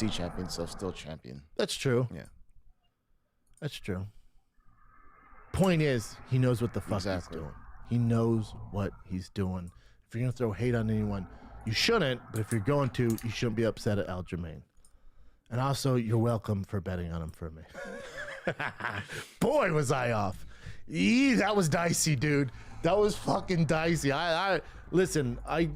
champion, so still champion. That's true. Yeah. That's true. Point is, he knows what the fuck he's doing. He knows what he's doing. If you're going to throw hate on anyone, you shouldn't, but if you're going to, you shouldn't be upset at Aljamain. And also, you're welcome for betting on him for me. Boy, was I off. That was dicey, dude. That was fucking dicey. Listen, I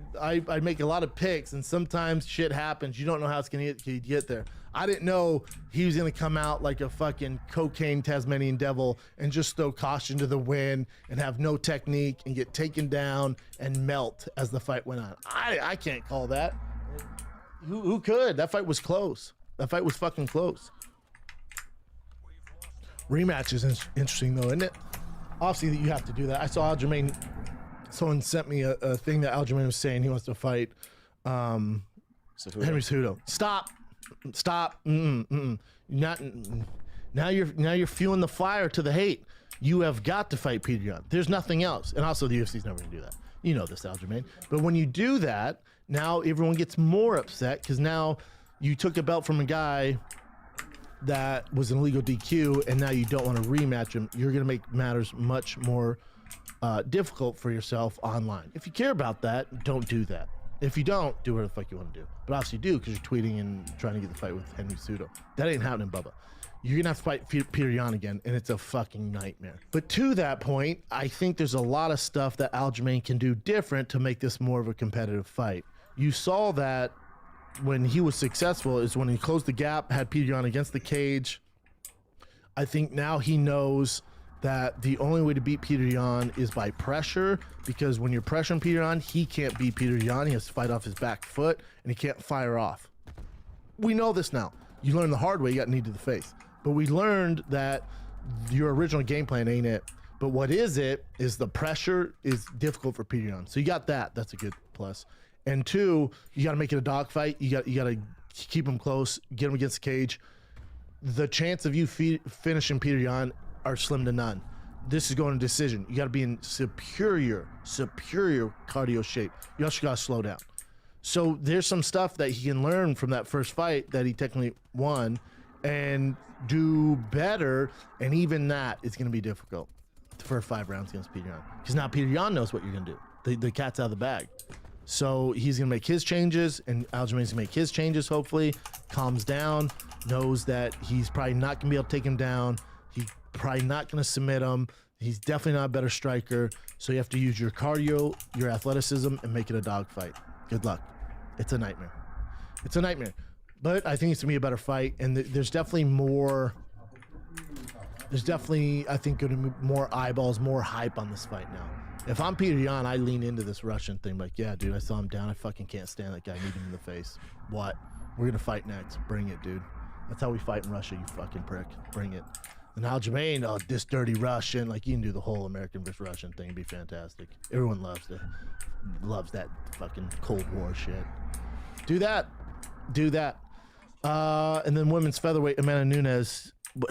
make a lot of picks, and sometimes shit happens. You don't know how it's gonna get there. I didn't know he was gonna come out like a fucking cocaine Tasmanian devil and just throw caution to the wind and have no technique and get taken down and melt as the fight went on. I can't call that. Who could? That fight was close. That fight was fucking close. Rematch is interesting though, isn't it? Obviously, you have to do that. I saw Aljamain. Someone sent me a thing that Aljamain was saying he wants to fight Henry Cejudo. Stop. Now you're fueling the fire to the hate. You have got to fight Peter Yan. There's nothing else. And also, the UFC's never gonna do that. You know this, Aljamain. But when you do that, now everyone gets more upset because now you took a belt from a guy that was an illegal DQ, and now you don't want to rematch him. You're going to make matters much more difficult for yourself online. If you care about that, don't do that. If you don't, do whatever the fuck you want to do. But obviously do, because you're tweeting and trying to get the fight with Henry Cejudo. That ain't happening, Bubba. You're going to have to fight Peter Yan again, and it's a fucking nightmare. But to that point, I think there's a lot of stuff that Aljamain can do different to make this more of a competitive fight. You saw that when he was successful is when he closed the gap, had Peter Yan against the cage. I think now he knows that the only way to beat Peter Yan is by pressure, because when you're pressuring Peter Yan, he can't beat Peter Yan. He has to fight off his back foot, and he can't fire off. We know this now. You learn the hard way, you got knee to the face. But we learned that your original game plan ain't it. But what is it is the pressure is difficult for Peter Yan. So you got that. That's a good plus. And two, you got to make it a dogfight. You got to keep him close, get him against the cage. The chance of you finishing Peter Yan are slim to none. This is going to decision. You got to be in superior cardio shape. You also got to slow down. So there's some stuff that he can learn from that first fight that he technically won and do better. And even that is going to be difficult for 5 rounds against Peter Yan, because now Peter Yan knows what you're going to do. The cat's out of the bag. So he's going to make his changes, and Aljamain's going to make his changes, hopefully. Calms down, knows that he's probably not going to be able to take him down. He's probably not going to submit him. He's definitely not a better striker. So you have to use your cardio, your athleticism, and make it a dogfight. Good luck. It's a nightmare. It's a nightmare. But I think it's going to be a better fight, and there's definitely more... There's definitely, I think, going to be more eyeballs, more hype on this fight now. If I'm Peter Yan, I lean into this Russian thing. Like, yeah, dude, I saw him down. I fucking can't stand that guy. I need him in the face. What? We're going to fight next. Bring it, dude. That's how we fight in Russia, you fucking prick. Bring it. And Aljamain, oh, this dirty Russian. Like, you can do the whole American versus Russian thing. It'd be fantastic. Everyone loves that fucking Cold War shit. Do that. Do that. And then women's featherweight, Amanda Nunes. What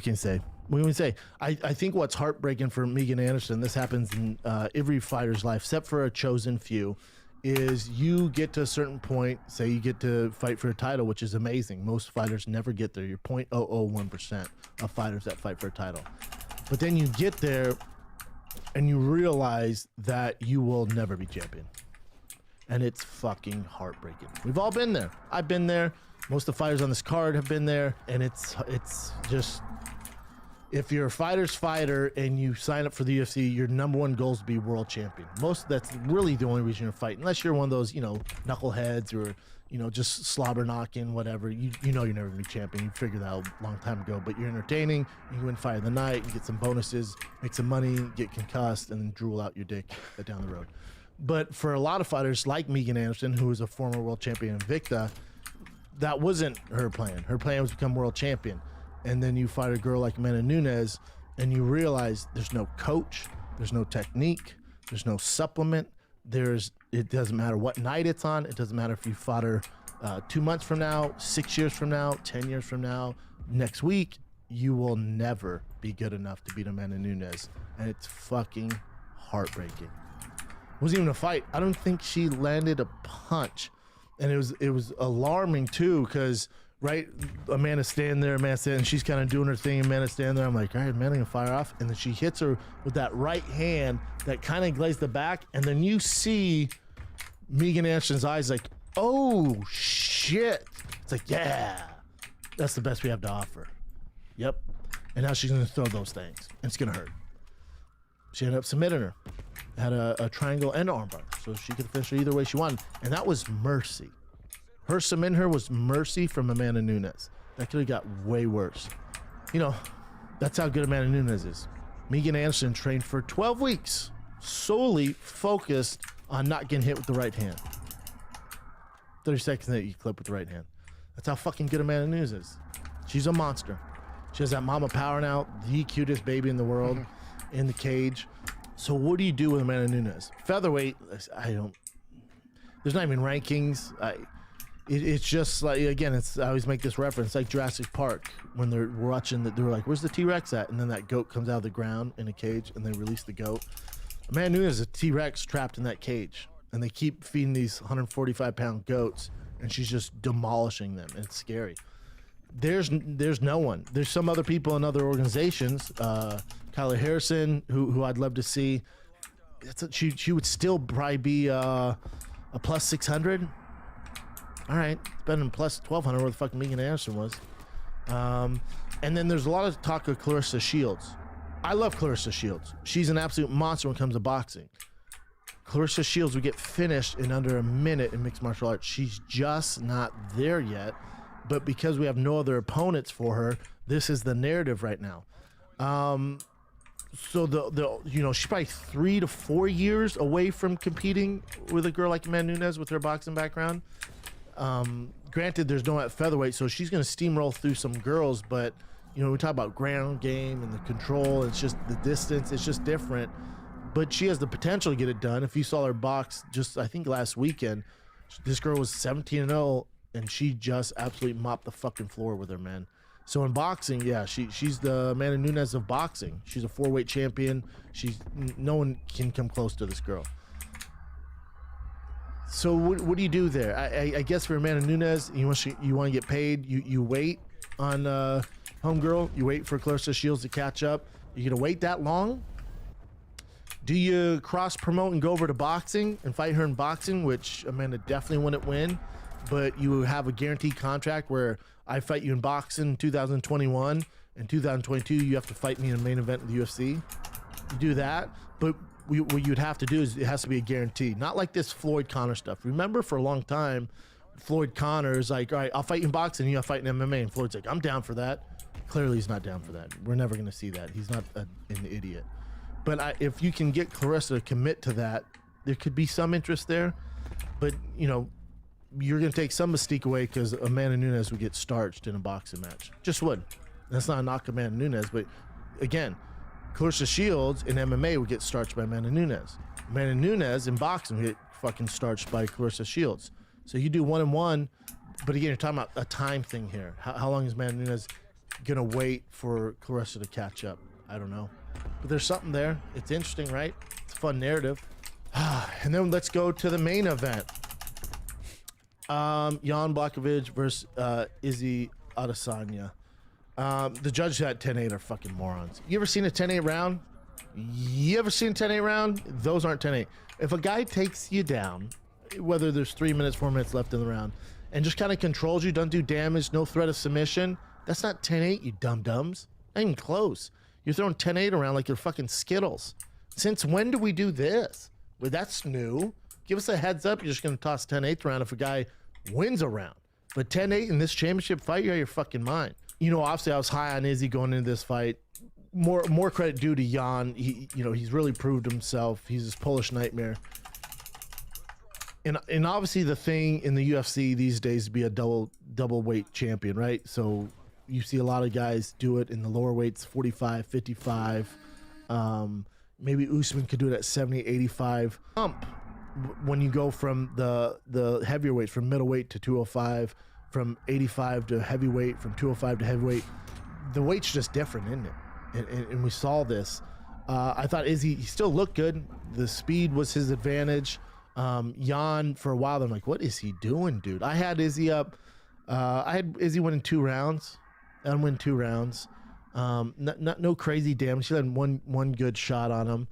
can you say? What can we say? I think what's heartbreaking for Megan Anderson, this happens in every fighter's life, except for a chosen few, is you get to a certain point, say you get to fight for a title, which is amazing. Most fighters never get there. You're 0.001% of fighters that fight for a title. But then you get there and you realize that you will never be champion. And it's fucking heartbreaking. We've all been there. I've been there. Most of the fighters on this card have been there, and it's just, if you're a fighter's fighter and you sign up for the UFC, your #1 goal is to be world champion. That's really the only reason you're fighting, unless you're one of those, knuckleheads or, just slobber knocking, whatever. You know you're never gonna be champion. You figured that out a long time ago, but you're entertaining. You can win fight of the night, you get some bonuses, make some money, get concussed, and then drool out your dick down the road. But for a lot of fighters like Megan Anderson, who is a former world champion Invicta, that wasn't her plan. Her plan was to become world champion. And then you fight a girl like Amanda Nunes, and you realize there's no coach, there's no technique, there's no supplement. It doesn't matter what night it's on. It doesn't matter if you fought her 2 months from now, 6 years from now, 10 years from now, next week. You will never be good enough to beat Amanda Nunes. And it's fucking heartbreaking. It wasn't even a fight. I don't think she landed a punch. And it was alarming too, because right, Amanda's standing there, and she's kind of doing her thing, Amanda's standing there. I'm like, all right, Amanda gonna fire off, and then she hits her with that right hand that kind of glazed the back, and then you see Megan Anderson's eyes like, oh shit. It's like, yeah, that's the best we have to offer. Yep. And now she's gonna throw those things, and it's gonna hurt. She ended up submitting her. Had a triangle and an armbar, so she could finish it either way she wanted, and that was mercy. Her submitting her was mercy from Amanda Nunes. That could have got way worse. You know, that's how good Amanda Nunes is. Megan Anderson trained for 12 weeks, solely focused on not getting hit with the right hand. 30 seconds that you clip with the right hand. That's how fucking good Amanda Nunes is. She's a monster. She has that mama power now, the cutest baby in the world, in the cage. So what do you do with Amanda Nunes? Featherweight, there's not even rankings. It's just like, again, I always make this reference, like Jurassic Park, when they're watching, they were like, where's the T-Rex at? And then that goat comes out of the ground in a cage, and they release the goat. Amanda Nunes is a T-Rex trapped in that cage, and they keep feeding these 145-pound goats, and she's just demolishing them, and it's scary. There's no one. There's some other people in other organizations, Kyler Harrison, who I'd love to see. She would still probably be a plus 600. All right, it's better than plus 1,200 where the fucking Megan Anderson was. And then there's a lot of talk of Clarissa Shields. I love Clarissa Shields. She's an absolute monster when it comes to boxing. Clarissa Shields would get finished in under a minute in mixed martial arts. She's just not there yet. But because we have no other opponents for her, this is the narrative right now. So she's probably 3 to 4 years away from competing with a girl like Amanda Nunes with her boxing background. Granted, there's no at featherweight, so she's going to steamroll through some girls, but we talk about ground game and the control, it's just the distance, it's just different. But she has the potential to get it done. If you saw her box just, I think last weekend, this girl was 17-0, and she just absolutely mopped the fucking floor with her, man. So in boxing, yeah, she's the Amanda Nunes of boxing. She's a 4-weight champion. No one can come close to this girl. So what do you do there? I guess for Amanda Nunes, you want to get paid. You wait on homegirl. You wait for Clarissa Shields to catch up. You gonna wait that long? Do you cross promote and go over to boxing and fight her in boxing, which Amanda definitely wouldn't win, but you have a guaranteed contract where I fight you in boxing in 2021 and 2022 you have to fight me in a main event of the UFC. You do that, but what you'd have to do is it has to be a guarantee, not like this Floyd Connor stuff. Remember, for a long time, Floyd Connor is like, all right, I'll fight you in boxing and you'll fight in MMA, and Floyd's like, I'm down for that. Clearly he's not down for that. We're never going to see that. He's not an idiot. But if you can get Clarissa to commit to that, there could be some interest there. But, you're going to take some mystique away because Amanda Nunes would get starched in a boxing match. Just would. That's not a knock Amanda Nunes, but again, Clarissa Shields in MMA would get starched by Amanda Nunes. Amanda Nunes in boxing would get fucking starched by Clarissa Shields. So you do 1-1, but again, you're talking about a time thing here. How long is Amanda Nunes going to wait for Clarissa to catch up? I don't know. But there's something there. It's interesting, right? It's a fun narrative. And then let's go to the main event. Jan Blachowicz versus Izzy Adesanya. The judges at 10-8 are fucking morons. You ever seen a 10-8 round? You ever seen a 10-8 round? Those aren't 10-8. If a guy takes you down, whether there's 3 minutes, 4 minutes left in the round, and just kind of controls you, doesn't do damage, no threat of submission, that's not 10-8, you dum-dums. Not even close. You're throwing 10-8 around like you're fucking Skittles. Since when do we do this? Well, that's new. Give us a heads up. You're just going to toss 10-8 round if a guy wins a round. But 10-8 in this championship fight, you're out of your fucking mind. Obviously I was high on Izzy going into this fight. More credit due to Jan. He's really proved himself. He's this Polish nightmare. And obviously the thing in the UFC these days is to be a double weight champion, right? So you see a lot of guys do it in the lower weights, 45, 55. Maybe Usman could do it at 70, 85. When you go from the heavier weights, from middleweight to 205, from 85 to heavyweight, from 205 to heavyweight, the weight's just different, isn't it? And we saw this. I thought Izzy, he still looked good. The speed was his advantage. Jan, for a while, I'm like, what is he doing, dude? I had Izzy up. I had Izzy winning 2 rounds. I win 2 rounds. No crazy damage. She had one good shot on him.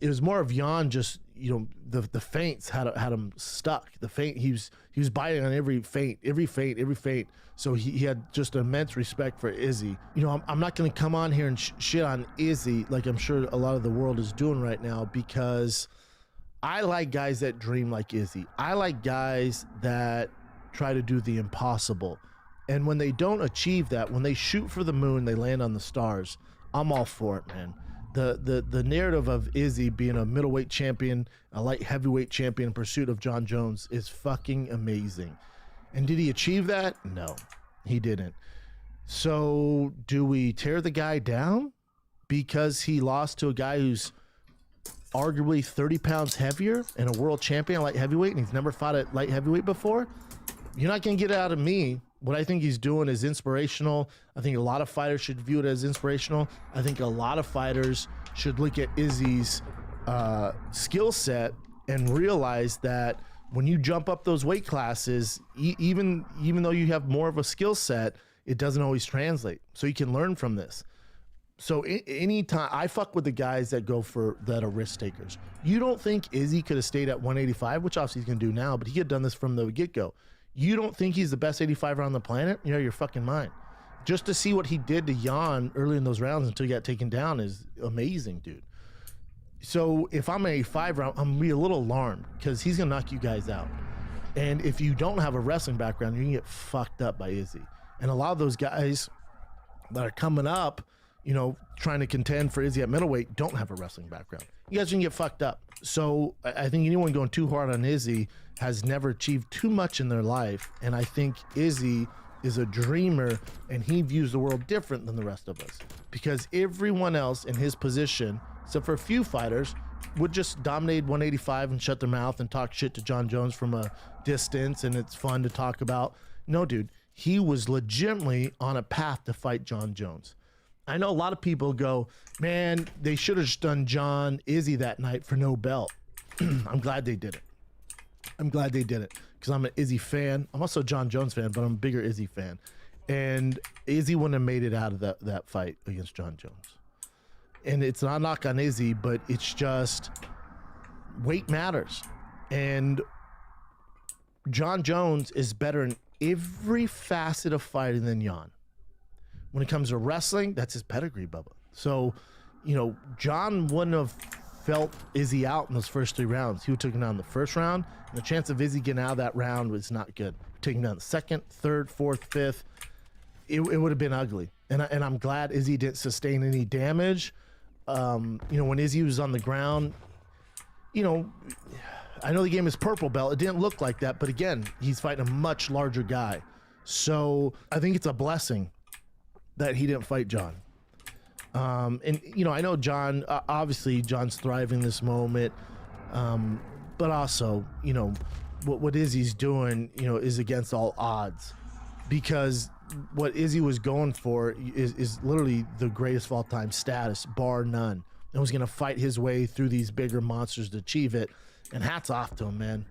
It was more of Jan just, the feints had him stuck. The feint, he was biting on every feint. So he had just immense respect for Izzy. I'm not going to come on here and shit on Izzy like I'm sure a lot of the world is doing right now, because I like guys that dream like Izzy. I like guys that try to do the impossible. And when they don't achieve that, when they shoot for the moon, they land on the stars. I'm all for it, man. The narrative of Izzy being a middleweight champion, a light heavyweight champion in pursuit of John Jones is fucking amazing. And did he achieve that? No, he didn't. So do we tear the guy down because he lost to a guy who's arguably 30 pounds heavier and a world champion light heavyweight, and he's never fought at light heavyweight before? You're not going to get it out of me. What I think he's doing is inspirational. I think a lot of fighters should view it as inspirational. I think a lot of fighters should look at Izzy's skill set and realize that when you jump up those weight classes, even though you have more of a skill set, it doesn't always translate. So you can learn from this. So anytime I fuck with the guys that that are risk takers. You don't think Izzy could have stayed at 185, which obviously he's gonna do now, but he could have done this from the get-go. You don't think he's the best 85er on the planet? You're out of your fucking mind. Just to see what he did to Jan early in those rounds until he got taken down is amazing, dude. So if I'm an 85 round, I'm gonna be a little alarmed because he's gonna knock you guys out. And if you don't have a wrestling background, you're gonna get fucked up by Izzy. And a lot of those guys that are coming up, trying to contend for Izzy at middleweight don't have a wrestling background. You guys can get fucked up. So I think anyone going too hard on Izzy has never achieved too much in their life. And I think Izzy is a dreamer, and he views the world different than the rest of us, because everyone else in his position, except for a few fighters, would just dominate 185 and shut their mouth and talk shit to John Jones from a distance, and it's fun to talk about. No, dude, he was legitimately on a path to fight John Jones. I know a lot of people go, man, they should have just done John Izzy that night for no belt. I'm glad they did it. Because I'm an Izzy fan. I'm also a John Jones fan, but I'm a bigger Izzy fan. And Izzy wouldn't have made it out of that fight against John Jones. And it's not a knock on Izzy, but it's just weight matters. And John Jones is better in every facet of fighting than Jan. When it comes to wrestling, that's his pedigree, Bubba. So, John wouldn't have felt Izzy out in those first 3 rounds. He would have taken down the first round, and the chance of Izzy getting out of that round was not good. Taking down the second, third, fourth, fifth, it would have been ugly. And I'm glad Izzy didn't sustain any damage. When Izzy was on the ground, I know the game is purple belt. It didn't look like that, but again, he's fighting a much larger guy. So I think it's a blessing that he didn't fight John. I know John, obviously John's thriving this moment, but also, what Izzy's doing, is against all odds, because what Izzy was going for is literally the greatest of all time status, bar none, and was going to fight his way through these bigger monsters to achieve it. And hats off to him, man.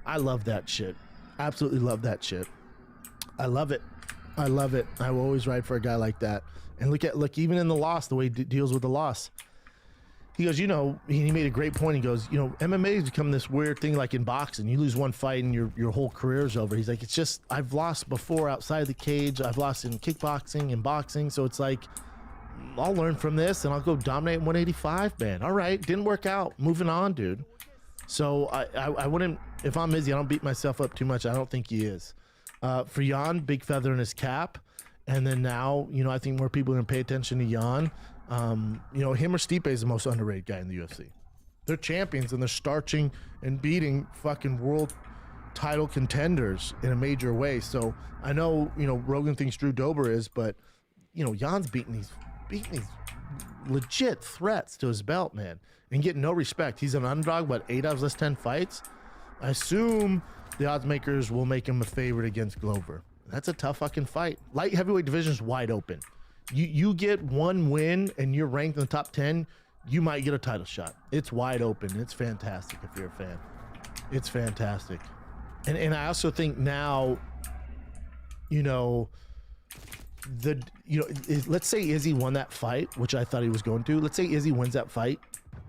I love that shit. Absolutely love that shit. I love it. I will always ride for a guy like that. And look, even in the loss, the way he deals with the loss. He goes, he made a great point. He goes, MMA has become this weird thing like in boxing. You lose one fight and your whole career's over. He's like, it's just, I've lost before outside the cage. I've lost in kickboxing and boxing. So it's like, I'll learn from this and I'll go dominate 185, man. All right, didn't work out. Moving on, dude. So I wouldn't, if I'm Izzy, I don't beat myself up too much. I don't think he is. For Jan, big feather in his cap. And then now, I think more people are going to pay attention to Jan. Him or Stipe is the most underrated guy in the UFC. They're champions and they're starching and beating fucking world title contenders in a major way. So I know, Rogan thinks Drew Dober is, but, Jan's beating these legit threats to his belt, man, and getting no respect. He's an underdog, 8 out of his last 10 fights. I assume the odds makers will make him a favorite against Glover. That's a tough fucking fight. Light heavyweight division is wide open. You get one win and you're ranked in the top 10, you might get a title shot. It's wide open. It's fantastic if you're a fan. It's fantastic. And I also think now, you know, let's say Izzy won that fight, which I thought he was going to. Let's say Izzy wins that fight.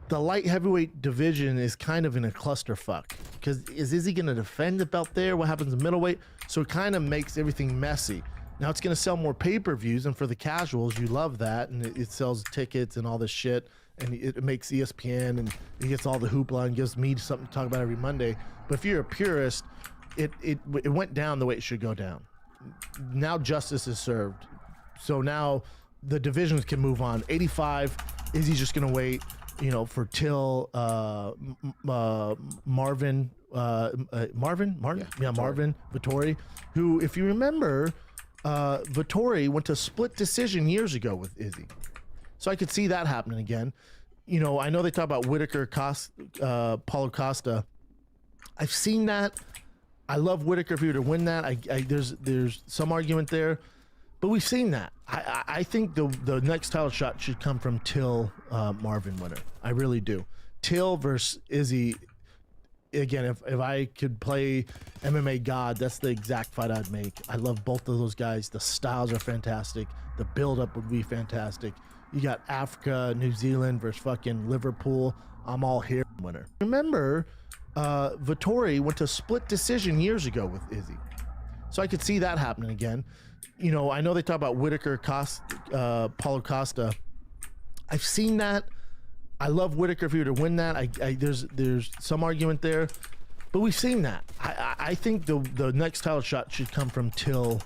The light heavyweight division is kind of in a clusterfuck because is Izzy going to defend the belt there? What happens in middleweight? So it kind of makes everything messy. Now it's going to sell more pay-per-views, and for the casuals, you love that, and it sells tickets and all this shit, and it makes ESPN, and it gets all the hoopla and gives me something to talk about every Monday. But if you're a purist, it went down the way it should go down. Now justice is served. So now the divisions can move on. 85, Izzy's just going to wait, you know, for Till, Marvin, Vettori, who, if you remember, Vettori went to split decision years ago with Izzy. So I could see that happening again. You know, I know they talk about Whitaker, Paulo Costa. I've seen that. I love Whitaker if he were to win that. There's some argument there, but we've seen that. I think the next title shot should come from Till Marvin winner. I really do. Till versus Izzy. Again, if I could play MMA God, that's the exact fight I'd make. I love both of those guys. The styles are fantastic. The build-up would be fantastic. You got Africa, New Zealand versus fucking Liverpool. I'm all here winner. Remember, Vettori went to split decision years ago with Izzy. So I could see that happening again. You know, I know they talk about Whitaker, Paulo Costa. I've seen that. I love Whitaker if he were to win that. There's some argument there, but we've seen that. I think the next title shot should come from Till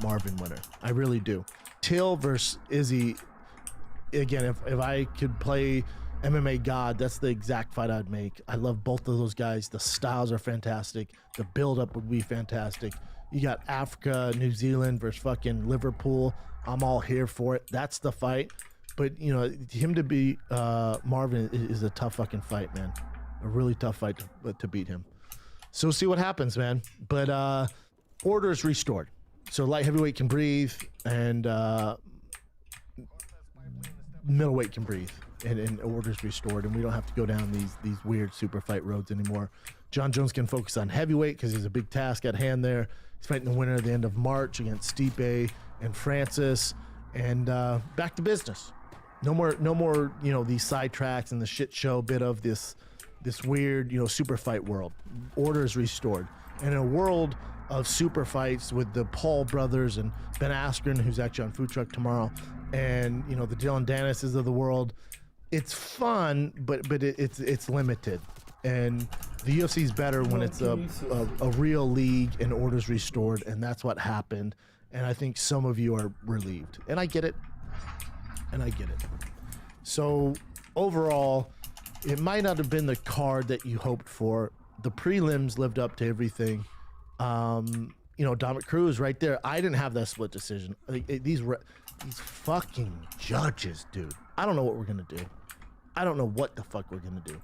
Marvin winner. I really do. Till versus Izzy. Again, if I could play MMA God, that's the exact fight I'd make. I love both of those guys. The styles are fantastic. The build-up would be fantastic. You got Africa, New Zealand versus fucking Liverpool. I'm all here for it. That's the fight. But, you know, him to beat Marvin is a tough fucking fight, man. A really tough fight to beat him. So we'll see what happens, man. But order is restored. So light heavyweight can breathe, and middleweight can breathe, and order's restored, and we don't have to go down these weird super fight roads anymore. John Jones can focus on heavyweight because there's a big task at hand there. He's fighting the winner at the end of March against Stipe and Francis, and back to business. No more, you know, these sidetracks and the shit show bit of this weird, you know, super fight world. Order is restored. And in a world of super fights with the Paul brothers and Ben Askren, who's actually on Food Truck tomorrow, and, you know, the Dylan Dennises of the world, it's fun, but it's limited. And the UFC is better when it's a real league and order's restored, and that's what happened. And I think some of you are relieved. And I get it. So overall, it might not have been the card that you hoped for. The prelims lived up to everything. You know, Dominic Cruz right there. I didn't have that split decision. These fucking judges, dude. I don't know what we're gonna do. I don't know what the fuck we're gonna do.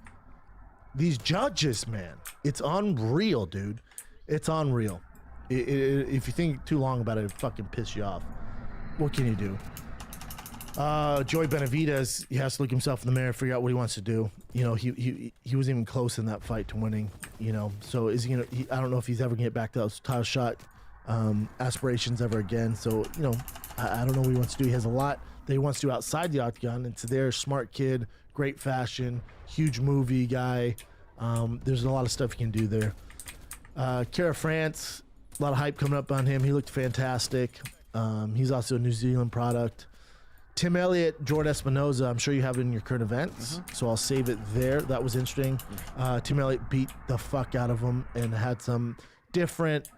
These judges, man, it's unreal, dude. It's unreal. If you think too long about it, it'll fucking piss you off. What can you do? Joey Benavidez, he has to look himself in the mirror, figure out what he wants to do. You know, he wasn't even close in that fight to winning, you know. So is he gonna, I don't know if he's ever gonna get back to those title shot aspirations ever again. So, you know, I don't know what he wants to do. He has a lot that he wants to do outside the octagon. It's there, smart kid, great fashion, huge movie guy. There's a lot of stuff he can do there. Kara France, a lot of hype coming up on him. He looked fantastic. He's also a New Zealand product. Tim Elliott, Jordan Espinoza, I'm sure you have it in your current events, so I'll save it there. That was interesting. Tim Elliott beat the fuck out of him and had some different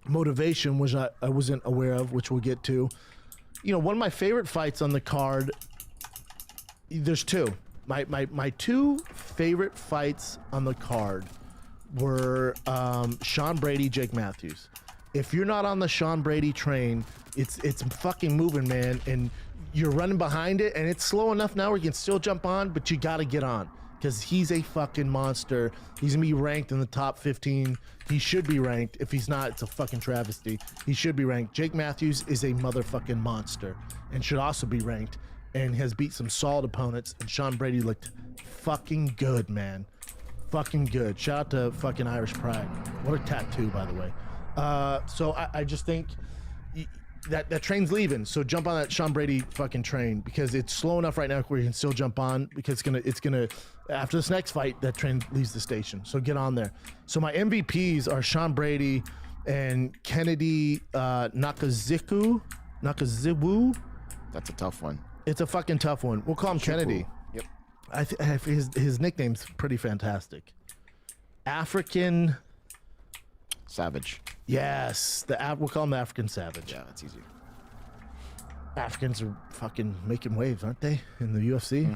motivation, which I wasn't aware of, which we'll get to. You know, one of my favorite fights on the card, there's two. My two favorite fights on the card were Sean Brady, Jake Matthews. If you're not on the Sean Brady train, it's fucking moving, man, and you're running behind it, and it's slow enough now where you can still jump on, but you got to get on because he's a fucking monster. He's gonna be ranked in the top 15. He should be ranked. If he's not, it's a fucking travesty. He should be ranked. Jake Matthews is a motherfucking monster and should also be ranked and has beat some solid opponents, and Sean Brady looked fucking good, man. fucking good. Shout out to fucking Irish Pride. What a tattoo, by the way. So I just think that train's leaving. So jump on that Sean Brady fucking train, because it's slow enough right now where you can still jump on, because it's gonna after this next fight, that train leaves the station. So get on there. So my MVPs are Sean Brady and Kennedy Nakaziwu. That's a tough one. It's a fucking tough one. We'll call him Kennedy. Yep. His nickname's pretty fantastic. African Savage. Yes, we'll call him the African Savage. Yeah, that's easy. Africans are fucking making waves, aren't they? In the UFC,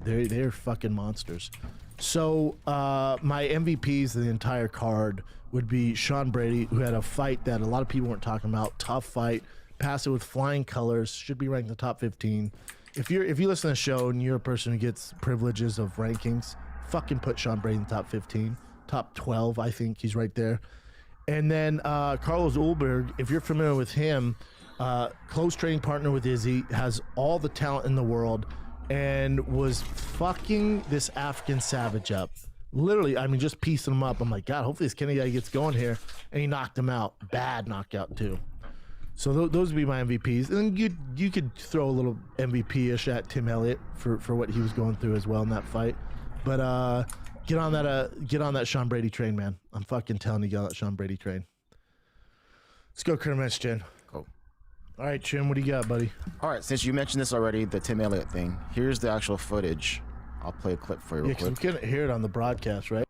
they're fucking monsters. So my MVPs of the entire card would be Sean Brady, who had a fight that a lot of people weren't talking about. Tough fight, passed it with flying colors. Should be ranked in the top 15. If you listen to the show and you're a person who gets privileges of rankings, fucking put Sean Brady in the top 15, top 12. I think he's right there. And then Carlos Ulberg, if you're familiar with him, close training partner with Izzy, has all the talent in the world, and was fucking this African Savage up. Literally, I mean, just piecing him up. I'm like, God, hopefully this Kenny guy gets going here. And he knocked him out. Bad knockout, too. So those would be my MVPs. And then you could throw a little MVP-ish at Tim Elliott for what he was going through as well in that fight. But get on that Sean Brady train, man. I'm fucking telling you, get on that Sean Brady train. Let's go, Kermit Chin. Cool. All right, Chin, what do you got, buddy? All right, since you mentioned this already, the Tim Elliott thing, here's the actual footage. I'll play a clip for you real quick. We couldn't hear it on the broadcast, right?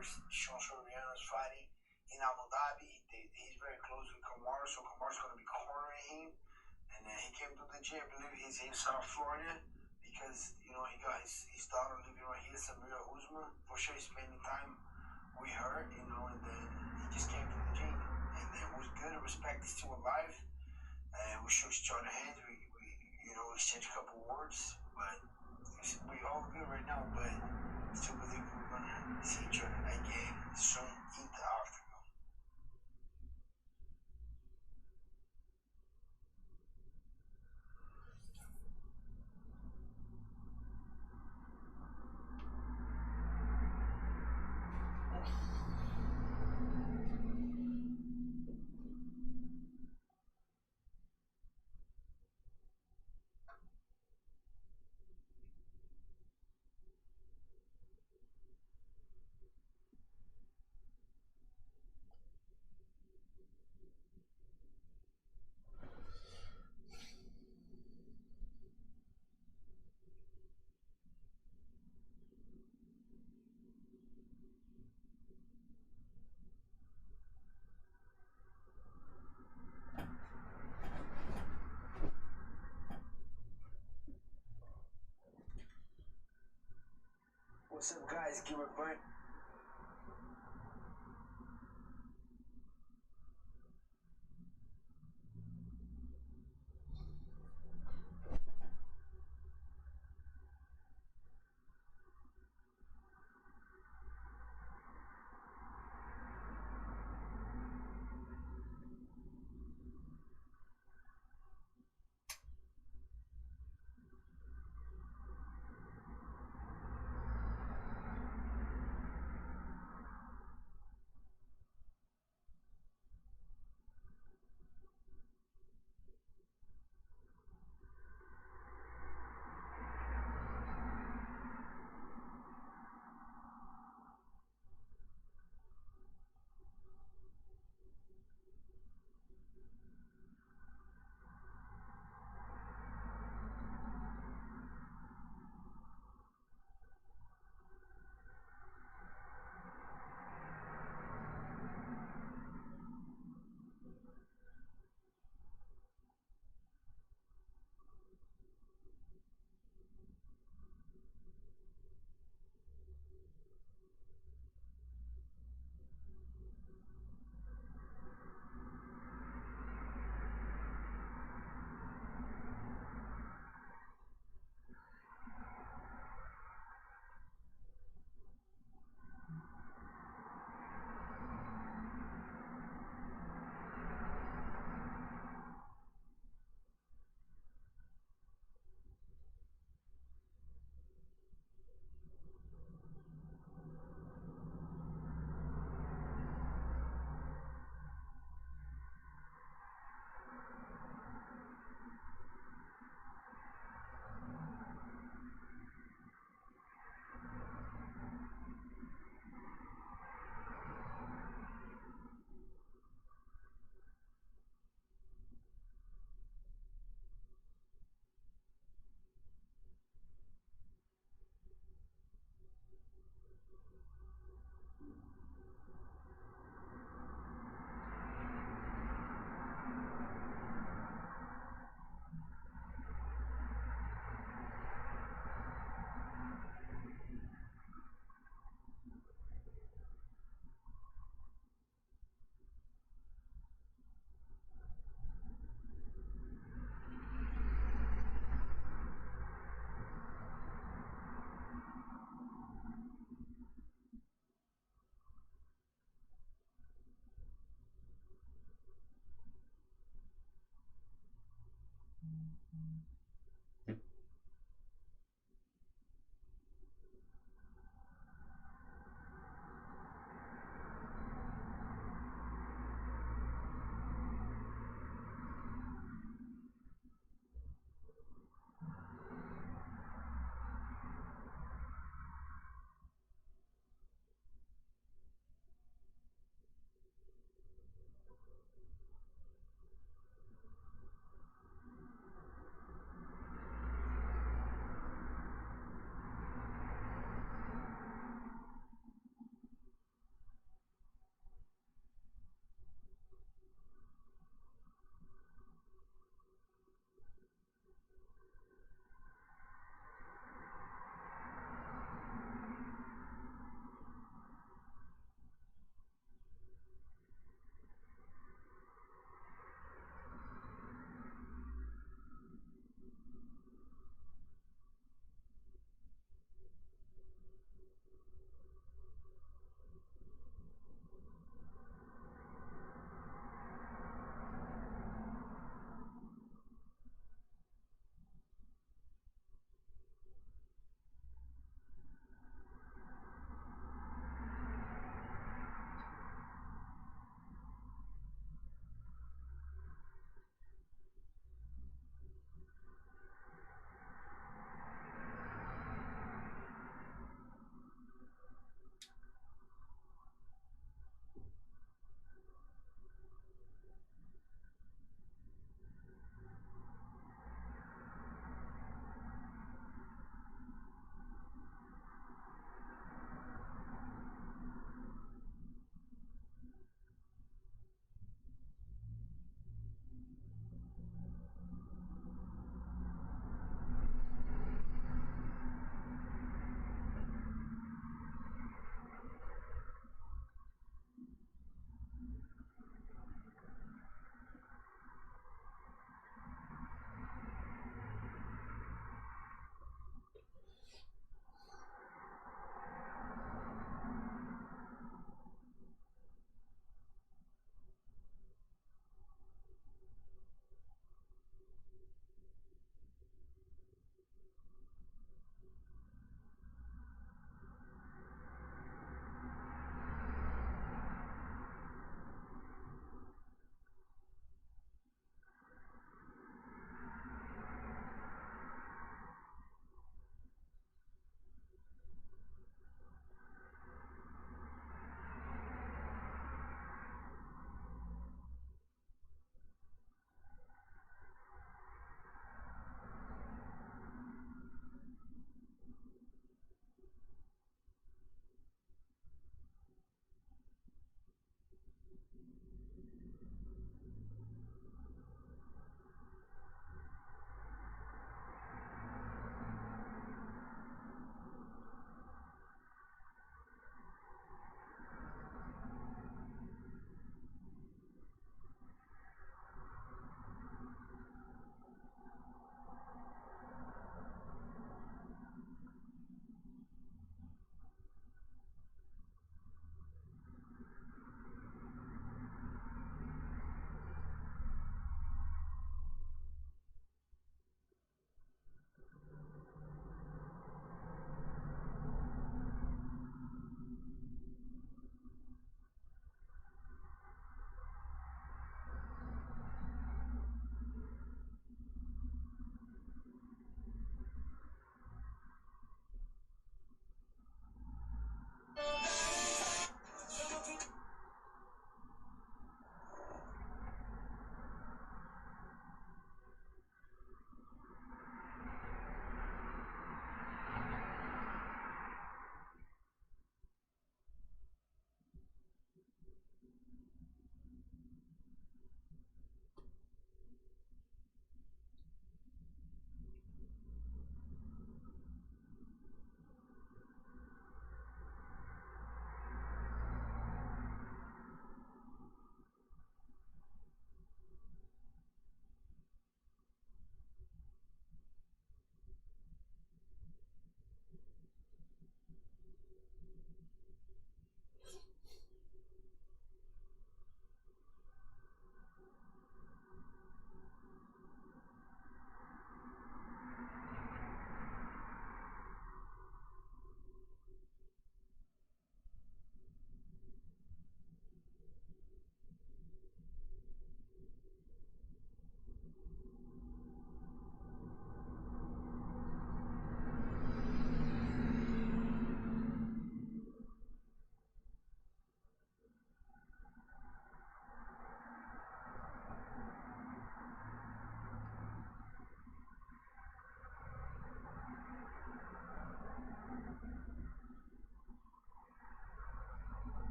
Soriano's fighting in Abu Dhabi. He's very close with Kamaru, so Kamaru's going to be cornering him. And he came to the gym. I believe he's in South Florida because, you know, he got his daughter living right here, Samira Uzma. For sure he's spending time with her, you know, and then he just came to the gym. And it was good. Respect is still alive. We shook each other hands. We you know, exchanged a couple words. But we all good right now, but still believe we're going to see each other again soon in the afternoon. What's up, guys? Gilbert Burn.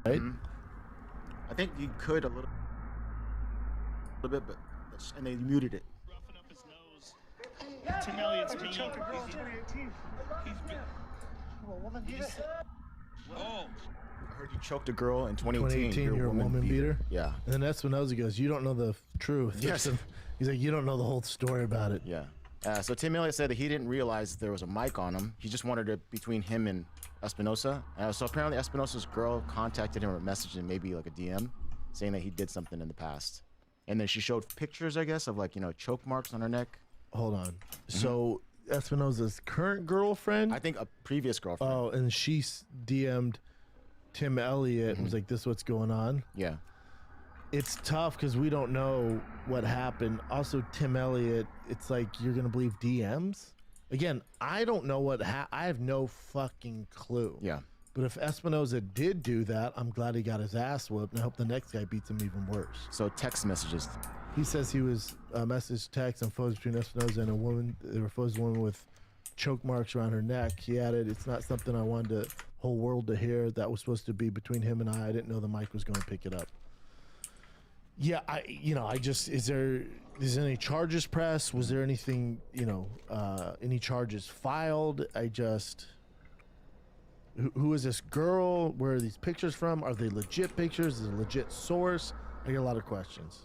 right? I think you could a little bit, but and they muted it. Roughing up his nose. Tim Elliott's mean. Choked a girl in 2018. Oh. I heard you choked a girl in 2018. 2018, you're a woman beater. Yeah. And then Espinoza goes, "You don't know the truth." Yes. He's like, "You don't know the whole story about it." Yeah. So Tim Elliott said that he didn't realize there was a mic on him. He just wanted it between him and Espinoza. So apparently Espinoza's girl contacted him or messaged him, maybe like a DM, saying that he did something in the past. And then she showed pictures, I guess, of like, choke marks on her neck. Hold on. So Espinoza's current girlfriend? I think a previous girlfriend. Oh, and she DM'd Tim Elliott and was like, "This is what's going on." Yeah. It's tough because we don't know what happened. Also, Tim Elliott, it's like you're gonna believe DMs. Again, I don't know what I have no fucking clue. Yeah. But if Espinoza did do that, I'm glad he got his ass whooped, and I hope the next guy beats him even worse. So text messages. He says he was message text and photos between Espinoza and a woman. There were photos of a woman with choke marks around her neck. He added, "It's not something I wanted the whole world to hear. That was supposed to be between him and I. I didn't know the mic was going to pick it up." Yeah, is there any charges pressed? Was there anything, any charges filed? Who is this girl? Where are these pictures from? Are they legit pictures? Is it a legit source? I get a lot of questions.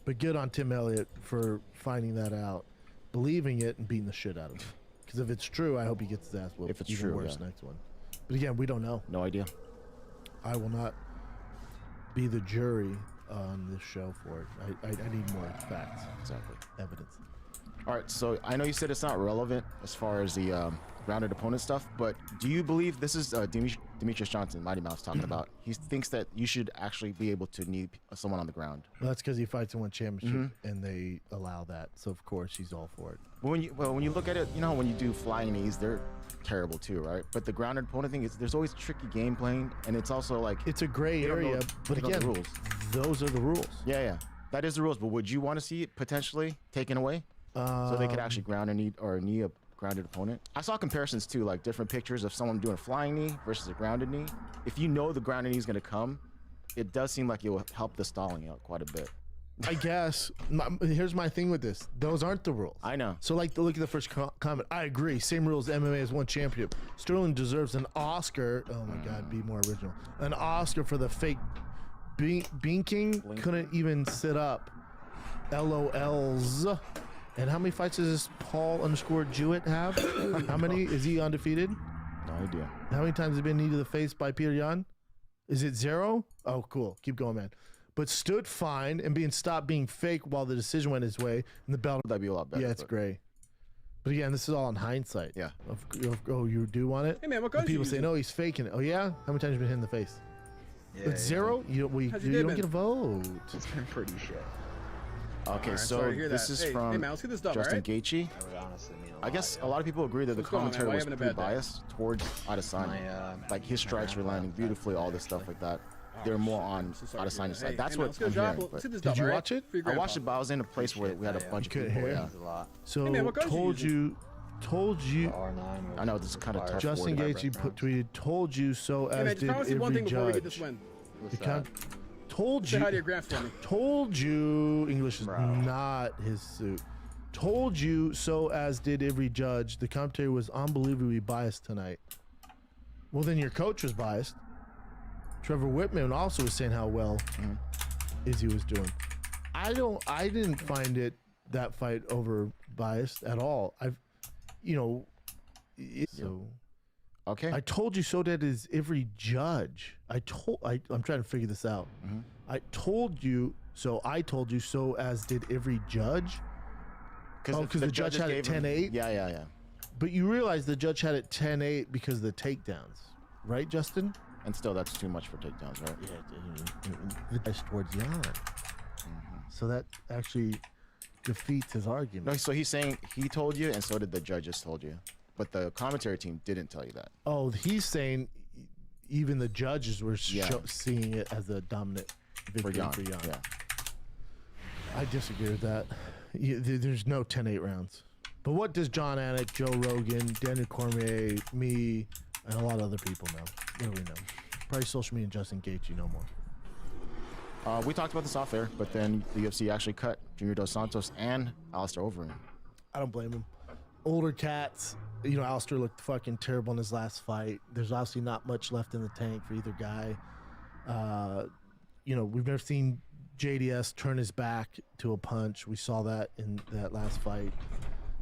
But good on Tim Elliott for finding that out, believing it, and beating the shit out of him. Because if it's true, I hope he gets his ass whooped. If it's even true, worse yeah. next one. But again, we don't know. No idea. I will not be the jury on this show for it. I need more facts, Exactly. evidence. All right, so I know you said it's not relevant as far as the grounded opponent stuff, but do you believe this is Demetrius Johnson, Mighty Mouse, talking about? He thinks that you should actually be able to knee someone on the ground. Well, that's because he fights and won championship, and they allow that. So of course he's all for it. But when you look at it, when you do flying knees, they're terrible too, right? But the grounded opponent thing is there's always tricky game playing, and it's also like It's a gray they don't know- area, but they don't know again, the rules. those are the rules. Yeah, that is the rules. But would you want to see it potentially taken away so they could actually ground a knee a grounded opponent? I saw comparisons too, like different pictures of someone doing a flying knee versus a grounded knee. If you know the grounded knee is going to come, it does seem like it will help the stalling out quite a bit. I guess. Here's my thing with this. Those aren't the rules. I know. So, like, look at the first comment. I agree. Same rules. MMA has won championship. Sterling deserves an Oscar. Oh, my God. Be more original. An Oscar for the fake Binking. Couldn't even sit up. LOLs. And how many fights does this Paul_Jewett have? How many? Is he undefeated? No idea. How many times has he been knee to the face by Peter Yan? Is it 0? Oh, cool. Keep going, man. But stood fine and being stopped being fake while the decision went his way, and the belt. That'd be a lot better. Yeah, it's but- gray. But again, this is all in hindsight. Yeah. Oh, you do want it? Hey, man, what And guns people you say, using? no, he's faking it. Oh, yeah? How many times have you been hit in the face? With 0? You How's your you day don't been? get a vote. It's been pretty shit. Okay, Alright, so sorry to hear this that. is Hey, from hey, man, let's get this done, Justin alright? Gaethje. I would honestly mean a lot. I guess yeah. a lot of people agree that the What's going on, man? commentary Why you was having a pretty bad day? biased towards Adesanya. Like his strikes were landing beautifully, all this stuff like that. They're more on So sorry to hear Adesanya's that. side. Hey, That's hey, man, what let's get I'm a job. hearing. Let's but- get this Did done, you alright? watch it? For your I watched grandpa. it, but I was in a place where we had a bunch of couldn't people. hear Yeah. It's a lot. So, Hey, man, what guns you told using? you. R9 was I know this is kind of fire. tough. Justin word. Gaethje tweeted, told you so Hey, as man, just did promise me one every thing before we get judge. this win. What's The that? told Say you. hi to your grand for me. Told you. English is Bro. not his suit. Told you so as did every judge. The commentary was unbelievably biased tonight. Well, then your coach was biased. Trevor Whitman also was saying how well Izzy was doing. I didn't find that fight over biased at all. So Okay. I told you so did is every judge. I'm trying to figure this out. I told you so as did every judge. Oh, because the judge had it 10-8? Yeah. But you realize the judge had it 10-8 because of the takedowns, right, Justin? And still, that's too much for takedowns, right? The judge towards Yan. So that actually defeats his argument. No, so he's saying he told you, and so did the judges told you, but the commentary team didn't tell you that. Oh, he's saying even the judges were Yeah. seeing it as a dominant victory for Yan. Yeah. I disagree with that. There's no 10-8 rounds. But what does John Anik, Joe Rogan, Daniel Cormier, me, and a lot of other people know? What do we know? Probably social media just engage you no more. We talked about this off air, but then the UFC actually cut Junior Dos Santos and Alistair Overeem. I don't blame him. Older cats, you know, Alistair looked fucking terrible in his last fight. There's obviously not much left in the tank for either guy. You know, we've never seen JDS turn his back to a punch. We saw that in that last fight.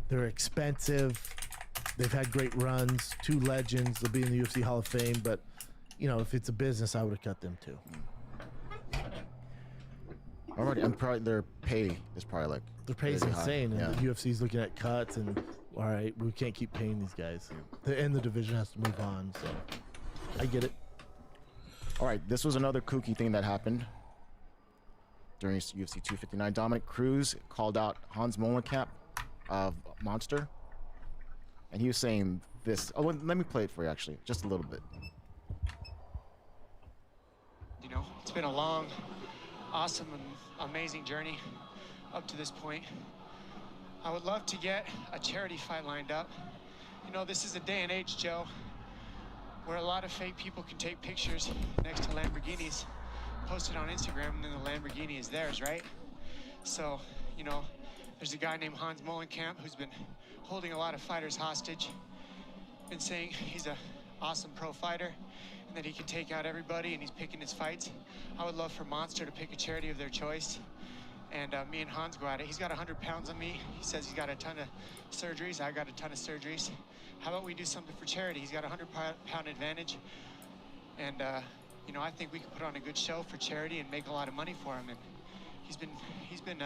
They're expensive. They've had great runs. 2 legends. They'll be in the UFC Hall of Fame. But, you know, if it's a business, I would have cut them too. Already, and probably their pay is probably like Their pay is crazy high. insane, and Yeah. the UFC's looking at cuts, and all right, we can't keep paying these guys. And the division has to move on, so I get it. All right, this was another kooky thing that happened during UFC 259. Dominic Cruz called out Hans Molenkamp of Monster, and he was saying this. Oh, let me play it for you, actually, just a little bit. You know, it's been a long, awesome, and amazing journey up to this point. I would love to get a charity fight lined up. You know, this is a day and age, Joe, where a lot of fake people can take pictures next to Lamborghinis, post it on Instagram, and then the Lamborghini is theirs, right? So, you know, there's a guy named Hans Molenkamp who's been holding a lot of fighters hostage, been saying he's an awesome pro fighter and that he can take out everybody, and he's picking his fights. I would love for Monster to pick a charity of their choice, and me and Hans go at it. He's got 100 pounds on me. He says he's got a ton of surgeries. I got a ton of surgeries. How about we do something for charity? He's got a 100-pound advantage, and you know, I think we could put on a good show for charity and make a lot of money for him. And he's been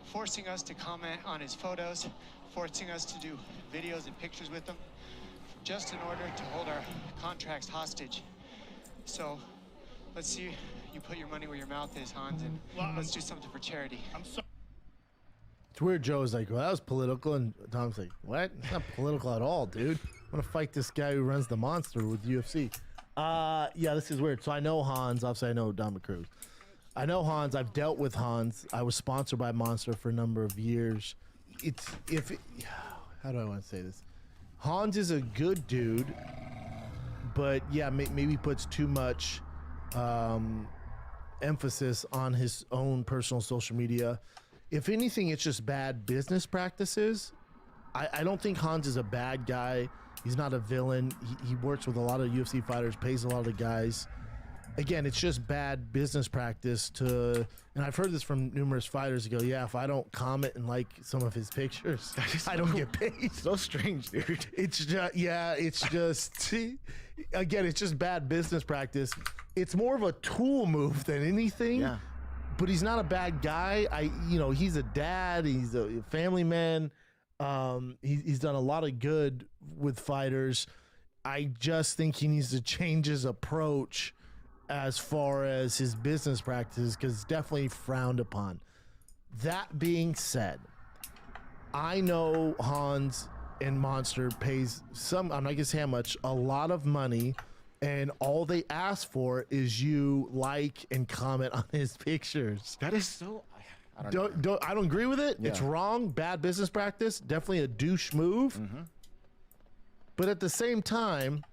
forcing us to comment on his photos, forcing us to do videos and pictures with him, just in order to hold our contracts hostage. So let's see, you put your money where your mouth is, Hans, and let's do something for charity. I'm sorry. It's weird. Joe's like, well, that was political, and Tom's like, what? It's not political at all, dude. I'm gonna fight this guy who runs the Monster with UFC. Yeah, this is weird. So I know Hans. Obviously, I know Dominic Cruz. I know Hans. I've dealt with Hans. I was sponsored by Monster for a number of years. How do I want to say this? Hans is a good dude, but yeah, maybe puts too much emphasis on his own personal social media. If anything, it's just bad business practices. I don't think Hans is a bad guy. He's not a villain. He works with a lot of UFC fighters, pays a lot of the guys. Again, it's just bad business practice to, and I've heard this from numerous fighters who go, yeah, if I don't comment and like some of his pictures, I don't get paid. So strange, dude. It's just, yeah, it's just, again, it's just bad business practice. It's more of a tool move than anything. Yeah. But he's not a bad guy. He's a dad. He's a family man. He's done a lot of good with fighters. I just think he needs to change his approach as far as his business practices, because it's definitely frowned upon. That being said, I know Hans and Monster pays some, I'm not gonna say how much, a lot of money, and all they ask for is you like and comment on his pictures. That is so. I don't know. I don't agree with it. Yeah. It's wrong. Bad business practice. Definitely a douche move. Mm-hmm. But at the same time,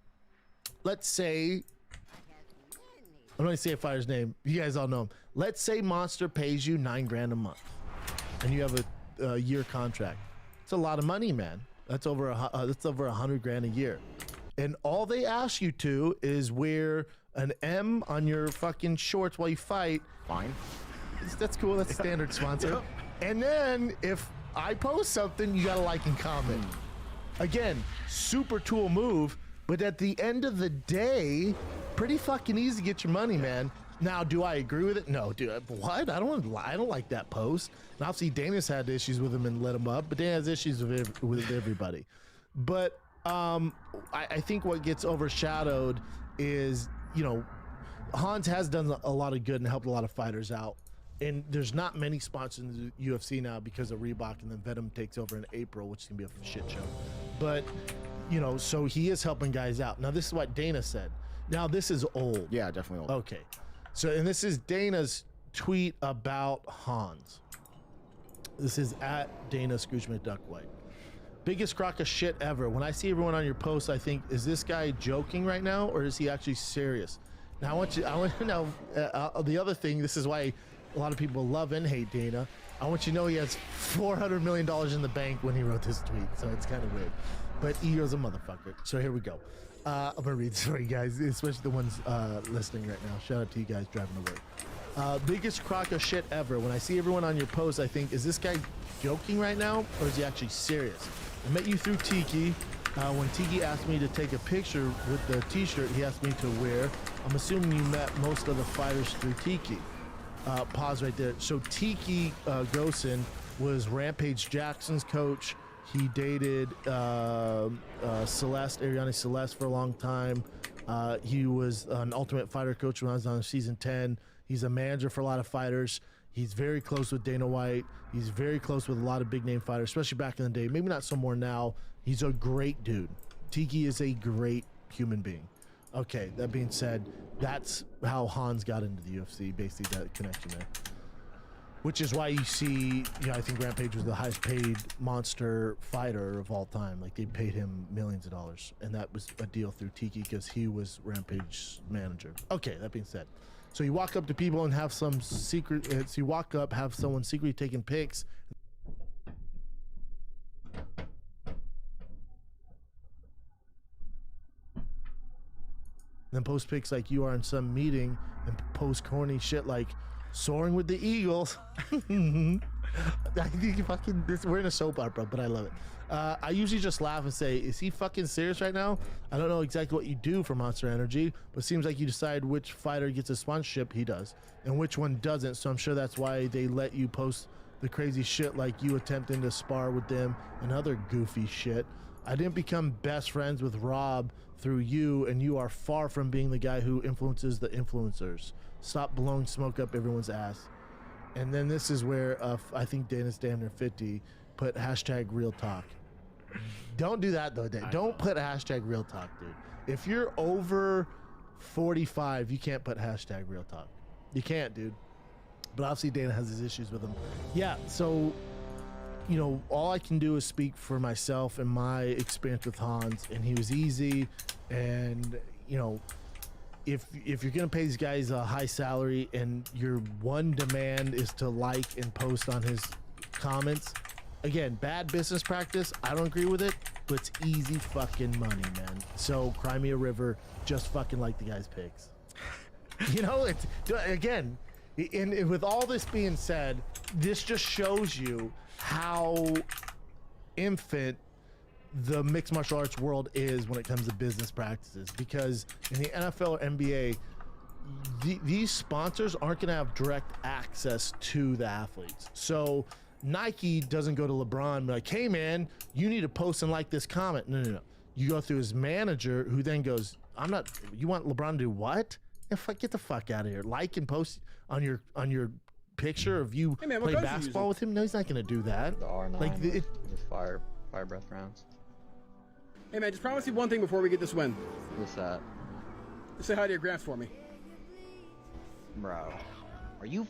let's say, I'm going to say a fighter's name. You guys all know him. Let's say Monster pays you $9,000 a month, and you have a year contract. It's a lot of money, man. That's over $100,000 a year. And all they ask you to is wear an M on your fucking shorts while you fight. Fine. That's cool. That's standard sponsor. And then if I post something, you gotta like and comment. Again, super tool move, but at the end of the day, pretty fucking easy to get your money, man. Now, do I agree with it? No, dude. What? I don't like that post. And obviously, Dana's had issues with him and let him up, but Dana has issues with everybody. But I think what gets overshadowed is, Hans has done a lot of good and helped a lot of fighters out. And there's not many sponsors in the UFC now because of Reebok, and then Venom takes over in April, which is going to be a shit show. But, so he is helping guys out. Now, this is what Dana said. Now, this is old. Yeah, definitely old. Okay. So, and this is Dana's tweet about Hans. This is at Dana Scrooge McDuckwhite. Biggest crock of shit ever. When I see everyone on your posts, I think, is this guy joking right now, or is he actually serious? Now I want to know the other thing. This is why a lot of people love and hate Dana. I want you to know he has $400 million in the bank when he wrote this tweet, so it's kind of weird. But ego's a motherfucker. So here we go. I'm gonna read this for you guys, especially the ones listening right now. Shout out to you guys driving to work. Biggest crock of shit ever. When I see everyone on your post, I think, is this guy joking right now, or is he actually serious? I met you through Tiki. When Tiki asked me to take a picture with the t-shirt he asked me to wear, I'm assuming you met most of the fighters through Tiki. Pause right there. So Tiki Grossen was Rampage Jackson's coach. He dated Celeste, Ariane Celeste, for a long time. He was an Ultimate Fighter coach when I was on season 10. He's a manager for a lot of fighters. He's very close with Dana White. He's very close with a lot of big name fighters, especially back in the day. Maybe not so more now. He's a great dude. Tiki is a great human being. Okay, that being said, that's how Hans got into the UFC, basically that connection there. Which is why you see, I think Rampage was the highest paid monster fighter of all time. Like, they paid him millions of dollars. And that was a deal through Tiki because he was Rampage's manager. Okay, that being said. So you walk up to people and have some secret, so you walk up, have someone secretly taking pics. Then post pics like you are in some meeting and post corny shit like soaring with the Eagles. I think you fucking, we're in a soap opera, but I love it. I usually just laugh and say, is he fucking serious right now? I don't know exactly what you do for Monster Energy, but it seems like you decide which fighter gets a sponsorship, he does, and which one doesn't. So I'm sure that's why they let you post the crazy shit like you attempting to spar with them and other goofy shit. I didn't become best friends with Rob through you, and you are far from being the guy who influences the influencers. Stop blowing smoke up everyone's ass. And then this is where I think Dana's damn near 50. Put hashtag real talk. Don't do that though, Dan. Don't put hashtag real talk, dude. If you're over 45, you can't put hashtag real talk. You can't, dude. But obviously Dana has his issues with him. Yeah, so all I can do is speak for myself and my experience with Hans, and he was easy. And if you're gonna pay these guys a high salary and your one demand is to like and post on his comments, again, bad business practice. I don't agree with it, but it's easy fucking money, man. So cry me a river, just fucking like the guy's pics. It's again, and with all this being said, this just shows you how infant the mixed martial arts world is when it comes to business practices, because in the NFL or NBA, these sponsors aren't going to have direct access to the athletes. So Nike doesn't go to LeBron and be like, hey man, you need to post and like this comment. No. You go through his manager, who then goes, you want LeBron to do what? Get the fuck out of here. Like and post on your picture of you play basketball with him. No, he's not going to do that. The R9 like with fire breath rounds. Hey man, just promise me one thing before we get this win. What's that? Just say hi to your gramps for me. Bro, are you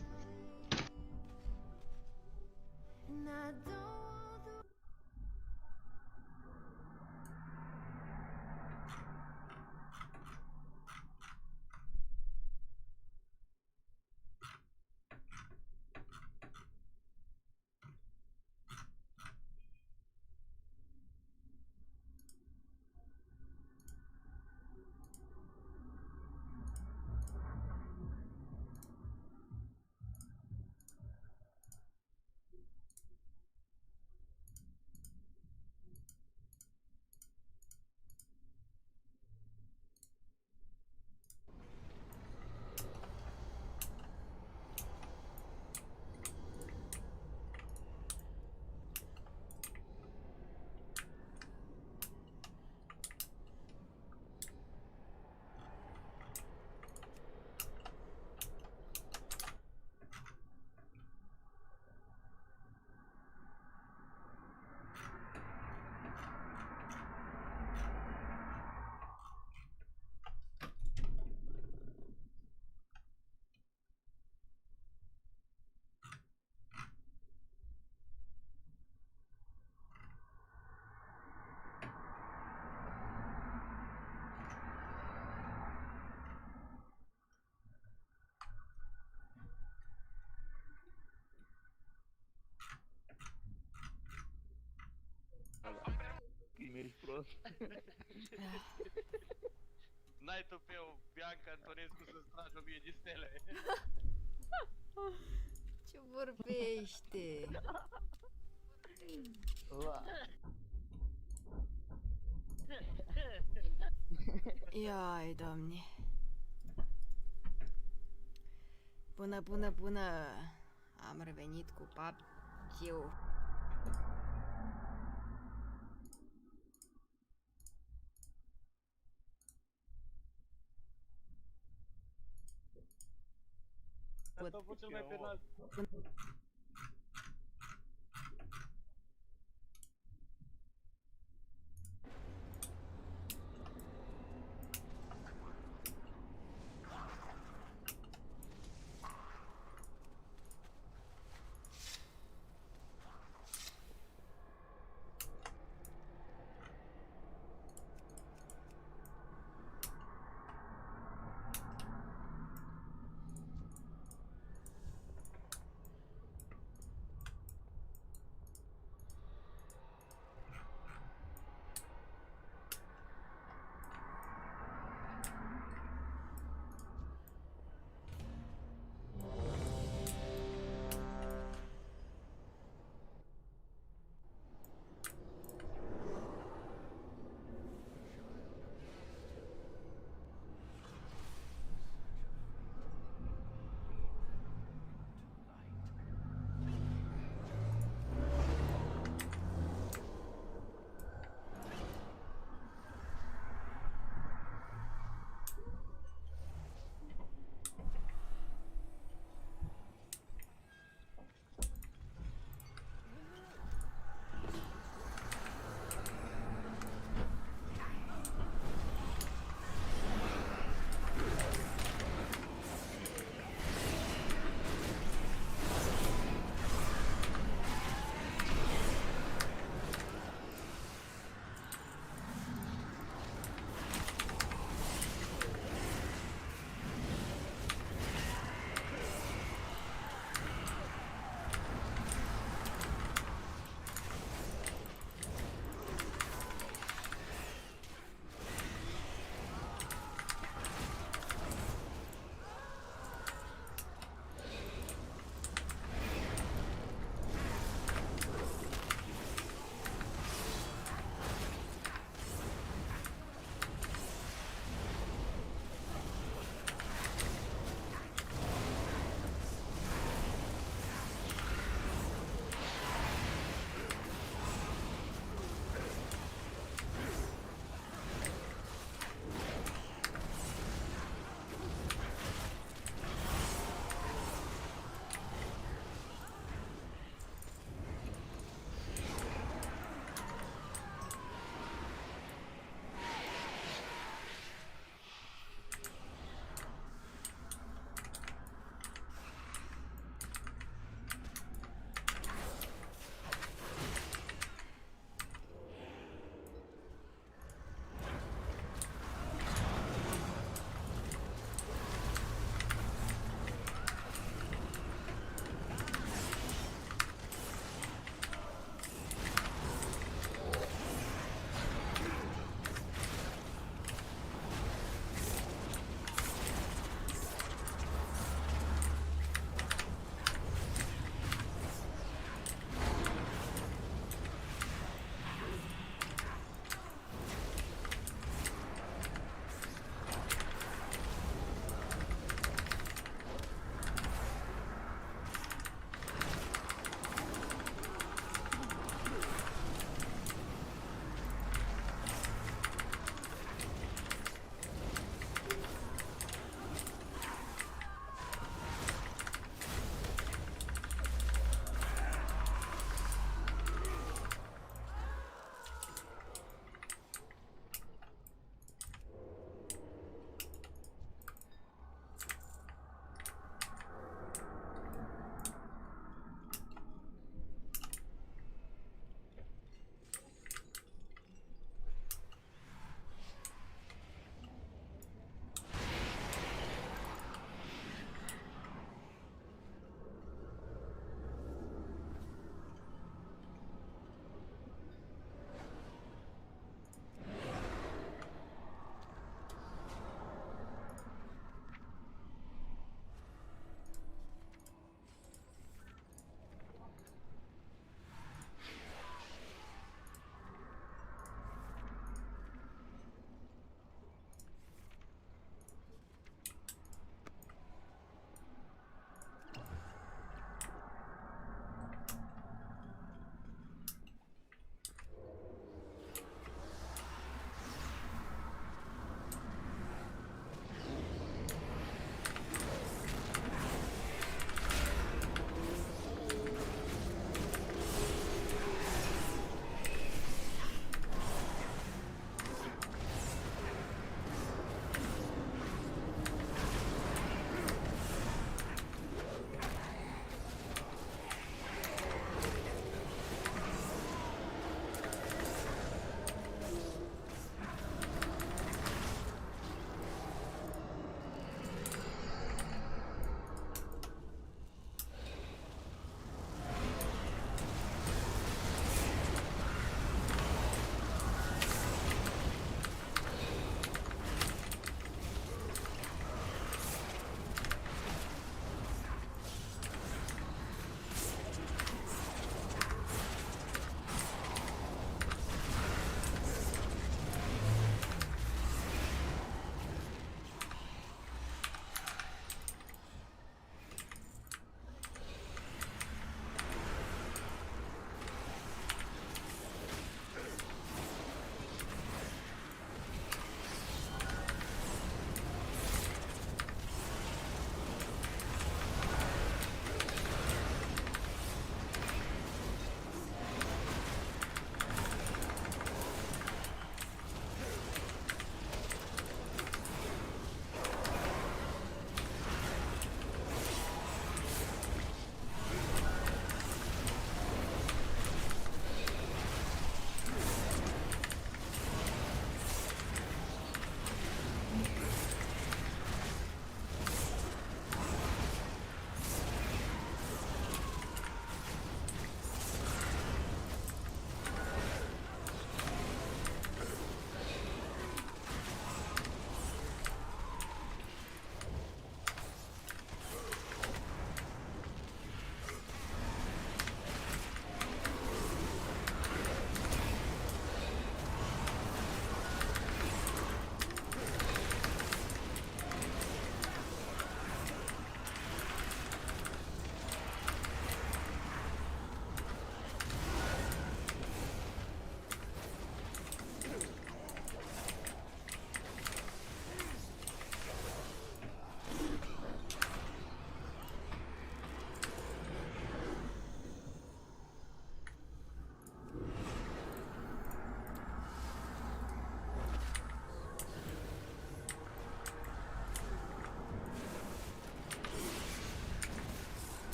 prost. Najtopel Bianca Antonescu să-ți tragi 1000 de stele. Ce vorbește? Iai, Doamne. Bună. Am revenit cu PUBG-ul. Asta a fost cel mai penal.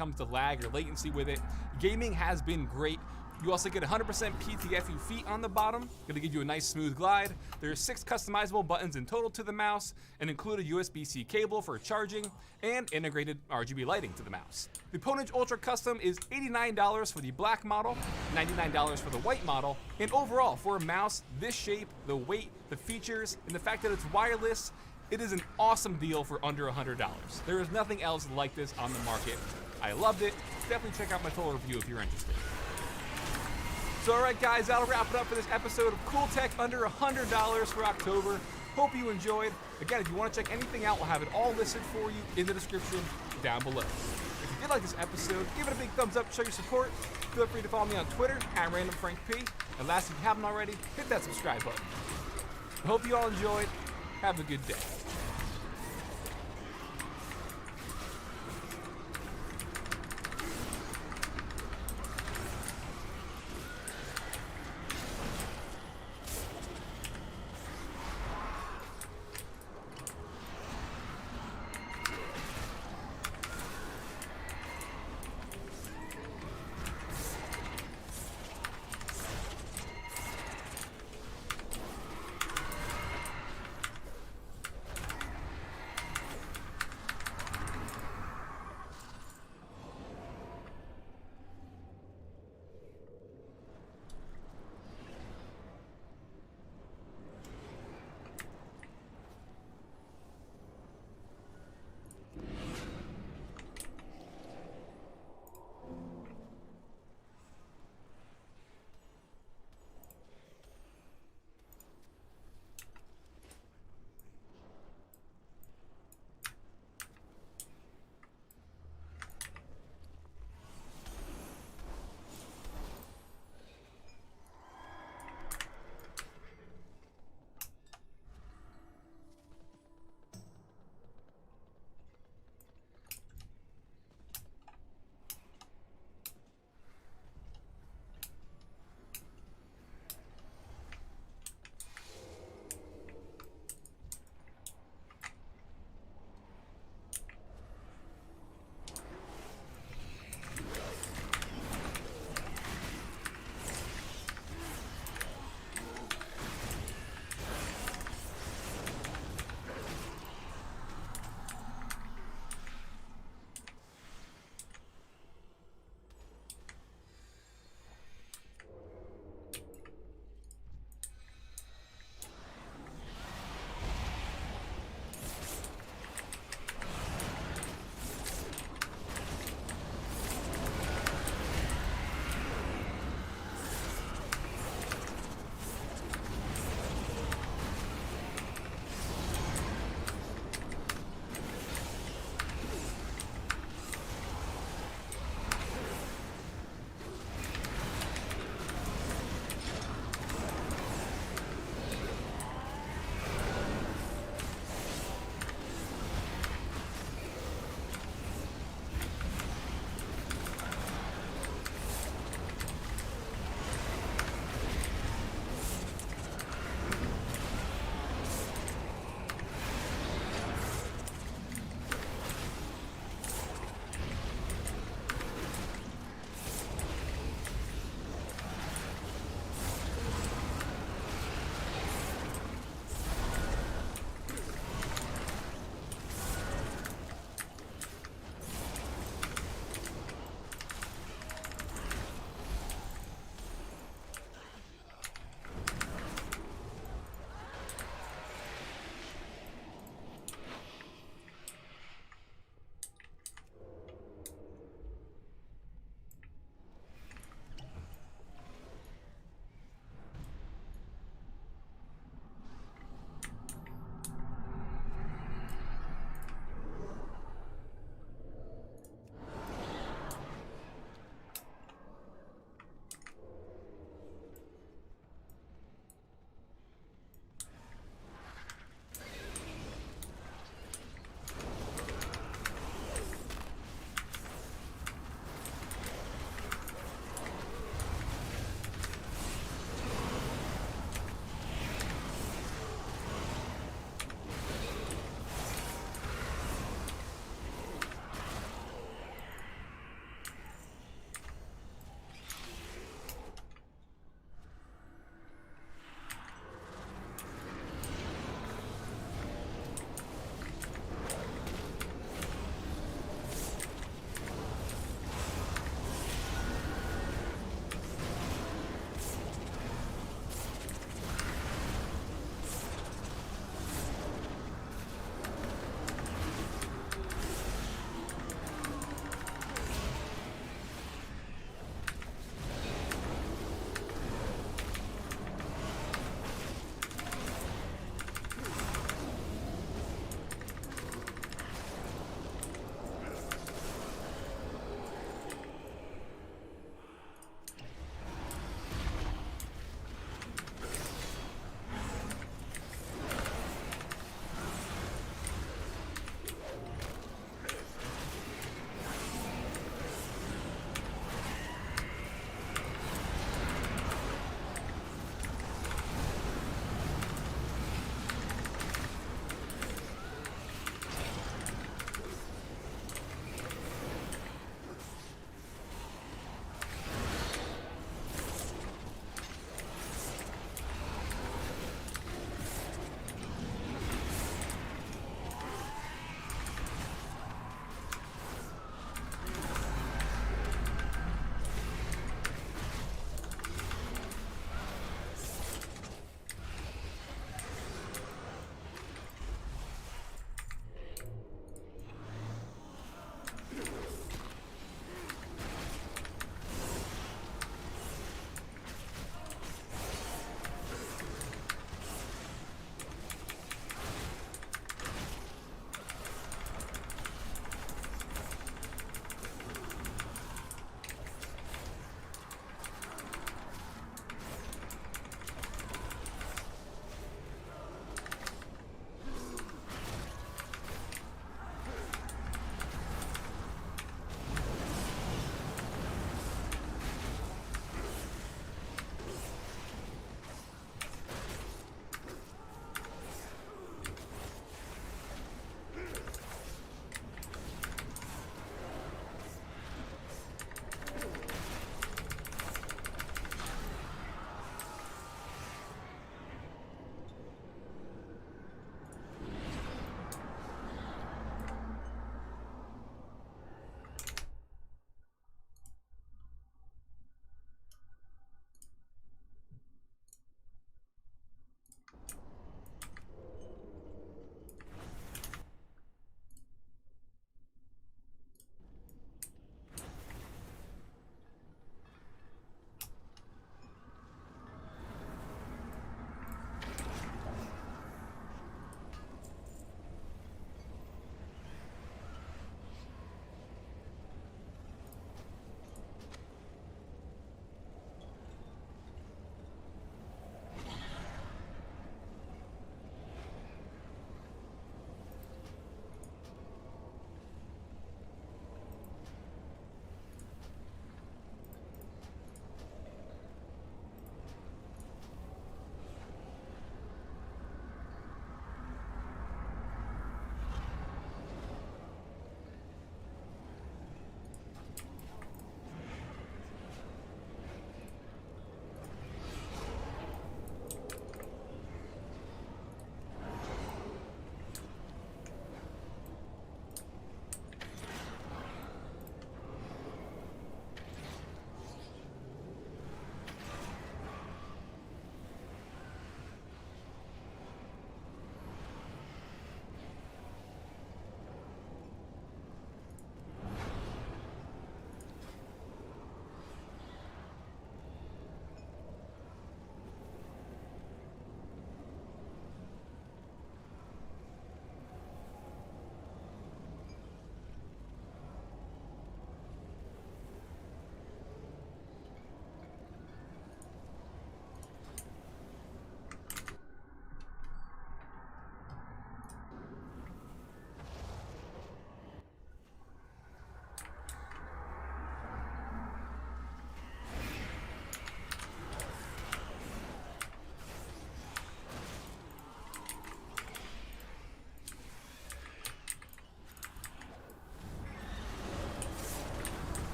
comes to lag or latency with it. Gaming has been great. You also get 100% PTFE feet on the bottom, gonna give you a nice smooth glide. There's 6 customizable buttons in total to the mouse, and include a USB-C cable for charging, and integrated RGB lighting to the mouse. The Ponage Ultra Custom is $89 for the black model, $99 for the white model, and overall, for a mouse this shape, the weight, the features, and the fact that it's wireless, it is an awesome deal for under $100. There is nothing else like this on the market. I loved it. Definitely check out my full review if you're interested. So alright guys, that'll wrap it up for this episode of Cool Tech under $100 for October. Hope you enjoyed. Again, if you want to check anything out, we'll have it all listed for you in the description down below. If you did like this episode, give it a big thumbs up to show your support. Feel free to follow me on Twitter @RandomFrankP. And last, if you haven't already, hit that subscribe button. I hope you all enjoyed. Have a good day.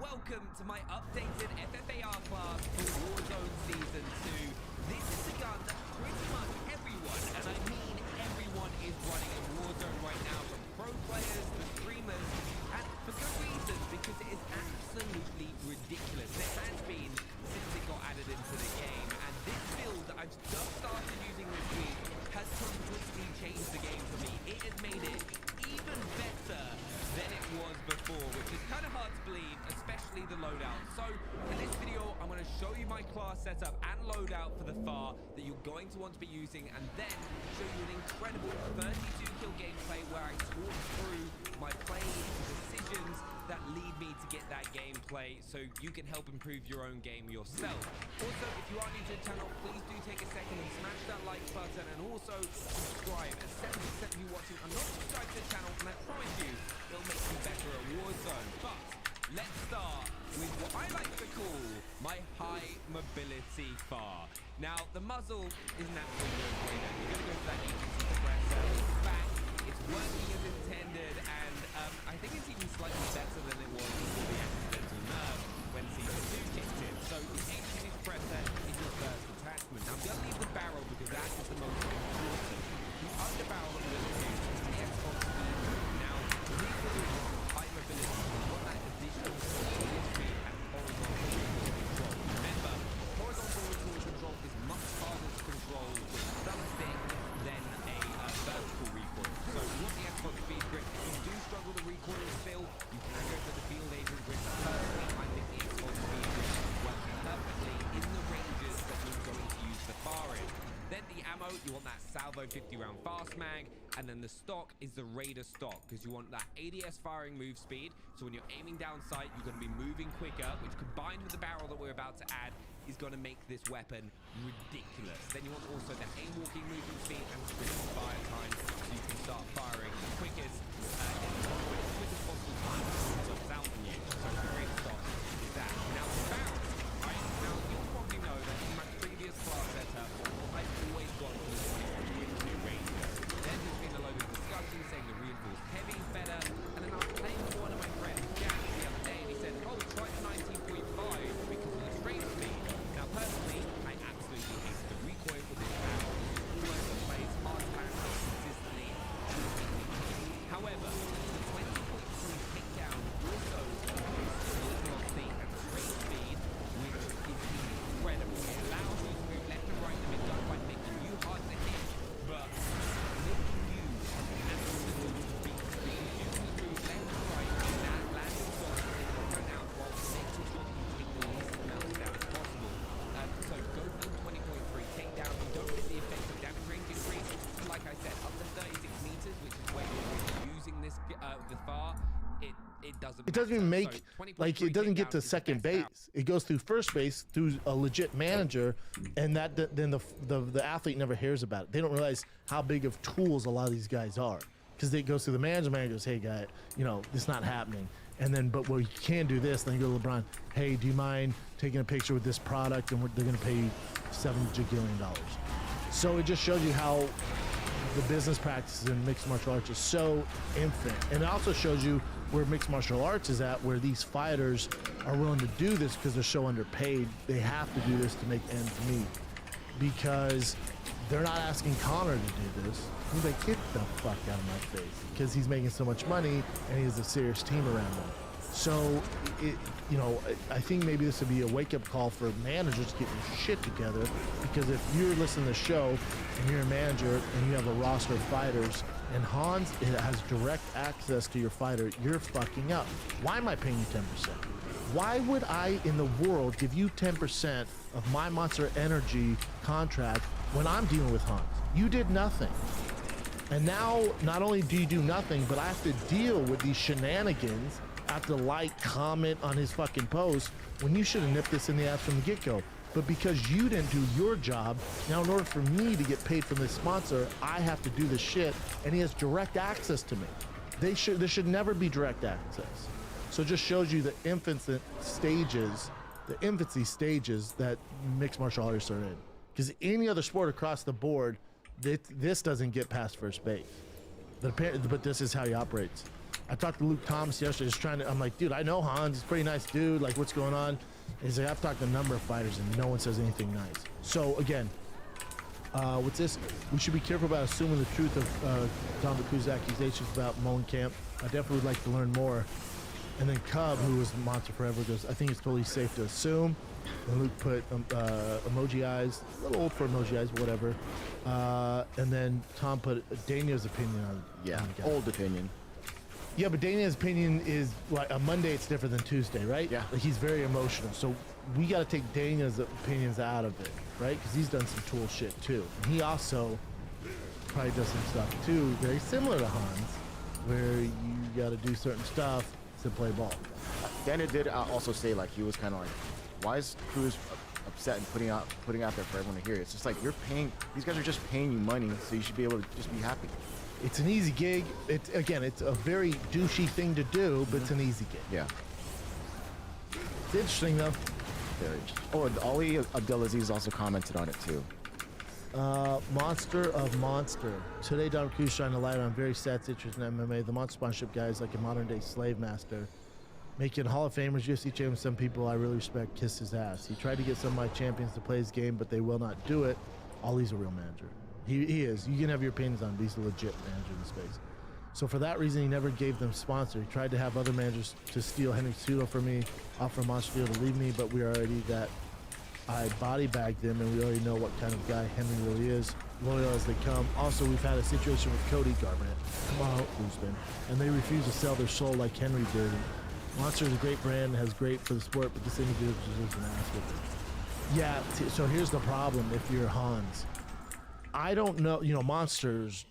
welcome to my updated FFAR class for Warzone Season 2. This is the gun that pretty much everyone, and I mean everyone, is running in Warzone right now, from pro players to streamers, and for good reason, because it is absolutely ridiculous. It has been since it got added into the game, and this build that I've just started using this week has completely changed the game for me. It has made it even better than it was before, which is kind of hard to believe, especially the loadout. So in this video, I'm going to show you my class setup and loadout for the FAR that you're going to want to be using, and then show you an incredible 32 kill gameplay where I talk through my playing decisions that lead me to get that gameplay so you can help improve your own game yourself. Also, if you are new to the channel, please do take a second and smash that like button, and also subscribe, as 70% of you watching are not subscribed to the channel, and I promise you it'll make you better at Warzone. But let's start with what I like to call my high mobility FAR. Now, the muzzle is an absolute no-brainer. You're going to go for that agency compressor. It's back, it's working as intended, and I think it's even slightly better than it was before the accidental nerf when Season 2 kicked in. So the agency compressor is your first attachment. Now, I'm going to leave the barrel because that is the most important. The underbarrel that we're going to use is the Xbox speed. Now, the reason we want high mobility is we want that additional speed and horizontal recoil control. Remember, horizontal recoil control is much harder to control with a thumbstick than a vertical recoil. So you want the Xbox speed grip. If you do struggle to recoil still, you can go for the field agent grip. Personally, I think the Xbox speed grip works perfectly in the ranges that you're going to use the FAR in. Then the ammo, you want that Salvo 50 round fast mag, and then the stock is the Raider stock, because you want that ADS firing move speed, so when you're aiming down sight, you're going to be moving quicker, which combined with the barrel that we're about to add is going to make this weapon ridiculous. Then you want also the aim walking movement speed and sprint fire time, so you can start firing the quickest, in the quickest possible time to out on you. So the Raider stock is that. Now the barrel, right? Now you'll probably know that in my previous class setup, I've always gone for the 22 Ranger. Then there's been a load of discussion saying the reinforced heavy is better, and then I was playing with one of my friends, Jack, the other day, and he said, oh, try the 19.5 because of the straight speed. Now personally, I absolutely hate the recoil with this barrel. All over the place, hard to land consistently. However, the 20.3 takedown also increases the velocity and straight speed, which is incredible. It allows you to move left and right in the mid-gun by making you hard to hit, but making you an absolute beast. Being able to move left and right in that landing zone and run out while making sure that you take the least amount of damage possible. So go for the 20.3 takedown. You don't get the effect of damage range increase, but like I said, up to 36 meters, which is where you're using this the FAR, it doesn't. It doesn't even matter. make, So like, it doesn't get to second base. It goes through first base through a legit manager, and then the athlete never hears about it. They don't realize how big of tools a lot of these guys are, because it goes through the manager goes, hey guy, you know, it's not happening. And then, but well, you can do this. Then you go to LeBron, hey, do you mind taking a picture with this product? And they're going to pay you $7 gajillion. So it just shows you how the business practices in mixed martial arts is so infinite. And it also shows you where mixed martial arts is at, where these fighters are willing to do this because they're so underpaid. They have to do this to make ends meet, because they're not asking Connor to do this. He's like, get the fuck out of my face, because he's making so much money and he has a serious team around him. So, you know, I think maybe this would be a wake-up call for managers getting their shit together, because if you're listening to the show and you're a manager and you have a roster of fighters and Hans has direct access to your fighter, you're fucking up. Why am I paying you 10%? Why would I in the world give you 10% of my Monster Energy contract when I'm dealing with Hans? You did nothing. And now, not only do you do nothing, but I have to deal with these shenanigans. I have to like, comment on his fucking post, when you should have nipped this in the ass from the get-go. But because you didn't do your job, now in order for me to get paid from this sponsor, I have to do this shit, and he has direct access to me. There should never be direct access. So it just shows you the infancy stages that mixed martial artists are in. Because any other sport across the board, this doesn't get past first base. But this is how he operates. I talked to Luke Thomas yesterday, just trying to. I'm like, dude, I know Hans. He's a pretty nice dude. Like, what's going on? And he's like, I've talked to a number of fighters, and no one says anything nice. So again, what's this? We should be careful about assuming the truth of Don Baku's accusations about Molenkamp. I definitely would like to learn more. And then Cub, who was Monster Forever, goes, I think it's totally safe to assume. And Luke put emoji eyes, a little old for emoji eyes, but whatever. And then Tom put Daniel's opinion on. Yeah, on the guy. old opinion. Yeah, but Daniel's opinion is like on Monday. It's different than Tuesday, right? Yeah. Like, he's very emotional, so we got to take Daniel's opinions out of it, right? Because he's done some tool shit too. And he also probably does some stuff too, very similar to Hans, where you got to do certain stuff to play ball. Daniel did also say like he was kind of like, why is Cruz upset and putting out there for everyone to hear? It's just like you're paying. These guys are just paying you money, so you should be able to just be happy. It's an easy gig. It's a very douchey thing to do, but it's an easy gig. Yeah. It's interesting though. Very interesting. Oh, and Ali Abdelaziz also commented on it too. Monster of Monster. Today, Don Cruz shining a light on very sad situation in MMA. The Monster sponsorship guy is like a modern-day slave master, making Hall of Famers, UFC champions. Some people I really respect kiss his ass. He tried to get some of my champions to play his game, but they will not do it. Ali's a real manager. He is. You can have your opinions on him, but he's a legit manager in the space. So for that reason, he never gave them sponsor. He tried to have other managers to steal Henry Cejudo from me, offer Monster Field to leave me, but we already got. I body bagged them, and we already know what kind of guy Henry really is, loyal as they come. Also, we've had a situation with Cody Garbrandt, come on, Usman, and they refuse to sell their soul like Henry did. Monster is a great brand, has great for the sport, but this individual deserves an ass with it. Yeah, so here's the problem if you're Hans. I don't know, Monster's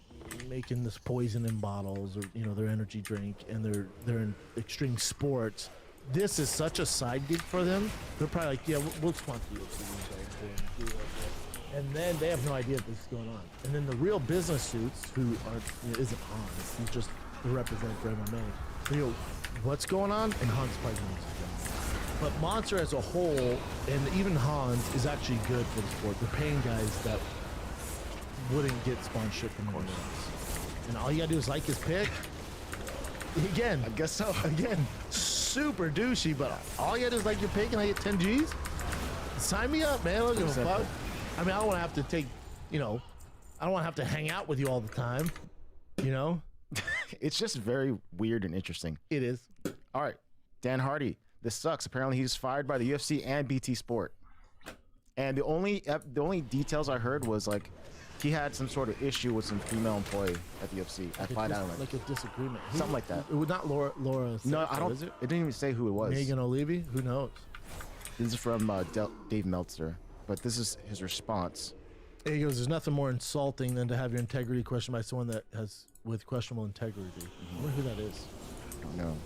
making this poison in bottles or, their energy drink, and they're in extreme sports. This is such a side gig for them. They're probably like, yeah, we'll sponsor you. And then they have no idea this is going on. And then the real business suits, who isn't Hans, he's just the representative for MMA, they go, what's going on? And Hans probably knows. But Monster as a whole, and even Hans, is actually good for the sport. They're paying guys that wouldn't get sponsorship from anyone else. And all you gotta do is like his pick. Again, I guess so. Again, super douchey, but all you gotta do is like your pick and I get 10 G's. Sign me up, man. I don't give a fuck. I mean, I don't want to have to take, I don't want to have to hang out with you all the time, It's just very weird and interesting. It is. All right, Dan Hardy. This sucks. Apparently, he's fired by the UFC and BT Sport. And the only details I heard was like he had some sort of issue with some female employee at the UFC at Fight Island. Like a disagreement. Something like that. It was not Laura. No, I don't. Is it? It didn't even say who it was. Megan O'Leary? Who knows? This is from Dave Meltzer, but this is his response. He goes, "There's nothing more insulting than to have your integrity questioned by someone that has with questionable integrity." I wonder who that is. I don't know.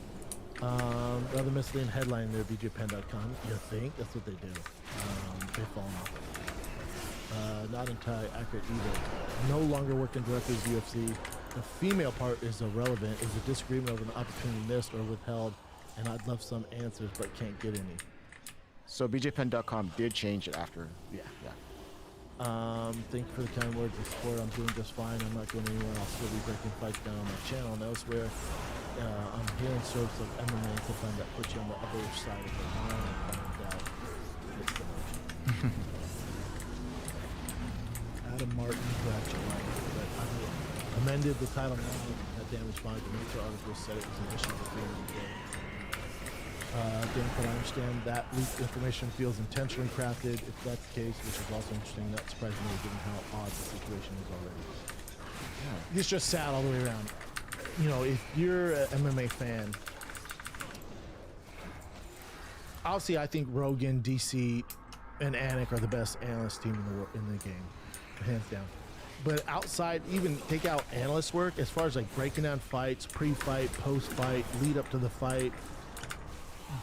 Other misleading headline there, BJPen.com. You think that's what they do? They fall off. Not entirely accurate either. No longer working directly with UFC. The female part is irrelevant. Is a disagreement over an opportunity missed or withheld, and I'd love some answers, but can't get any. So BJPen.com did change it after. Yeah. Thank you for the kind words of support. I'm doing just fine. I'm not going anywhere. I'll still be breaking fights down on my channel and elsewhere. I'm hearing stories of MMA, and sometimes that puts you on the other side of the line and find out it's the motion. Adam Martin, amended the title now that Dan responded to Nature article said it was an issue with the game. Dan, but I understand that leaked information feels intentionally crafted. If that's the case, which is also interesting, not surprisingly given how odd the situation is already. Yeah. It's just sad all the way around. If you're an MMA fan, obviously I think Rogan, DC, and Anik are the best analyst team in the game, hands down. But outside, even take out analyst work, as far as like breaking down fights, pre-fight, post-fight, lead up to the fight,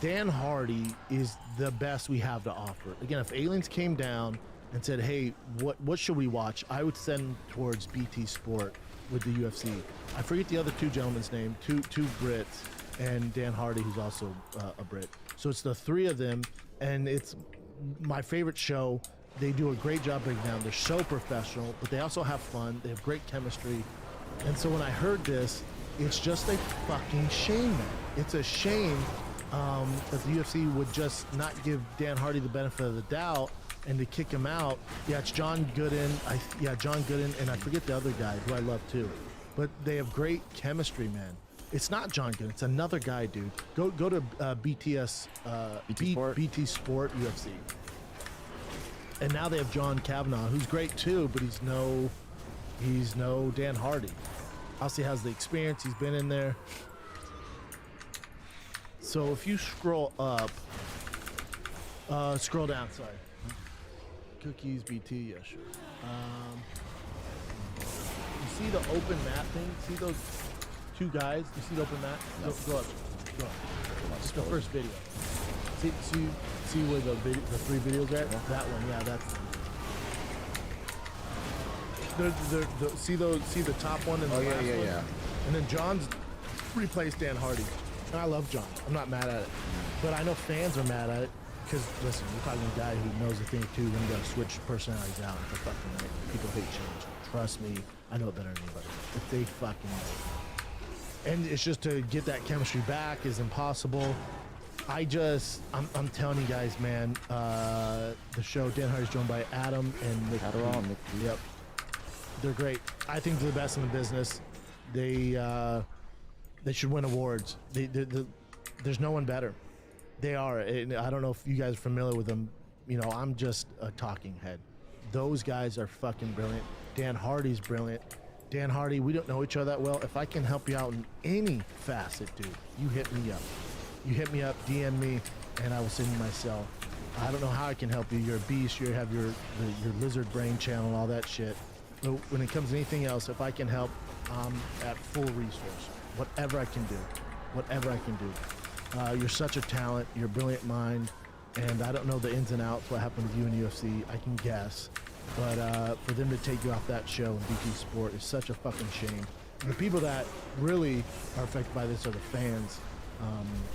Dan Hardy is the best we have to offer. Again, if aliens came down and said, hey, what should we watch? I would send towards BT Sport with the UFC. I forget the other two gentlemen's name, two Brits, and Dan Hardy, who's also a Brit. So it's the three of them, and it's my favorite show. They do a great job breaking down. They're so professional, but they also have fun. They have great chemistry. And so when I heard this, It's just a fucking shame, man. It's a shame that the UFC would just not give Dan Hardy the benefit of the doubt and to kick him out. Yeah, it's John Gooden. John Gooden, and I forget the other guy who I love too. But they have great chemistry, man. It's not John Gooden. It's another guy, dude. Go to BTS, BT Sport UFC. And now they have John Kavanaugh, who's great too, but he's no Dan Hardy. Obviously has the experience. He's been in there. So if you scroll up, scroll down. Sorry. Cookies, BT. Yeah, sure. You see the open mat thing? See those two guys? You see the open mat? No. Go up. It's the first video. See where the 3 videos are at? Yeah. That one. Yeah, that's. See the top one and the last one? Yeah. And then John's replaced Dan Hardy. And I love John. I'm not mad at it. But I know fans are mad at it because, listen, we're talking to a guy who knows a thing or two when you got to switch personalities out. It's a fucking night. People hate change. Trust me, I know it better than anybody. If they fucking know. And it's just to get that chemistry back is impossible. I'm telling you guys, man, the show, Dan Hardy's joined by Adam and Nick. Yep. They're great. I think they're the best in the business. They should win awards. There's no one better. They are. And I don't know if you guys are familiar with them. You know, I'm just a talking head. Those guys are fucking brilliant. Dan Hardy's brilliant. Dan Hardy, we don't know each other that well. If I can help you out in any facet, dude, you hit me up. You hit me up, DM me, and I will send you my cell. I don't know how I can help you. You're a beast. You have your lizard brain channel and all that shit. But when it comes to anything else, if I can help, I'm at full resource. Whatever I can do. Whatever I can do. You're such a talent. You're a brilliant mind. And I don't know the ins and outs, what happened with you in UFC. I can guess. But for them to take you off that show in BT Sport is such a fucking shame. And the people that really are affected by this are the fans.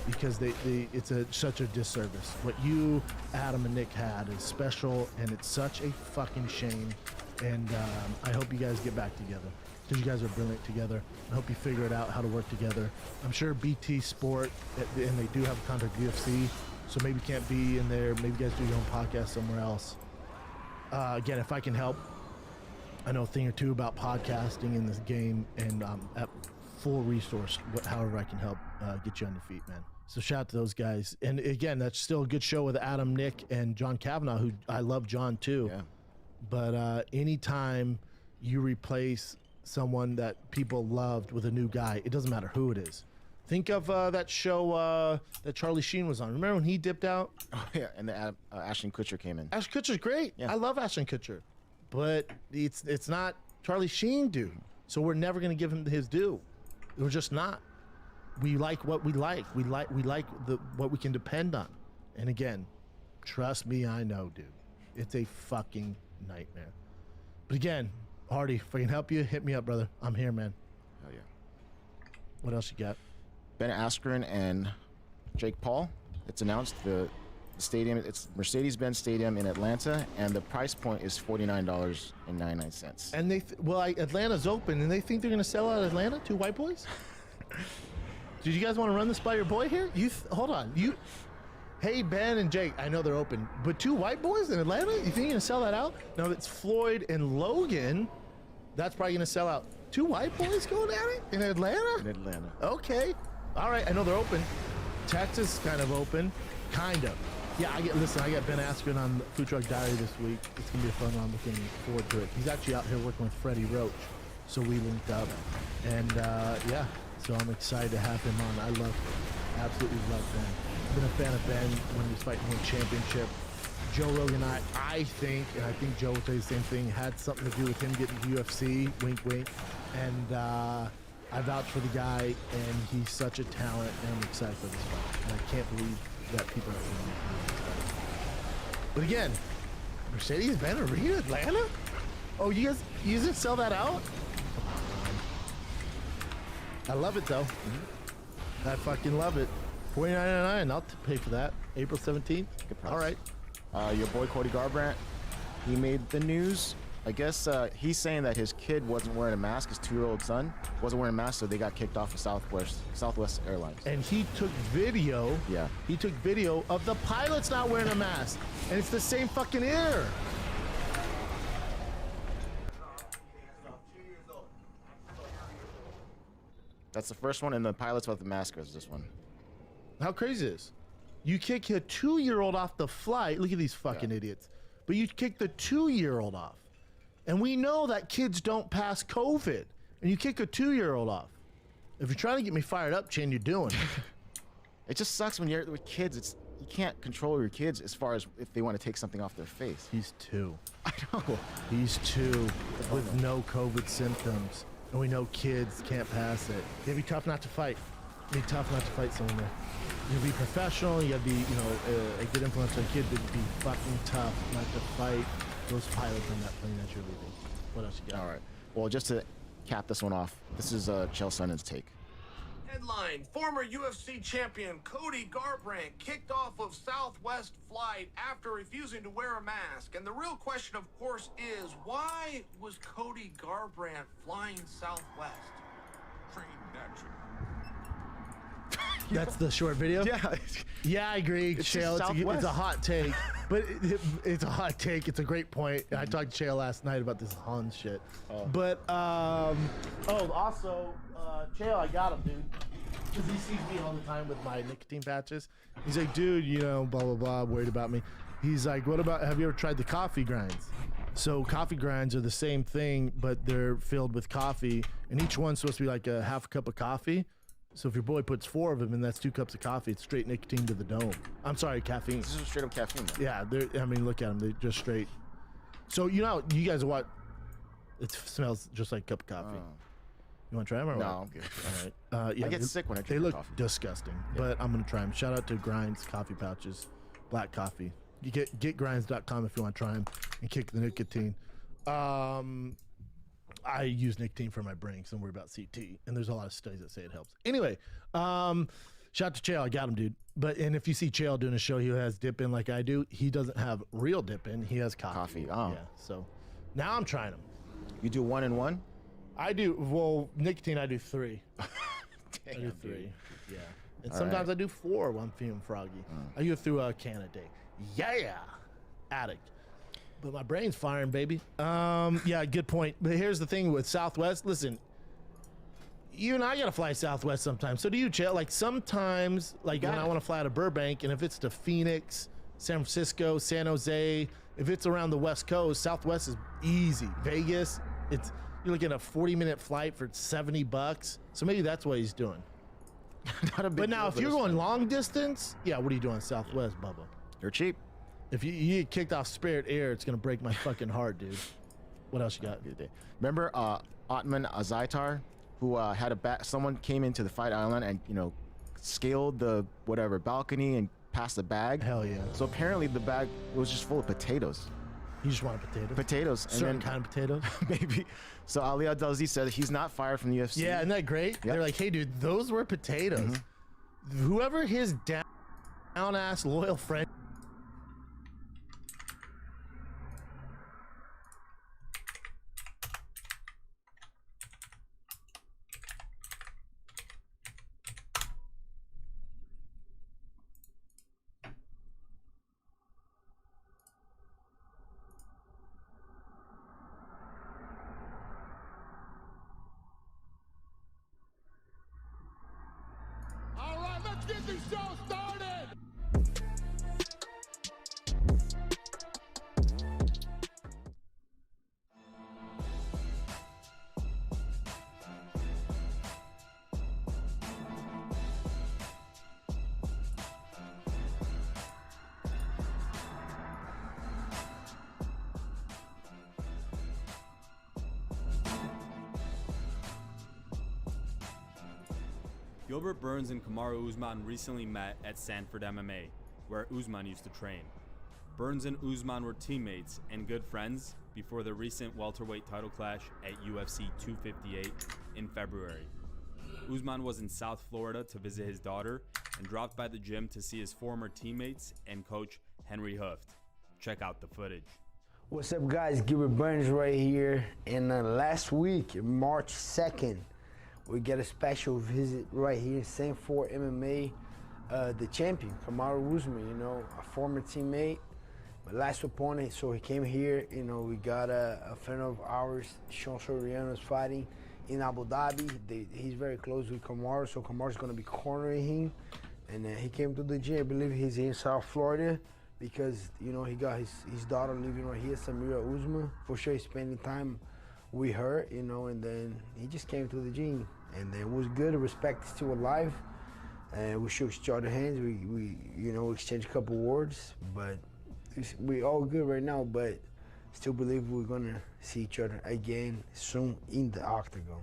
Because it's such a disservice. What you, Adam, and Nick had is special, and it's such a fucking shame. And I hope you guys get back together because you guys are brilliant together. I hope you figure it out how to work together. I'm sure BT Sport, and they do have a contract with UFC, so maybe you can't be in there. Maybe you guys do your own podcast somewhere else. Again, if I can help, I know a thing or two about podcasting in this game, and at full resource, however I can help get you on your feet, man. So shout out to those guys. And again, that's still a good show with Adam, Nick, and John Kavanaugh, who I love John too. Yeah. But anytime you replace someone that people loved with a new guy, it doesn't matter who it is. Think of that show that Charlie Sheen was on. Remember when he dipped out? Oh, yeah, and the Ashton Kutcher came in. Ashton Kutcher's great. Yeah. I love Ashton Kutcher. But it's not Charlie Sheen, dude. So we're never going to give him his due. We're just not. We like what we like. We like what we can depend on. And again, trust me, I know, dude. It's a fucking nightmare. But again, Hardy, if I can help you, hit me up, brother. I'm here, man. Oh yeah. What else you got? Ben Askren and Jake Paul. It's announced the stadium. It's Mercedes-Benz Stadium in Atlanta, and the price point is $49.99. And Atlanta's open, and they think they're gonna sell out Atlanta? 2 white boys? Did you guys want to run this by your boy here? Hold on. Hey, Ben and Jake, I know they're open, but 2 white boys in Atlanta? You think you're going to sell that out? No, it's Floyd and Logan. That's probably going to sell out. 2 white boys going at it in Atlanta? In Atlanta. Okay. All right, I know they're open. Texas kind of open. Kind of. Yeah, I get Ben Askren on Food Truck Diary this week. It's going to be a fun one. I'm looking forward to it. He's actually out here working with Freddie Roach, so we linked up. And, yeah. So I'm excited to have him on. Absolutely love Ben. I've been a fan of Ben when he was fighting for the championship. Joe Rogan, I think, and I think Joe will tell you the same thing, had something to do with him getting to UFC, wink, wink. And I vouch for the guy, and he's such a talent, and I'm excited for this fight. And I can't believe that people are doing this. But again, Mercedes-Benz Arena, Atlanta? Oh, you guys didn't sell that out? I love it, though. I fucking love it. $49.99. I'll pay for that. April 17th. Good price. All right. Your boy Cody Garbrandt, he made the news I guess he's saying that his kid wasn't wearing a mask. His 2-year-old son wasn't wearing a mask, so they got kicked off of Southwest Airlines. And he took video. Yeah. He took video of the pilots not wearing a mask, and it's the same fucking air. That's the first one, and the pilots without the mask is this one. How crazy is this? You kick a 2-year-old off the flight. Look at these fucking idiots. But you kick the 2-year-old off. And we know that kids don't pass COVID. And you kick a 2-year-old off. If you're trying to get me fired up, Chin, you're doing it. It just sucks when you're with kids. You can't control your kids as far as if they want to take something off their face. He's 2. I know. He's 2 with no COVID symptoms. And we know kids can't pass it. You gotta be tough not to fight. You gotta be tough not to fight someone there. You gotta be professional. You gotta be, a good influence on a kid. But be fucking tough not to fight those pilots on that plane that you're leaving. What else you got? All right. Well, just to cap this one off, this is Chael Sonnen's take. Headline, former UFC champion Cody Garbrandt kicked off of Southwest flight after refusing to wear a mask. And the real question, of course, is why was Cody Garbrandt flying Southwest? Train naturally. That's the short video? Yeah. Yeah, I agree, Chael. It's a hot take. But it's a hot take. It's a great point. I talked to Chael last night about this Hans shit. Oh. But, also, Chael, I got him, dude. Because he sees me all the time with my nicotine patches. He's like, dude, blah, blah, blah, worried about me. He's like, have you ever tried the coffee grinds? So coffee grinds are the same thing, but they're filled with coffee. And each one's supposed to be like a half a cup of coffee. So if your boy puts 4 of them and that's 2 cups of coffee, it's straight nicotine to the dome. I'm sorry, caffeine. This is straight up caffeine. Though. Yeah, look at them. They're just straight. So, you guys are what? It smells just like a cup of coffee. You want to try them or No, what? I'm good. All right. Yeah, I get sick when I drink They look coffee. disgusting, but I'm going to try them. Shout out to Grinds Coffee Pouches, black coffee. You get grinds.com if you want to try them and kick the nicotine. I use nicotine for my brain because I'm worried about CT, and there's a lot of studies that say it helps. Anyway, shout out to Chael. I got him, dude. And if you see Chael doing a show, he has dip in like I do. He doesn't have real dip in. He has coffee. Oh. Yeah. So now I'm trying them. You do 1 and 1? I do. Well, nicotine, I do 3. Damn, I do 3. dude. Yeah. And All sometimes right. I do 4 when I'm feeling froggy. I go through a can a day. Yeah. Addict. But my brain's firing, baby. Yeah, good point. But here's the thing with Southwest. Listen, you and I gotta fly Southwest sometimes. So do you, Chael. Like sometimes, like when I want to fly to Burbank, and if it's to Phoenix, San Francisco, San Jose, if it's around the West Coast, Southwest is easy. Vegas, you're looking at a 40-minute flight for $70. So maybe that's what he's doing. Not a big But now, deal, if you're it's going fun. long distance, yeah, what are you doing Southwest, Bubba? They're cheap. If you get kicked off Spirit Air, it's gonna break my fucking heart, dude. What else you got? Good day. Remember Otman Azaitar, who had someone came into the fight island and scaled the balcony and passed the bag. Hell yeah. So apparently the bag was just full of potatoes. You just want potatoes? Potatoes. Certain kind of potatoes? Maybe. So Ali Abdelaziz said he's not fired from the UFC. Yeah, isn't that great? Yep. They're like, hey, dude, those were potatoes. Whoever his down-ass loyal friend. All right, let's get this show started. Gilbert Burns and Kamaru Usman recently met at Sanford MMA, where Usman used to train. Burns and Usman were teammates and good friends before the recent welterweight title clash at UFC 258 in February. Usman was in South Florida to visit his daughter and dropped by the gym to see his former teammates and coach Henry Hooft. Check out the footage. What's up, guys? Gilbert Burns right here. And last week, March 2nd, we get a special visit right here, St. 4 MMA, the champion, Kamaru Usman, you know, a former teammate, my last opponent. So he came here, you know, we got a friend of ours, Sean Soriano's fighting in Abu Dhabi. He's very close with Kamaru, so Kamaru's gonna be cornering him. And he came to the gym, I believe he's in South Florida, because, you know, he got his daughter living right here, Samira Usman. For sure he's spending time with her, you know, and then he just came to the gym. And it was good, respect is still alive. And we shook each other hands, we you know, exchanged a couple words, but we all good right now, but still believe we're gonna see each other again soon in the octagon.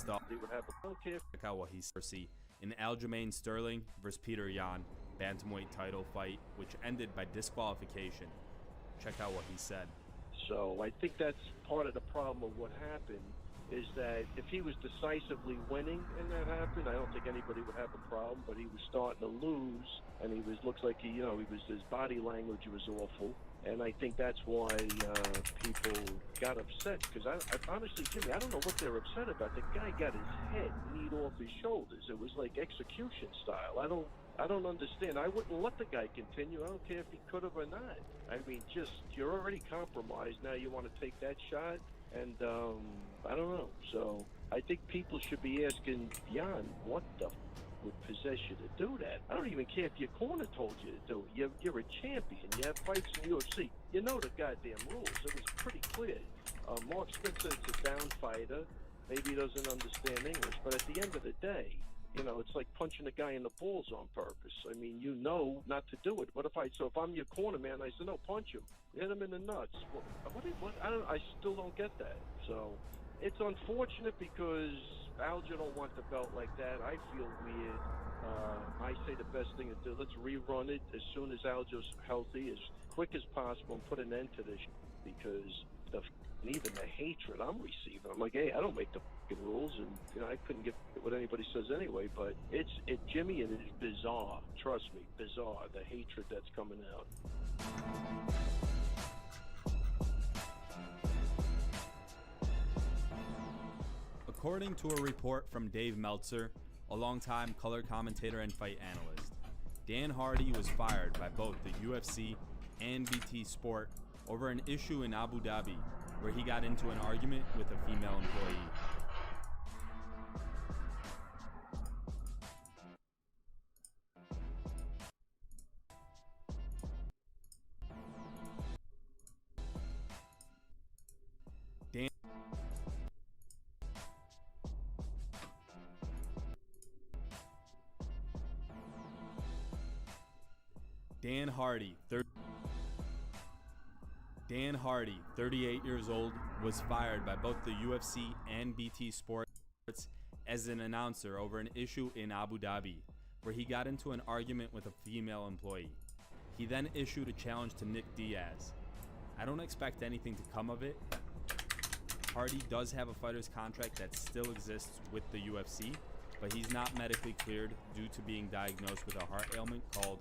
stall. Check out what he said in Aljamain Sterling versus Peter Yan bantamweight title fight, which ended by disqualification. Check out what he said. So I think that's part of the problem of what happened, is that if he was decisively winning and that happened, I don't think anybody would have a problem. But he was starting to lose, and looks like his body language was awful, and I think that's why people got upset. Because I honestly, Jimmy, I don't know what they're upset about. The guy got his head kneed off his shoulders. It was like execution style. I don't understand. I wouldn't let the guy continue. I don't care if he could have or not. I mean, you're already compromised. Now you want to take that shot? And I don't know. So I think people should be asking Jan, what the would possess you to do that? I don't even care if your corner told you to do it. You're a champion. You have fights in UFC. You know the goddamn rules. It was pretty clear. Mark Spitzer is a down fighter. Maybe he doesn't understand English. But at the end of the day, it's like punching a guy in the balls on purpose. I mean, you know not to do it. So if I'm your corner man, I said, no, punch him. Hit him in the nuts. What? I still don't get that. So it's unfortunate because Aljo don't want the belt like that. I feel weird. I say the best thing to do, let's rerun it as soon as Aljo's healthy, as quick as possible, and put an end to this because even the hatred I'm receiving. I'm like, hey, I don't make the fucking rules, and I couldn't get what anybody says anyway. But Jimmy, it is bizarre. Trust me, bizarre. The hatred that's coming out. According to a report from Dave Meltzer, a longtime color commentator and fight analyst, Dan Hardy was fired by both the UFC and BT Sport over an issue in Abu Dhabi where he got into an argument with a female employee. Dan Hardy, 38 years old, was fired by both the UFC and BT Sports as an announcer over an issue in Abu Dhabi, where he got into an argument with a female employee. He then issued a challenge to Nick Diaz. I don't expect anything to come of it. Hardy does have a fighter's contract that still exists with the UFC, but he's not medically cleared due to being diagnosed with a heart ailment called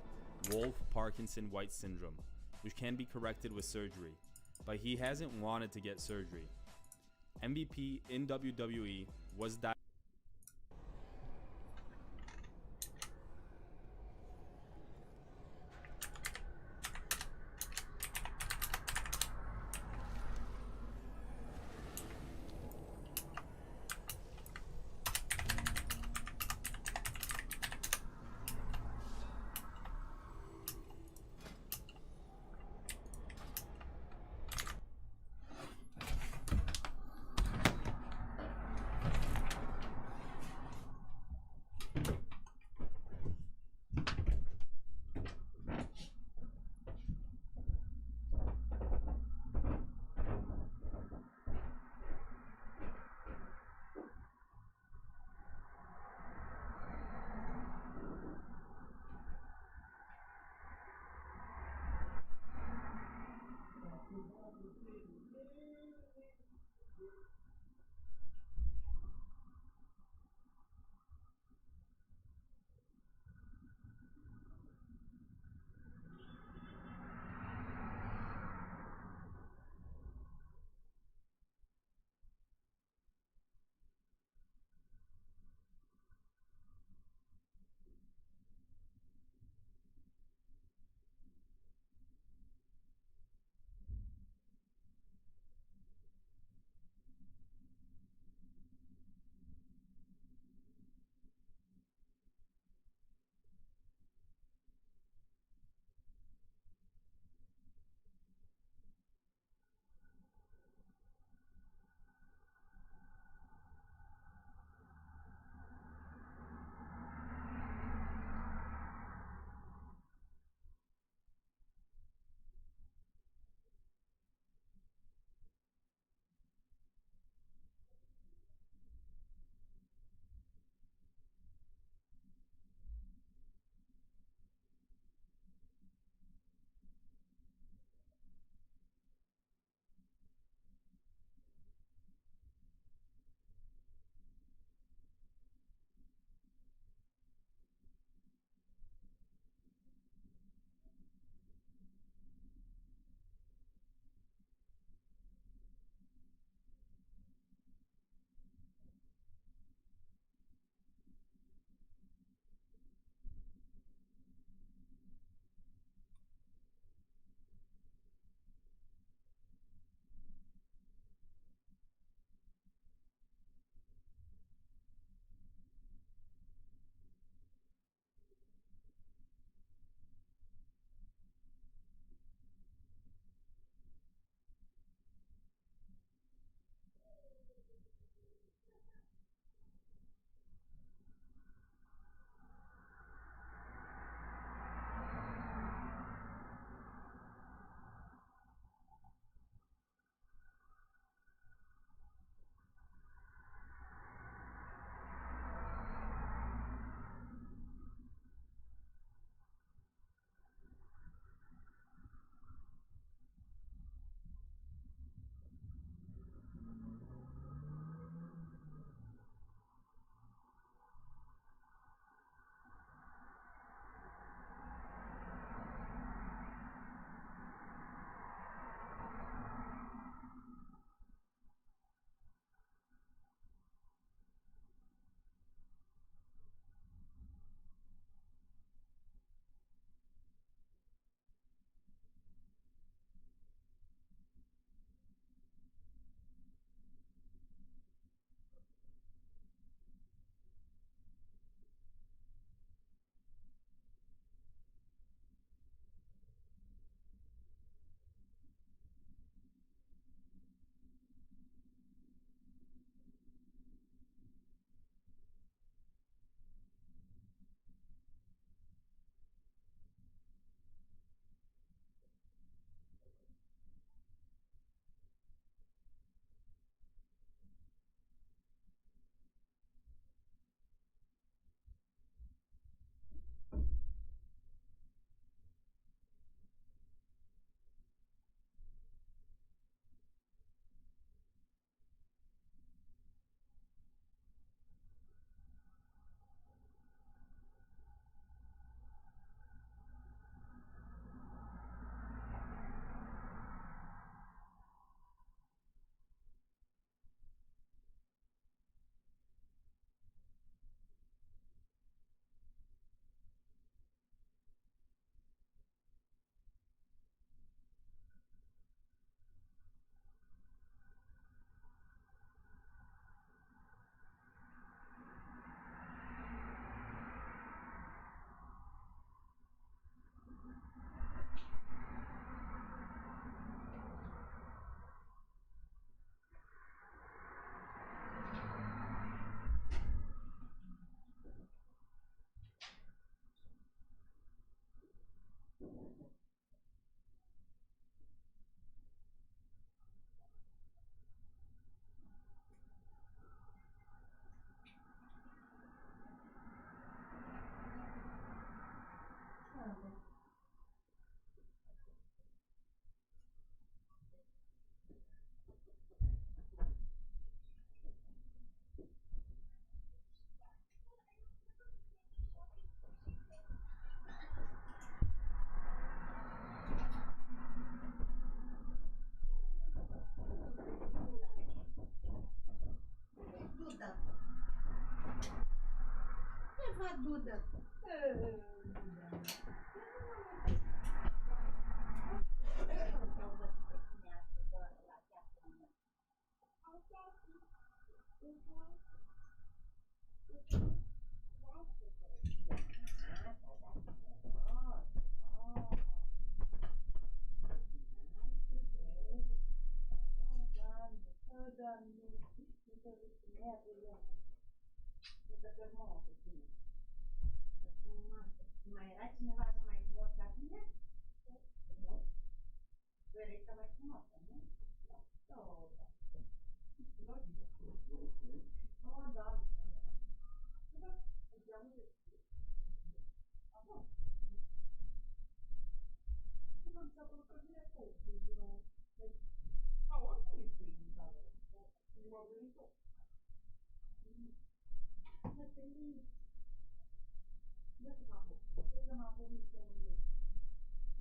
Wolff-Parkinson-White syndrome, which can be corrected with surgery, but he hasn't wanted to get surgery. MVP in WWE was diagnosed. mă, Dudă. Mai era cineva așa mai frumos ca tine? Nu? Tu erai cea mai frumoasă, nu? Oh, da. Oh, da. Îți auzi? Acum? Nu mi s-a părut că vine cu oricum e frig în sală. Nu m-a venit tot. Mă tăi. Da cum am fost. Cred că m-am fost niște mâini.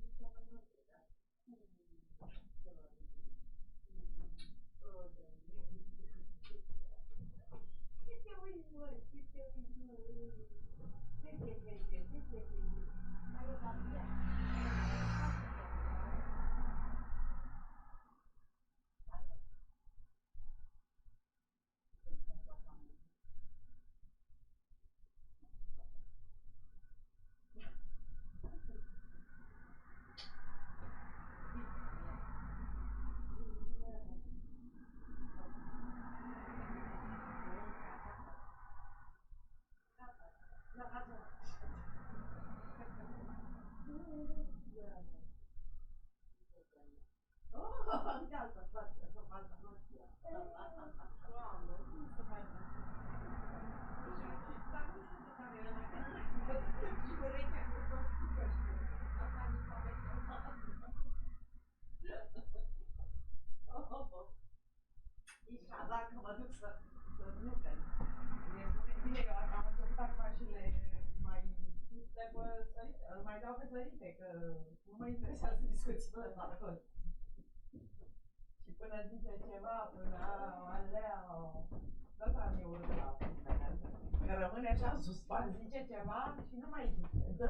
Niște mâini de care. Ce te uiți, mă? Ce te uiți, mă? Ce te vede? Ce te vede? Mai e la mine. Dacă mă duc să nu că mi-e spune bine că dacă am încercat mașinile mai sărite, mai dau pe sărite, că nu mă interesează discuțiile la toți. Și până zice ceva, până alea, ăsta mi-e urât la că rămâne așa în suspans, zice ceva și nu mai zice.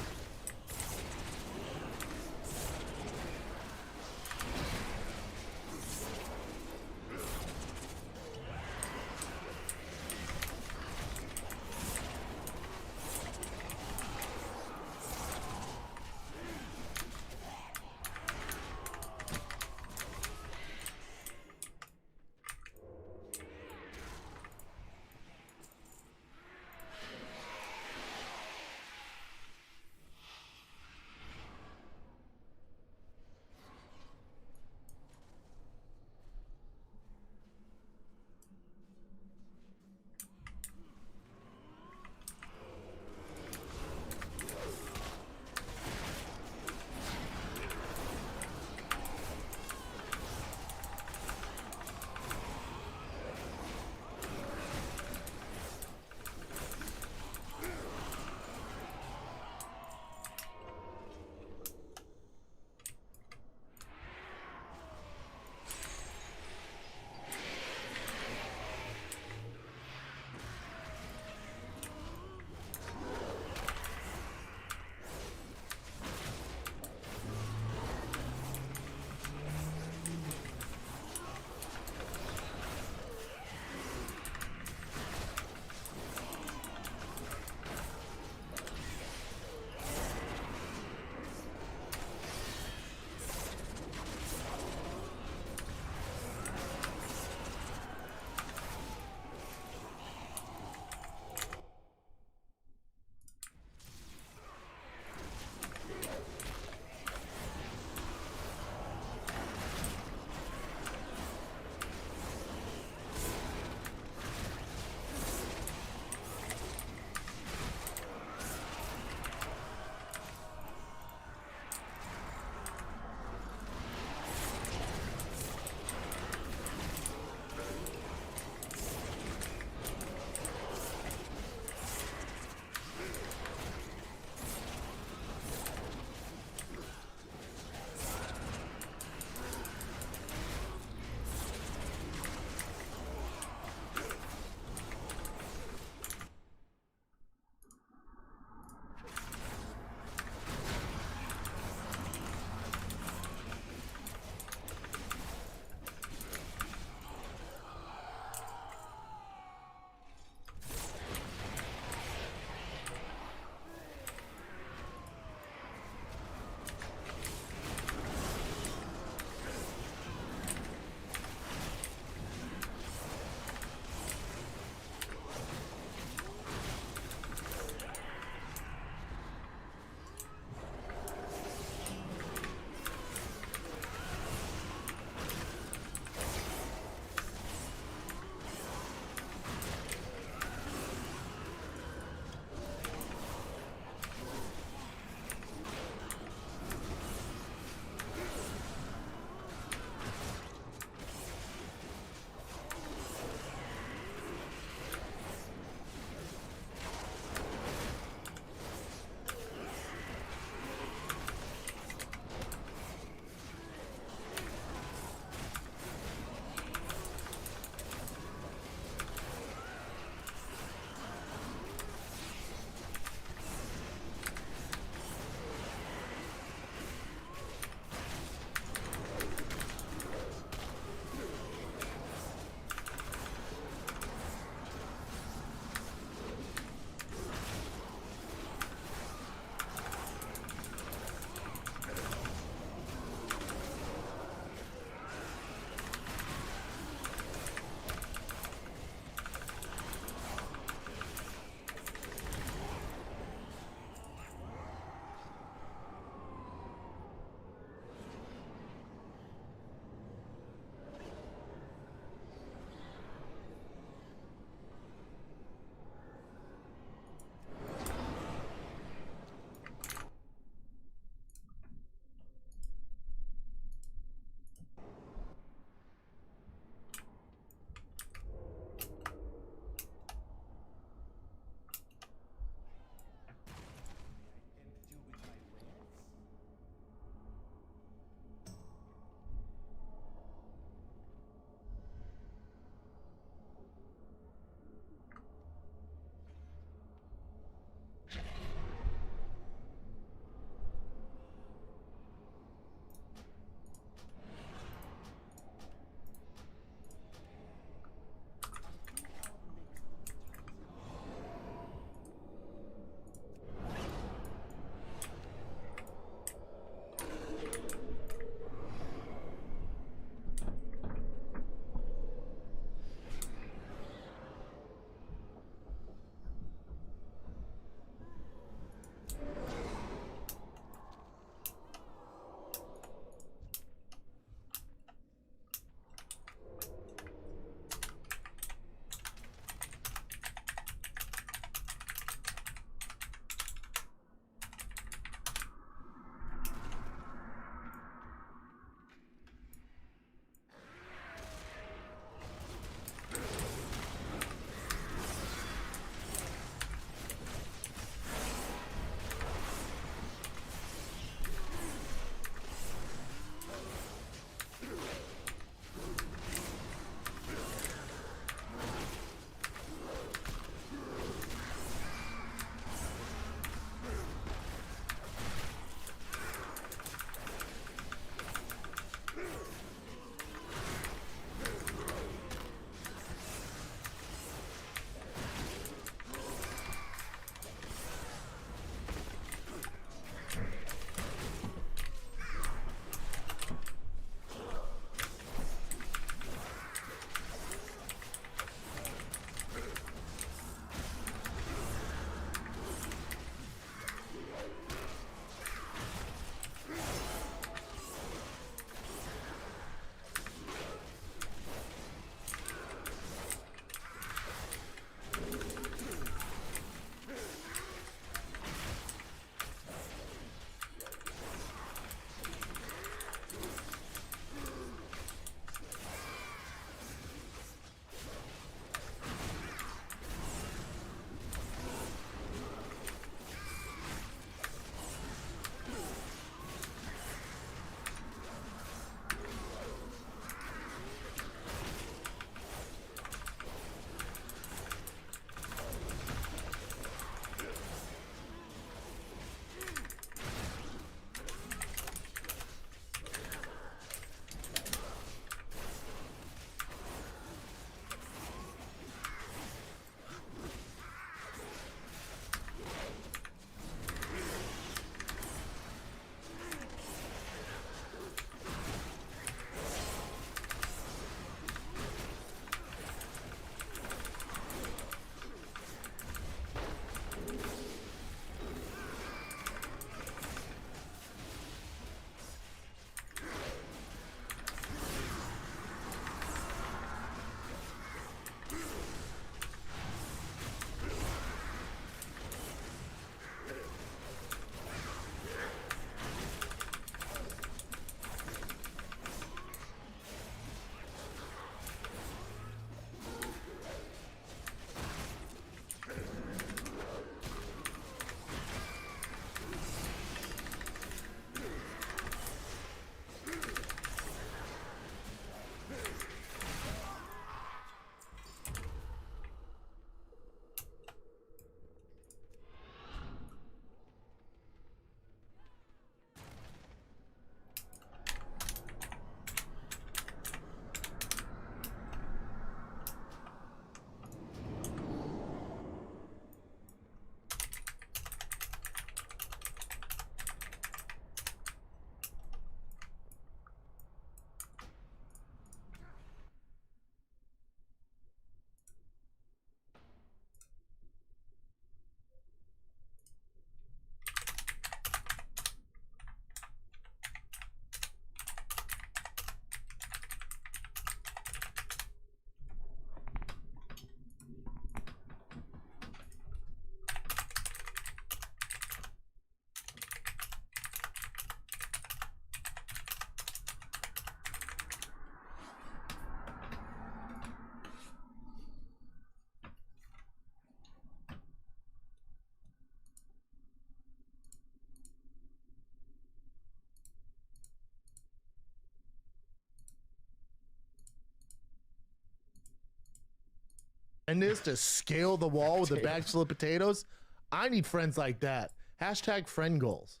And is to scale the wall with a bag full of potatoes. I need friends like that. Hashtag friend goals.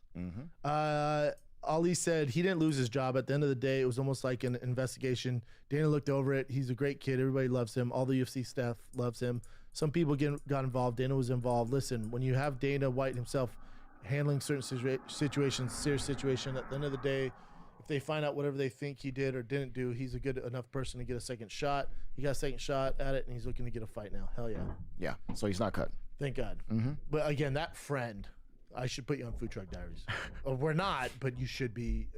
Ali said he didn't lose his job. At the end of the day, it was almost like an investigation. Dana looked over it. He's a great kid. Everybody loves him. All the UFC staff loves him. Some people got involved. Dana was involved. Listen, when you have Dana White himself handling certain situations, serious situation, at the end of the day, if they find out whatever they think he did or didn't do, he's a good enough person to get a second shot. He got a second shot at it, and he's looking to get a fight now. Hell yeah. Yeah, so he's not cut. Thank God. But again, that friend, I should put you on Food Truck Diaries. We're not, but you should be.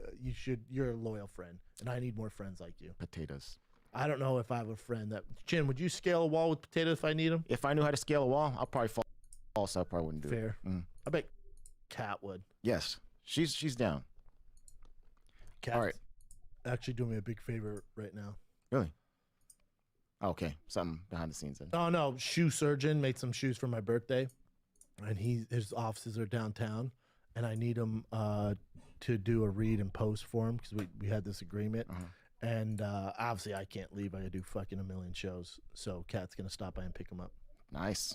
You're a loyal friend, and I need more friends like you. Potatoes. I don't know if I have a friend that. Chin, would you scale a wall with potatoes if I need them? If I knew how to scale a wall, I'll probably fall, so I probably wouldn't do it. Fair. I bet Kat would. Yes, she's down. Kat's all right. Actually doing me a big favor right now. Really? Okay, something behind the scenes then. Oh no, shoe surgeon made some shoes for my birthday, and his offices are downtown, and I need him to do a read and post for him because we had this agreement, and obviously I can't leave. I gotta do fucking a million shows, so Kat's gonna stop by and pick him up. Nice.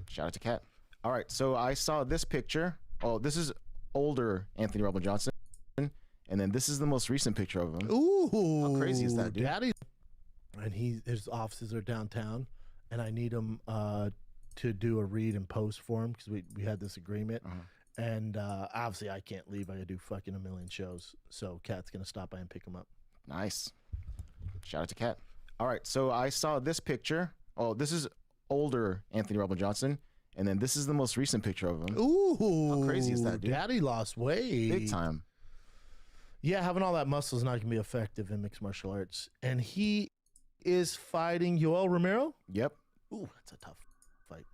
Shout out to Kat. All right, so I saw this picture. Oh, this is older Anthony Rebel Johnson, and then this is the most recent picture of him. Ooh, how crazy is that, dude? Daddy. And his offices are downtown, and I need him to do a read and post for him because we had this agreement, and obviously I can't leave. I gotta do fucking a million shows, so Kat's gonna stop by and pick him up. Nice. Shout out to Kat. All right, so I saw this picture. Oh, this is older Anthony Rebel Johnson, and then this is the most recent picture of him. Ooh, how crazy is that, dude? Daddy lost weight big time. Yeah, having all that muscle is not gonna be effective in mixed martial arts, and he is fighting Yoel Romero. Yep. Ooh, that's a tough fight.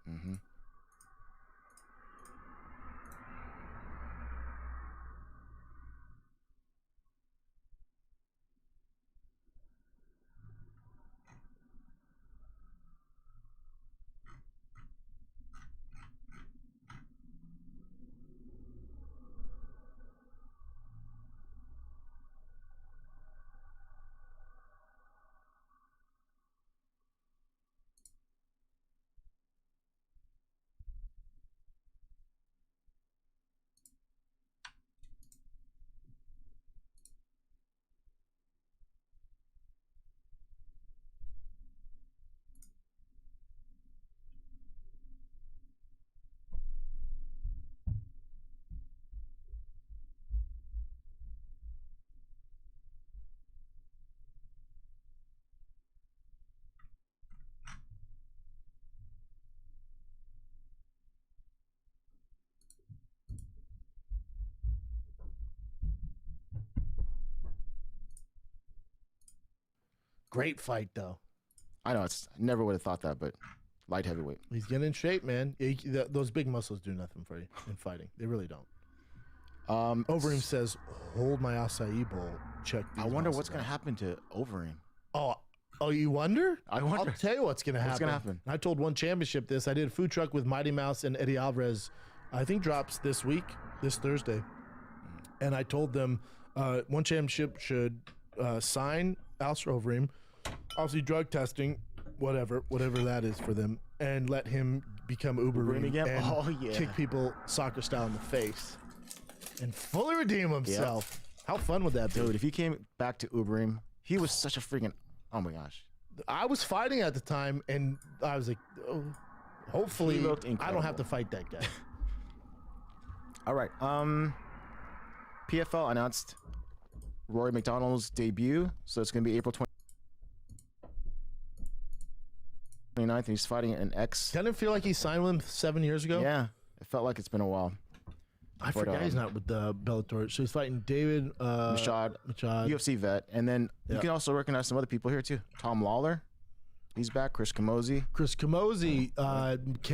Great fight, though. I know I never would have thought that, but light heavyweight. He's getting in shape, man. Those big muscles do nothing for you in fighting. They really don't. Overeem says, "Hold my acai bowl." Check. I wonder what's gonna happen to Overeem. Oh, you wonder? I wonder. I'll tell you what's gonna happen. What's gonna happen? I told One Championship this. I did a food truck with Mighty Mouse and Eddie Alvarez. I think drops this week, this Thursday. And I told them One Championship should sign Alistair Overeem, obviously drug testing, whatever that is for them, and let him become Uberine again. And kick people soccer style in the face and fully redeem himself. How fun would that be? Dude, if he came back to Uberine, he was such a freaking, oh my gosh. I was fighting at the time, and I was like, oh, hopefully I don't have to fight that guy. All right. PFL announced Rory McDonald's debut, so it's going to be April 29th, and he's fighting an ex. Doesn't it feel like he signed with him 7 years ago? Yeah, it felt like it's been a while. I forgot he's not with the Bellator. So he's fighting David Machad, UFC vet, and then you can also recognize some other people here too. Tom Lawler, he's back. Chris Camozzi.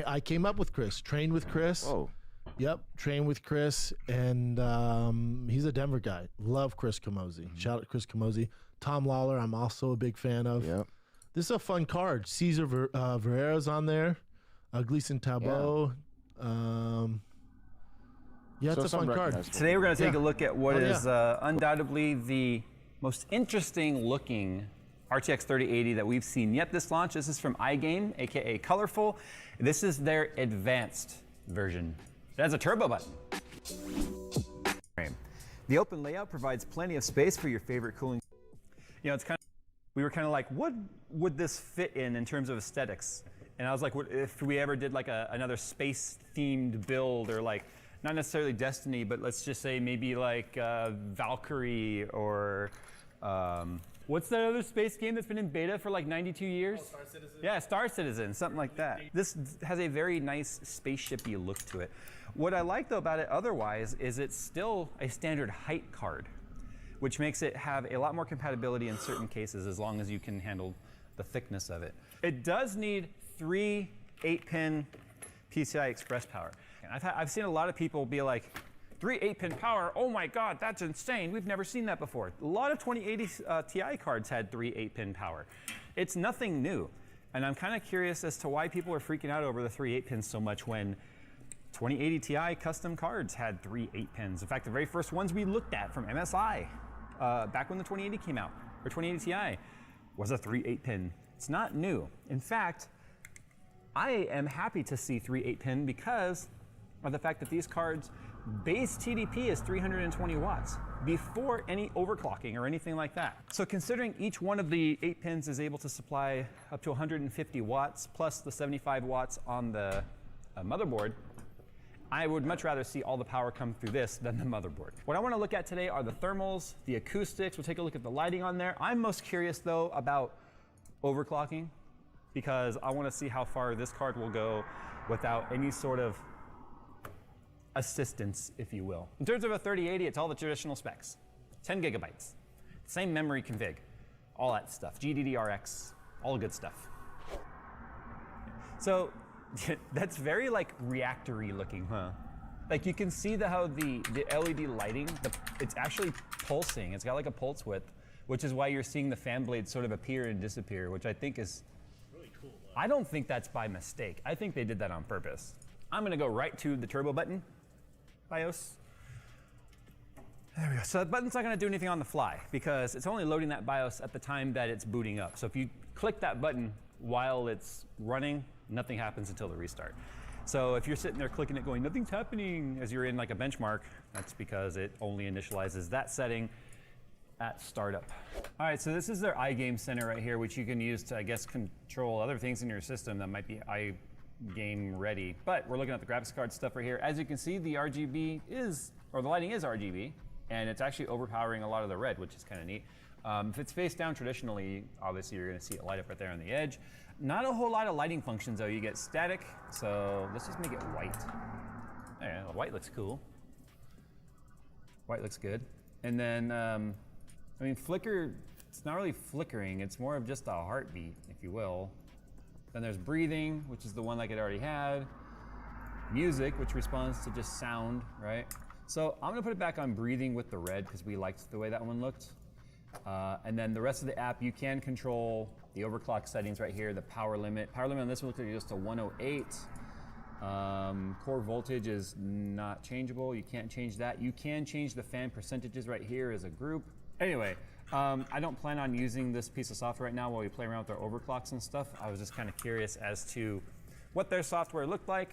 I came up with Chris, trained with Chris. Oh. Yep, trained with Chris, and he's a Denver guy. Love Chris Camozzi. Shout out to Chris Camozzi. Tom Lawler, I'm also a big fan of. Yep. This is a fun card. Cesar Vieira's on there. Gleason Tabo. Yeah, it's a fun card. Today we're going to take a look at what is undoubtedly the most interesting looking RTX 3080 that we've seen yet this launch. This is from iGame, aka Colorful. This is their advanced version. It has a turbo button. The open layout provides plenty of space for your favorite cooling. You know, it's kind of, we were kind of like, what would this fit in terms of aesthetics? And I was like, what if we ever did like another space-themed build, or like, not necessarily Destiny, but let's just say maybe like Valkyrie, or what's that other space game that's been in beta for like 92 years? Oh, Star Citizen? Yeah, Star Citizen, something like that. This has a very nice spaceshipy look to it. What I like though about it otherwise is it's still a standard height card, which makes it have a lot more compatibility in certain cases as long as you can handle the thickness of it. It does need 3 8-pin PCI Express power. And I've seen a lot of people be like, 3 8-pin power, oh my God, that's insane. We've never seen that before. A lot of 2080 Ti cards had 3 8-pin power. It's nothing new. And I'm kind of curious as to why people are freaking out over the 3 8-pins so much when 2080 Ti custom cards had 3 8-pins. In fact, the very first ones we looked at from MSI, back when the 2080 came out, or 2080 Ti, was a 3 8-pin. It's not new. In fact, I am happy to see 3 8-pin because of the fact that these cards, base TDP is 320 watts before any overclocking or anything like that. So considering each one of the 8 pins is able to supply up to 150 watts plus the 75 watts on the motherboard, I would much rather see all the power come through this than the motherboard. What I want to look at today are the thermals, the acoustics. We'll take a look at the lighting on there. I'm most curious though about overclocking, because I want to see how far this card will go without any sort of assistance, if you will. In terms of a 3080, it's all the traditional specs. 10 gigabytes, same memory config, all that stuff. GDDRX, all good stuff. So that's very like reactory looking, huh? Like you can see how the LED lighting, it's actually pulsing. It's got like a pulse width, which is why you're seeing the fan blades sort of appear and disappear, which I think is really cool. I don't think that's by mistake. I think they did that on purpose. I'm gonna go right to the turbo button, BIOS. There we go. So that button's not gonna do anything on the fly because it's only loading that BIOS at the time that it's booting up. So if you click that button while it's running, nothing happens until the restart. So if you're sitting there clicking it going, nothing's happening as you're in like a benchmark, that's because it only initializes that setting at startup. All right, so this is their iGame Center right here, which you can use to, I guess, control other things in your system that might be iGame ready. But we're looking at the graphics card stuff right here. As you can see, the RGB is, or the lighting is RGB, and it's actually overpowering a lot of the red, which is kind of neat. If it's face down traditionally, obviously you're gonna see it light up right there on the edge. Not a whole lot of lighting functions though. You get static, so let's just make it white. Yeah, the white looks cool. White looks good. And then, I mean, flicker, it's not really flickering, it's more of just a heartbeat, if you will. Then there's breathing, which is the one like it already had. Music, which responds to just sound, right? So I'm gonna put it back on breathing with the red because we liked the way that one looked. And then the rest of the app, you can control the overclock settings right here, the power limit. Power limit on this one looks like just a 108. Core voltage is not changeable. You can't change that. You can change the fan percentages right here as a group. Anyway, I don't plan on using this piece of software right now while we play around with our overclocks and stuff. I was just kind of curious as to what their software looked like.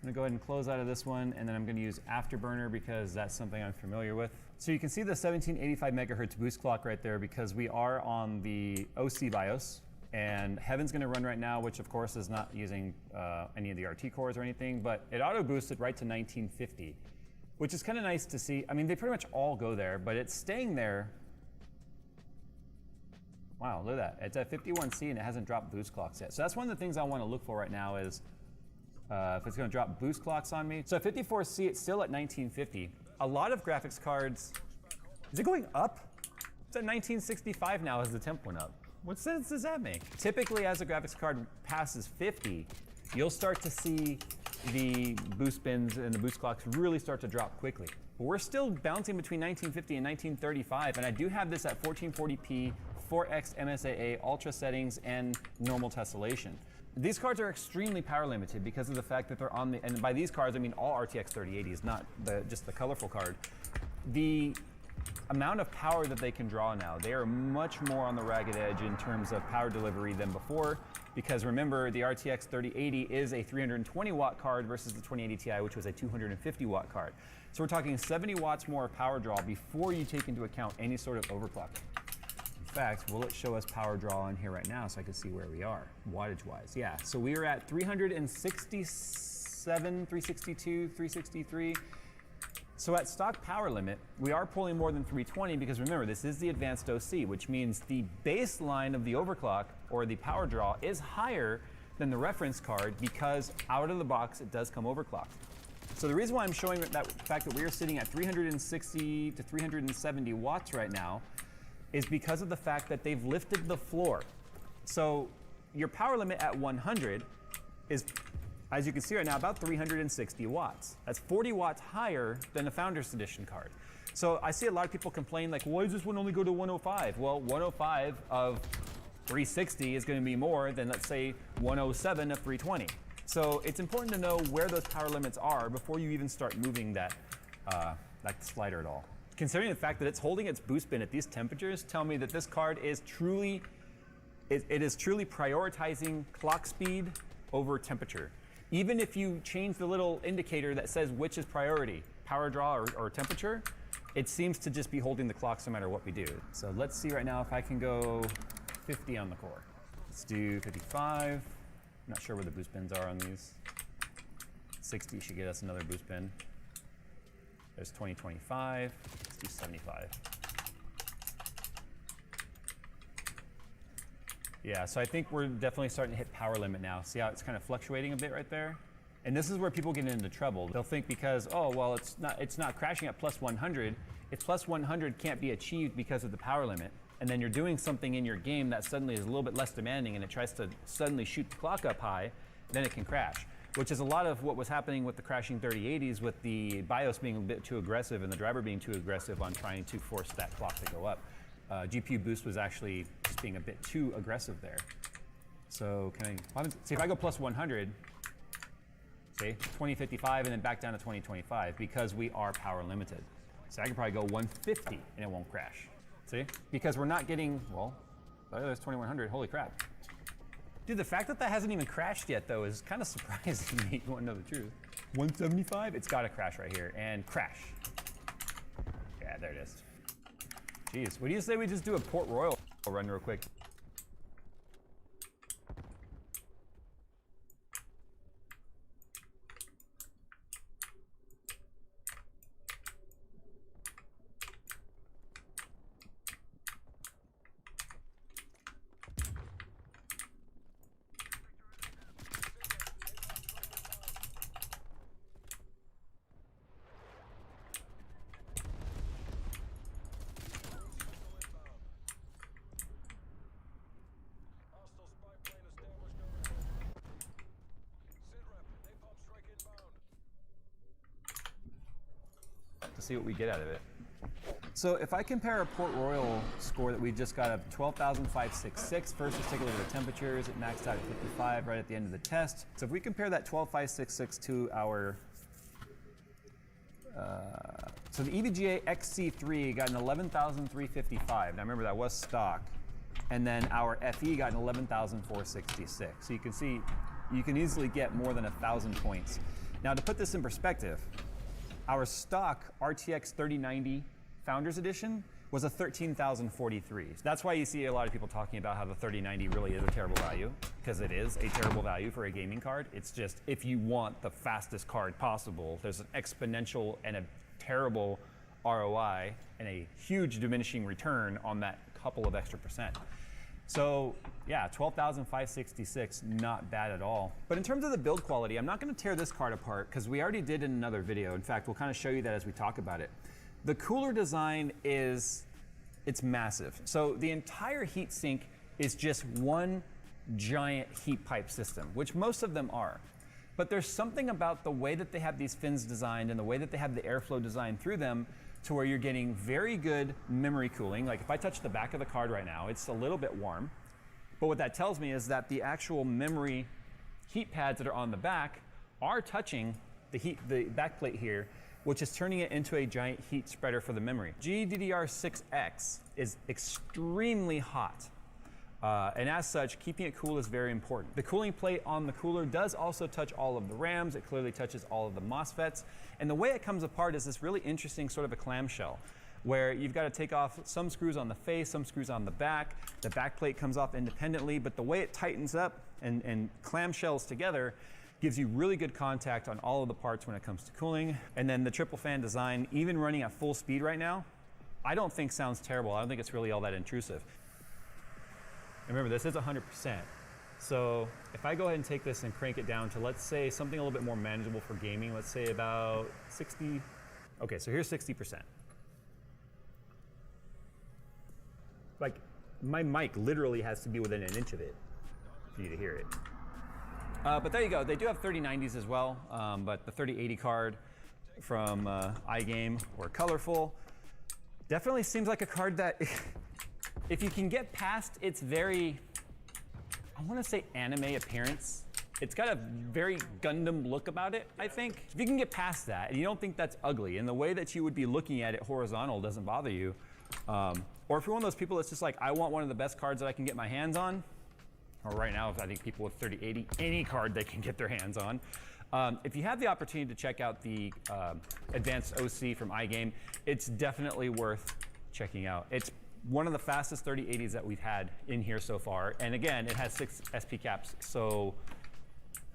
I'm gonna go ahead and close out of this one, and then I'm gonna use Afterburner because that's something I'm familiar with. So you can see the 1785 megahertz boost clock right there because we are on the OC BIOS, and Heaven's gonna run right now, which of course is not using any of the RT cores or anything, but it auto boosted right to 1950, which is kind of nice to see. I mean, they pretty much all go there, but it's staying there. Wow, look at that. It's at 51C and it hasn't dropped boost clocks yet. So that's one of the things I wanna look for right now is if it's gonna drop boost clocks on me. So at 54C, it's still at 1950. A lot of graphics cards, is it going up? It's at 1965 now as the temp went up. What sense does that make? Typically, as a graphics card passes 50, you'll start to see the boost bins and the boost clocks really start to drop quickly. But we're still bouncing between 1950 and 1935, and I do have this at 1440p, 4x MSAA, ultra settings, and normal tessellation. These cards are extremely power limited because of the fact that they're on the, and by these cards I mean all RTX 3080s, not just the colorful card. The amount of power that they can draw now. They are much more on the ragged edge in terms of power delivery than before, because remember, the RTX 3080 is a 320 watt card versus the 2080 Ti, which was a 250 watt card. So we're talking 70 watts more of power draw before you take into account any sort of overclocking. In fact, will it show us power draw in here right now so I can see where we are, wattage-wise? Yeah, so we are at 367, 362, 363. So at stock power limit, we are pulling more than 320 because remember, this is the advanced OC, which means the baseline of the overclock or the power draw is higher than the reference card because out of the box, it does come overclocked. So the reason why I'm showing that fact that we are sitting at 360 to 370 watts right now is because of the fact that they've lifted the floor. So your power limit at 100 is, as you can see right now, about 360 watts. That's 40 watts higher than the Founders Edition card. So I see a lot of people complain like, why does this one only go to 105? Well, 105 of 360 is gonna be more than, let's say, 107 of 320. So it's important to know where those power limits are before you even start moving that slider at all. Considering the fact that it's holding its boost bin at these temperatures, tell me that this card is truly, it is truly prioritizing clock speed over temperature. Even if you change the little indicator that says which is priority, power draw or temperature, it seems to just be holding the clocks no matter what we do. So let's see right now if I can go 50 on the core. Let's do 55. I'm not sure where the boost bins are on these. 60 should get us another boost bin. There's 2025. Let's do 75. Yeah, so I think we're definitely starting to hit power limit now. See how it's kind of fluctuating a bit right there? And this is where people get into trouble. They'll think because, oh, well, it's not crashing at plus 100. If plus 100 can't be achieved because of the power limit, and then you're doing something in your game that suddenly is a little bit less demanding and it tries to suddenly shoot the clock up high, then it can crash. Which is a lot of what was happening with the crashing 3080s with the BIOS being a bit too aggressive and the driver being too aggressive on trying to force that clock to go up. GPU boost was actually just being a bit too aggressive there. So see if I go plus 100, see, 2055 and then back down to 2025 because we are power limited. So I can probably go 150 and it won't crash. See? Because we're not getting, well, there's 2100, holy crap. Dude, the fact that that hasn't even crashed yet though is kind of surprising to me, you want to know the truth. 175, it's gotta crash right here, and crash. Yeah, there it is. Jeez, what do you say we just do a Port Royal run real quick? To see what we get out of it. So if I compare a Port Royal score that we just got of 12,566, first let's take a look at the temperatures. It maxed out at 55 right at the end of the test. So if we compare that 12,566 to our, so the EVGA XC3 got an 11,355. Now remember that was stock. And then our FE got an 11,466. So you can see, you can easily get more than 1,000 points. Now to put this in perspective, our stock RTX 3090 Founders Edition was a 13,043. That's why you see a lot of people talking about how the 3090 really is a terrible value, because it is a terrible value for a gaming card. It's just, if you want the fastest card possible, there's an exponential and a terrible ROI and a huge diminishing return on that couple of extra percent. So yeah, 12,566, not bad at all. But in terms of the build quality, I'm not gonna tear this card apart because we already did in another video. In fact, we'll kind of show you that as we talk about it. The cooler design it's massive. So the entire heatsink is just one giant heat pipe system, which most of them are. But there's something about the way that they have these fins designed and the way that they have the airflow designed through them to where you're getting very good memory cooling. Like if I touch the back of the card right now, it's a little bit warm. But what that tells me is that the actual memory heat pads that are on the back are touching the back plate here, which is turning it into a giant heat spreader for the memory. GDDR6X is extremely hot. And as such, keeping it cool is very important. The cooling plate on the cooler does also touch all of the RAMs. It clearly touches all of the MOSFETs. And the way it comes apart is this really interesting sort of a clamshell, where you've got to take off some screws on the face, some screws on the back. The back plate comes off independently, but the way it tightens up and clamshells together gives you really good contact on all of the parts when it comes to cooling. And then the triple fan design, even running at full speed right now, I don't think sounds terrible. I don't think it's really all that intrusive. Remember, this is 100%. So if I go ahead and take this and crank it down to, let's say, something a little bit more manageable for gaming, let's say about 60. Okay, so here's 60%. Like, my mic literally has to be within an inch of it for you to hear it. But there you go. They do have 3090s as well, but the 3080 card from iGame or Colorful definitely seems like a card that if you can get past its very, I want to say anime appearance, it's got a very Gundam look about it, I think. If you can get past that and you don't think that's ugly, and the way that you would be looking at it horizontal doesn't bother you, or if you're one of those people that's just like, I want one of the best cards that I can get my hands on, or right now, I think people with 3080, any card they can get their hands on. If you have the opportunity to check out the Advanced OC from iGame, it's definitely worth checking out. It's one of the fastest 3080s that we've had in here so far. And again, it has 6 SP caps. So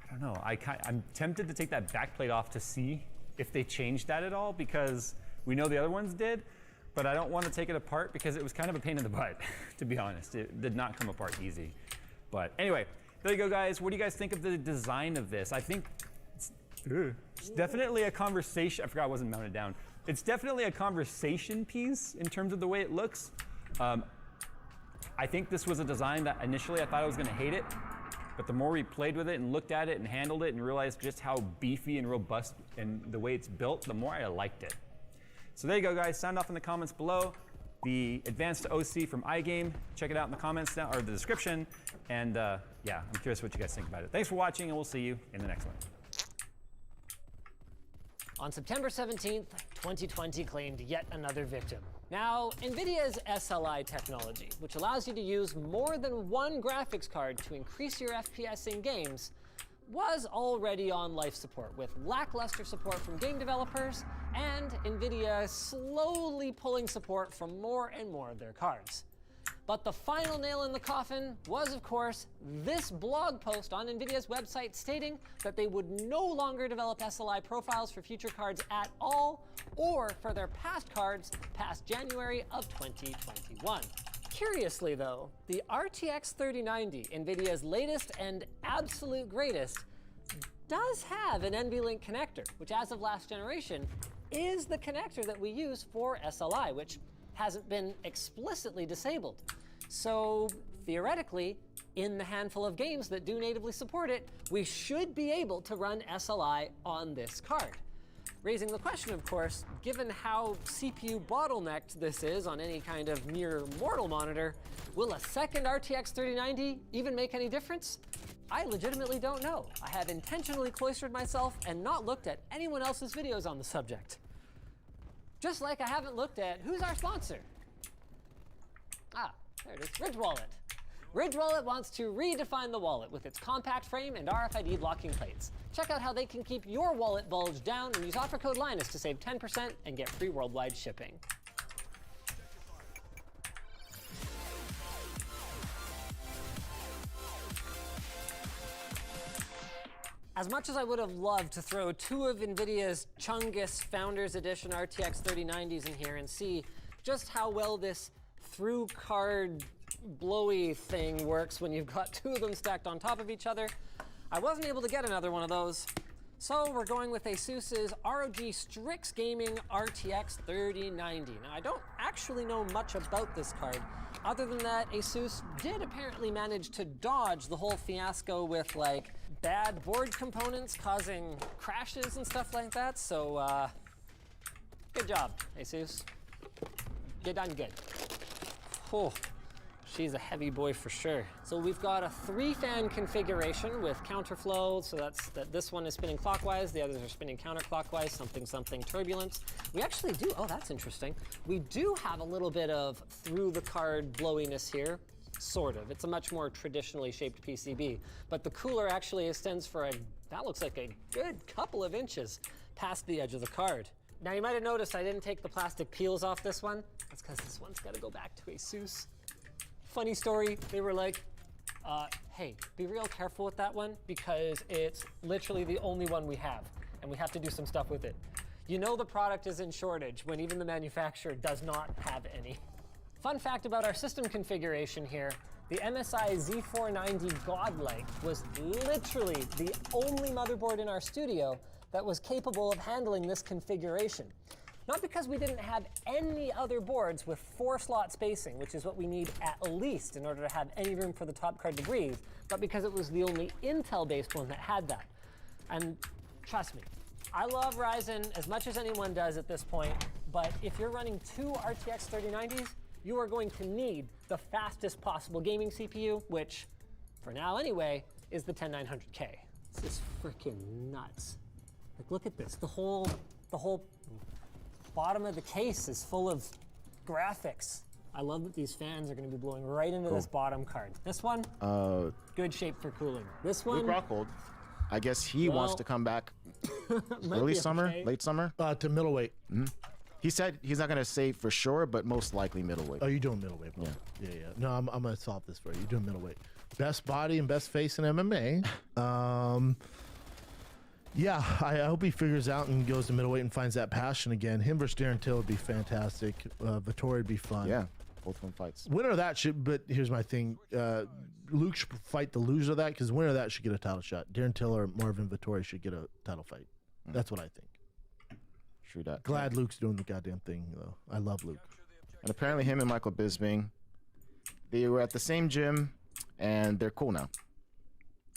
I don't know, I'm tempted to take that backplate off to see if they changed that at all, because we know the other ones did, but I don't want to take it apart because it was kind of a pain in the butt, to be honest. It did not come apart easy. But anyway, there you go, guys. What do you guys think of the design of this? I think it's definitely a conversation. I forgot it wasn't mounted down. It's definitely a conversation piece in terms of the way it looks. I think this was a design that initially I thought I was going to hate it, but the more we played with it and looked at it and handled it and realized just how beefy and robust and the way it's built, the more I liked it. So there you go, guys. Sound off in the comments below. The Advanced OC from iGame. Check it out in the comments now, or the description. And yeah, I'm curious what you guys think about it. Thanks for watching, and we'll see you in the next one. On September 17th, 2020 claimed yet another victim. Now, NVIDIA's SLI technology, which allows you to use more than one graphics card to increase your FPS in games, was already on life support, with lackluster support from game developers and NVIDIA slowly pulling support from more and more of their cards. But the final nail in the coffin was, of course, this blog post on NVIDIA's website stating that they would no longer develop SLI profiles for future cards at all, or for their past cards past January of 2021. Curiously though, the RTX 3090, NVIDIA's latest and absolute greatest, does have an NVLink connector, which as of last generation is the connector that we use for SLI, which hasn't been explicitly disabled. So theoretically, in the handful of games that do natively support it, we should be able to run SLI on this card. Raising the question, of course, given how CPU bottlenecked this is on any kind of mere mortal monitor, will a second RTX 3090 even make any difference? I legitimately don't know. I have intentionally cloistered myself and not looked at anyone else's videos on the subject. Just like I haven't looked at who's our sponsor. Ah, there it is, Ridge Wallet. Ridge Wallet wants to redefine the wallet with its compact frame and RFID blocking plates. Check out how they can keep your wallet bulge down and use offer code Linus to save 10% and get free worldwide shipping. As much as I would have loved to throw two of NVIDIA's Chungus Founders Edition RTX 3090s in here and see just how well this through card blowy thing works when you've got two of them stacked on top of each other, I wasn't able to get another one of those. So we're going with ASUS's ROG Strix Gaming RTX 3090. Now I don't actually know much about this card, other than that ASUS did apparently manage to dodge the whole fiasco with like bad board components causing crashes and stuff like that. So good job, ASUS. You done good. Oh, She's a heavy boy for sure. So we've got a 3-fan configuration with counterflow, so that's that this one is spinning clockwise, the others are spinning counterclockwise, something turbulence. We actually do, oh, that's interesting. We do have a little bit of through the card blowiness here, sort of. It's a much more traditionally shaped PCB, but the cooler actually extends for that looks like a good couple of inches past the edge of the card. Now you might have noticed I didn't take the plastic peels off this one. That's because this one's gotta go back to ASUS. Funny story, they were like, hey, be real careful with that one because it's literally the only one we have and we have to do some stuff with it. You know the product is in shortage when even the manufacturer does not have any. Fun fact about our system configuration here, the MSI Z490 Godlike was literally the only motherboard in our studio that was capable of handling this configuration. Not because we didn't have any other boards with 4-slot spacing, which is what we need at least in order to have any room for the top card to breathe, but because it was the only Intel-based one that had that. And trust me, I love Ryzen as much as anyone does at this point, but if you're running 2 RTX 3090s, you are going to need the fastest possible gaming CPU, which, for now anyway, is the 10900K. This is freaking nuts. Like, look at this. The whole bottom of the case is full of graphics. I love that these fans are going to be blowing right into this bottom card. This one, good shape for cooling. This one, Luke Rockhold, I guess he wants to come back early summer, late summer? To middleweight. He said he's not going to say for sure, but most likely middleweight. Oh, you're doing middleweight, bro. Yeah. No, I'm going to solve this for you. You're doing middleweight. Best body and best face in MMA. Yeah, I hope he figures out and goes to middleweight and finds that passion again. Him versus Darren Till would be fantastic. Vittori would be fun. Yeah, both fun fights. Winner of that should, but here's my thing. Luke should fight the loser of that because winner of that should get a title shot. Darren Till or Marvin Vittori should get a title fight. That's what I think. True that. Glad Luke's doing the goddamn thing, though. I love Luke. And apparently him and Michael Bisping, they were at the same gym, and they're cool now.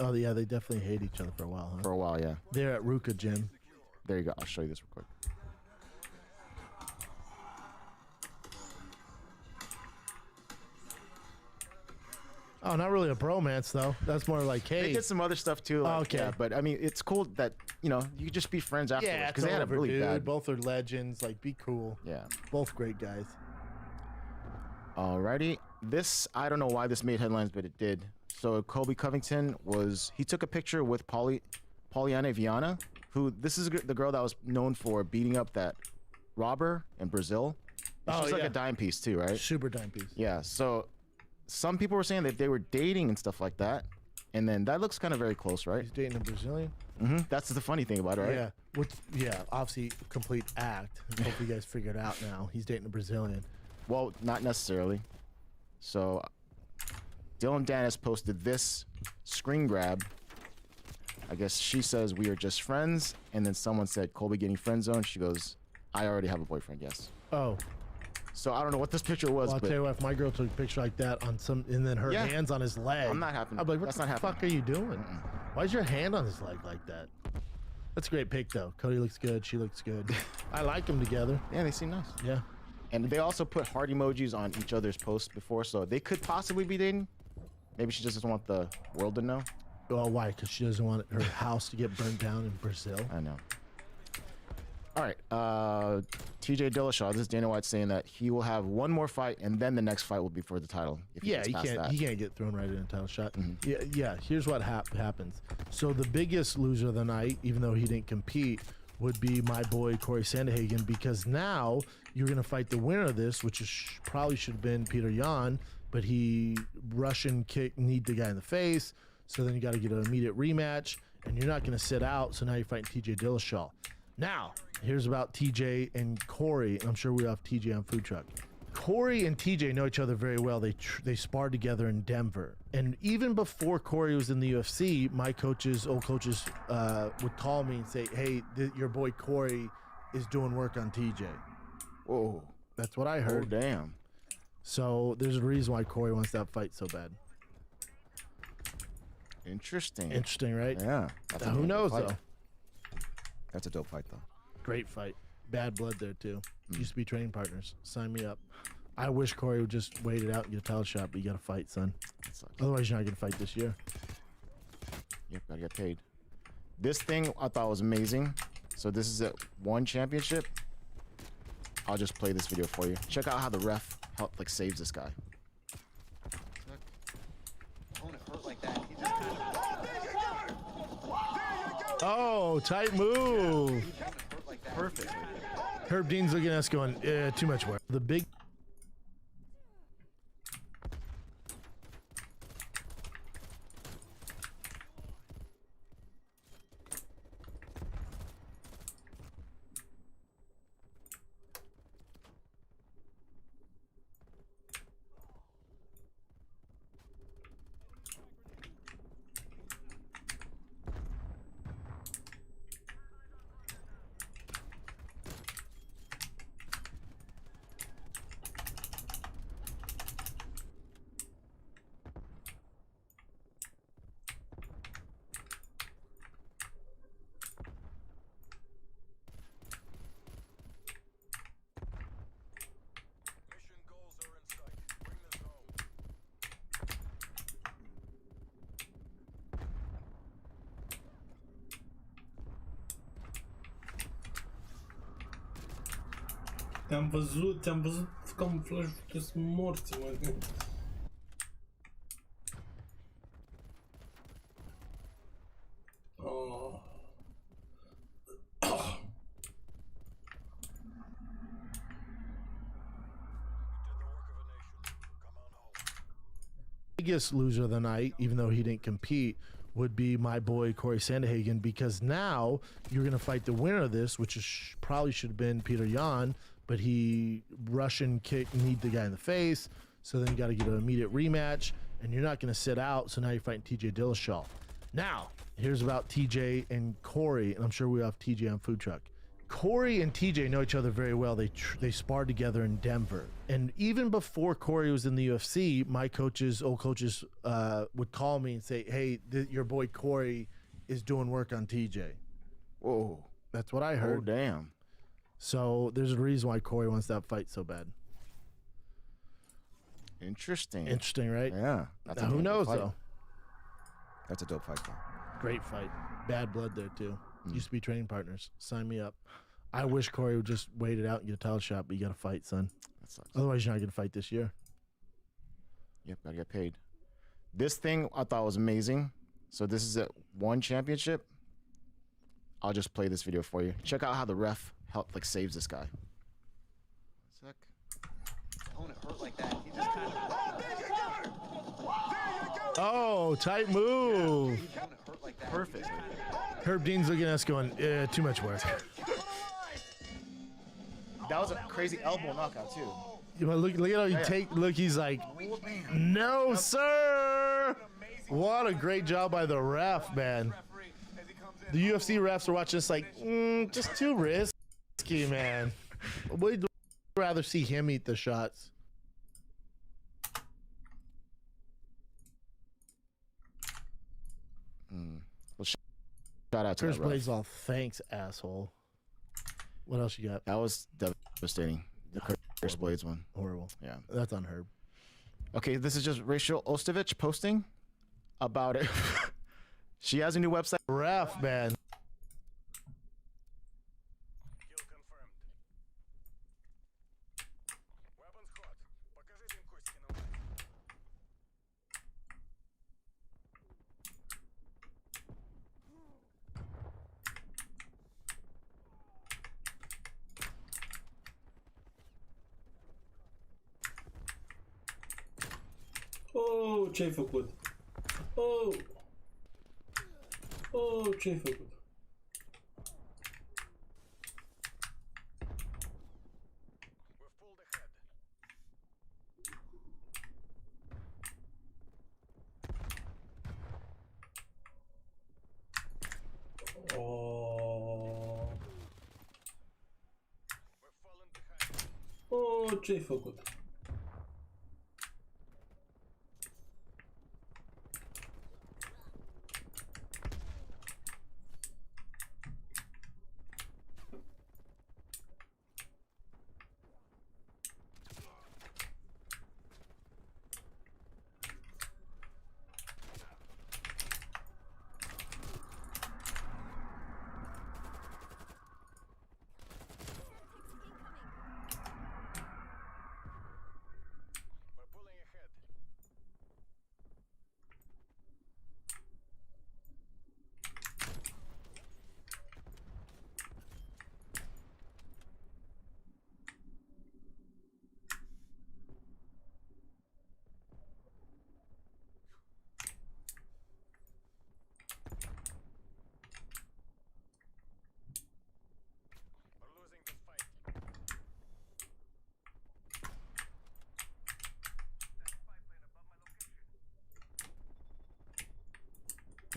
Oh, yeah, they definitely hate each other for a while, huh? For a while, yeah. They're at Ruka Gym. There you go. I'll show you this real quick. Oh, not really a bromance, though. That's more like, hey. They did some other stuff, too. Like, okay. Yeah, but, I mean, it's cool that, you know, you could just be friends afterwards. Yeah, because they had a really dude. bad... Both are legends. Like, be cool. Yeah. Both great guys. Alrighty. This, I don't know why this made headlines, but it did. So Colby Covington he took a picture with Poliana Viana, who, this is the girl that was known for beating up that robber in Brazil. And she's like a dime piece too, right? Super dime piece. Yeah, so some people were saying that they were dating and stuff like that. And then that looks kind of very close, right? He's dating a Brazilian? That's the funny thing about it, right? Yeah, obviously complete act. Hope you guys figured out now. He's dating a Brazilian. Well, not necessarily. So Dylan Dennis posted this screen grab. I guess she says we are just friends, and then someone said Colby getting friend zoned. She goes, I already have a boyfriend. Yes. Oh. So I don't know what this picture was. Well, I'll tell you what, if my girl took a picture like that on some, and then her hands on his leg, I'm not happy. I'd be like, what the fuck are you doing? Why is your hand on his leg like that? That's a great pic, though. Cody looks good. She looks good. I like them together. Yeah, they seem nice. Yeah. And they also put heart emojis on each other's posts before, so they could possibly be dating. Maybe she just doesn't want the world to know. Well, why? Because she doesn't want her house to get burned down in Brazil. I know. All right. TJ Dillashaw, this is Dana White saying that he will have one more fight, and then the next fight will be for the title. If he can't get thrown right in a title shot. Yeah. Here's what happens. So the biggest loser of the night, even though he didn't compete, would be my boy Corey Sandhagen, because now you're going to fight the winner of this, which is probably should have been Peter Yan, but he Russian kneed the guy in the face. So then you got to get an immediate rematch, and you're not going to sit out. So now you're fighting TJ Dillashaw. Now, here's about TJ and Corey, and I'm sure we have TJ on Food Truck. Corey and TJ know each other very well. They sparred together in Denver. And even before Corey was in the UFC, my old coaches would call me and say, hey, your boy Corey is doing work on TJ. Whoa. That's what I heard. Oh, damn. So there's a reason why Corey wants that fight so bad. Interesting. Interesting, right? Yeah. Who knows, though? That's a dope fight, though. Great fight. Bad blood there, too. Used to be training partners. Sign me up. I wish Corey would just wait it out and get a title shot, but you got to fight, son. Otherwise, you're not going to fight this year. Yep, gotta get paid. This thing I thought was amazing. So this is at one championship. I'll just play this video for you. Check out how the ref helped like saves this guy. Oh, tight move. Perfect. Herb Dean's looking at us going, too much work. The big. Te-am văzut camuflajul că sunt morți, mă. Oh. Biggest loser of the night, even though he didn't compete, would be my boy Corey Sandhagen, because now you're going to fight the winner of this, which is probably should have been Peter Yan, but he Russian kick kneed the guy in the face, so then you got to get an immediate rematch, and you're not going to sit out, so now you're fighting TJ Dillashaw. Now, here's about TJ and Corey, and I'm sure we have TJ on food truck. Corey and TJ know each other very well. They sparred together in Denver. And even before Corey was in the UFC, my old coaches would call me and say, hey, your boy Corey is doing work on TJ. Whoa. That's what I heard. Oh, damn. So there's a reason why Corey wants that fight so bad. Interesting. Interesting, right? Yeah. Now, who knows, though? That's a dope fight, though. Great fight. Bad blood there, too. Used to be training partners. Sign me up. I wish Corey would just wait it out and get a title shot, but you got to fight, son. That sucks. Otherwise, you're not going to fight this year. Yep, gotta get paid. This thing I thought was amazing. So this is at one championship. I'll just play this video for you. Check out how the ref helped like saves this guy. Sec. Opponent hurt like that. He just kind of. Oh, tight move. Perfect. Herb Dean's looking at us going, too much work. That was a crazy elbow knockout too. Look at how he take. Look, he's like, no, sir. What a great job by the ref, man. The UFC refs are watching this like, just too risky, man. We'd rather see him eat the shots. Well, shout out to Chris that ref. Blaisdell, thanks, asshole. What else you got? That was devastating. The Chris Blades one. Horrible. Yeah. That's on Herb. Okay, this is just Rachel Ostovich posting about it. She has a new website. Ref, man. Oh, ce-ai făcut? Oh! Oh, ce-ai făcut? Oh! Oh, ce-ai făcut?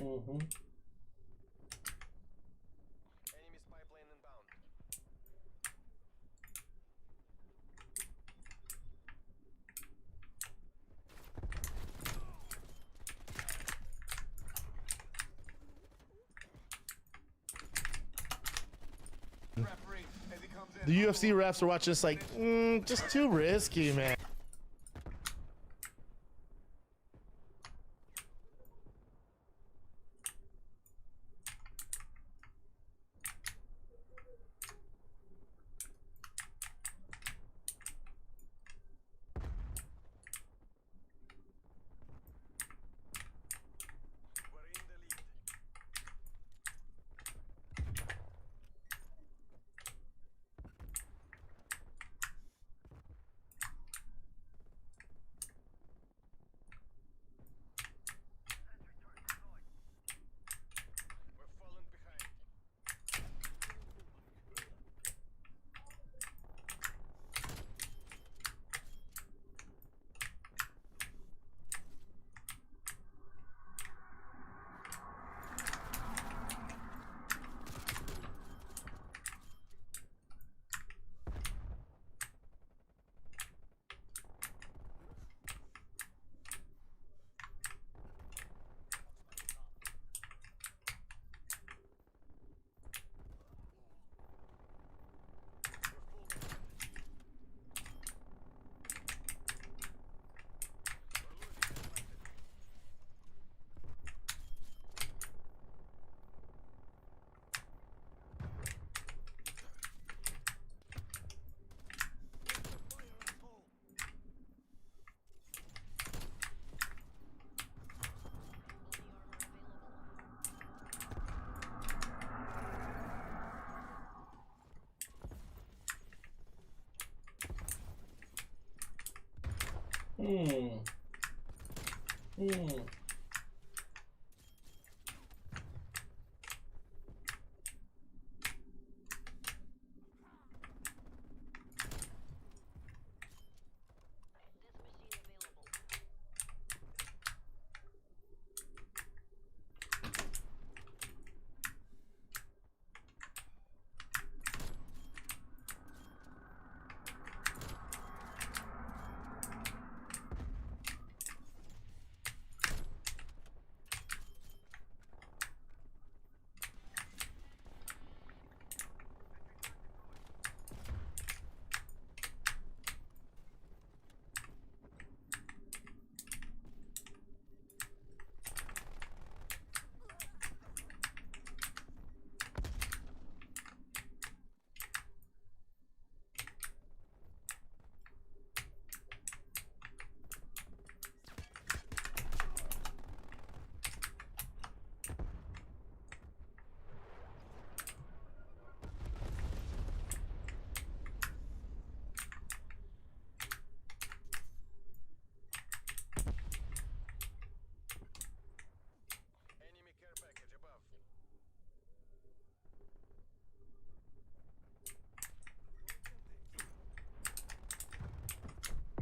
Mhm. The UFC refs are watching this like, just too risky, man.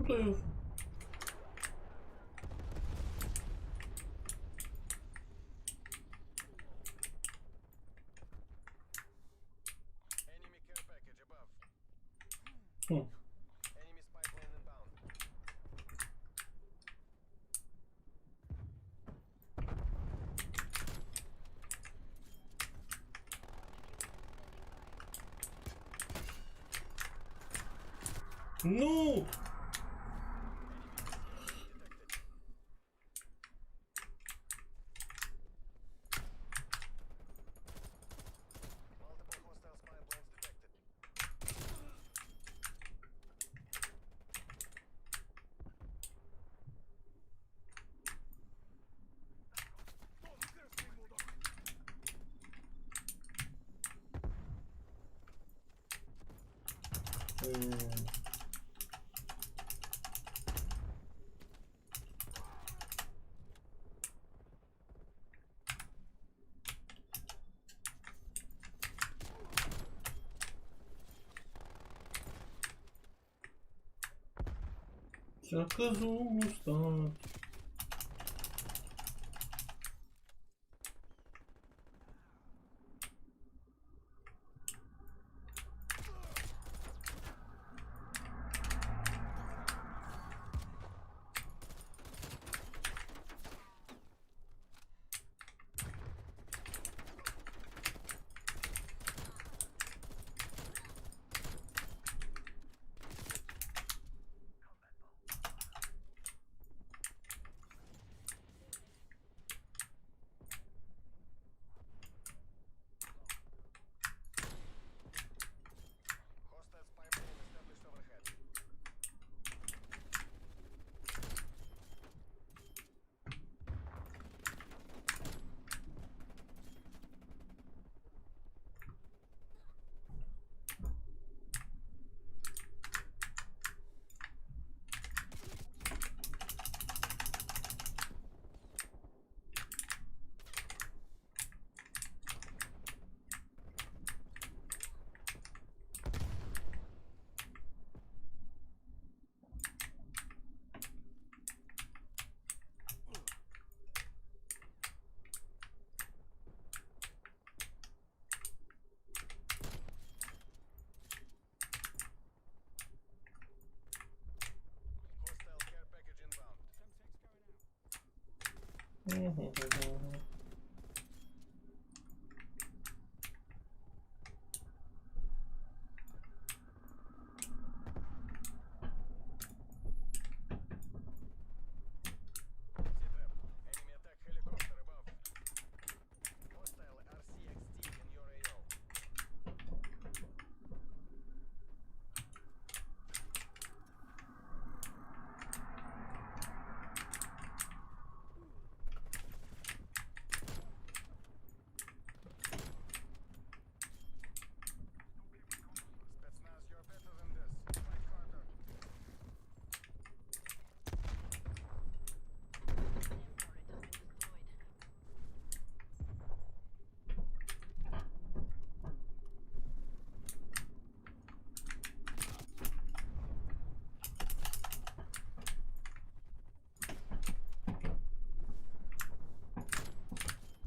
Blue. No! Și-a căzut ăsta.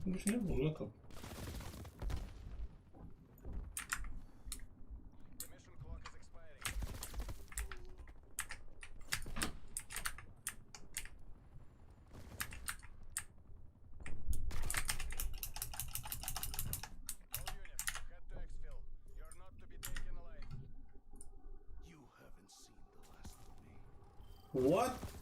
Już nie było, to. What?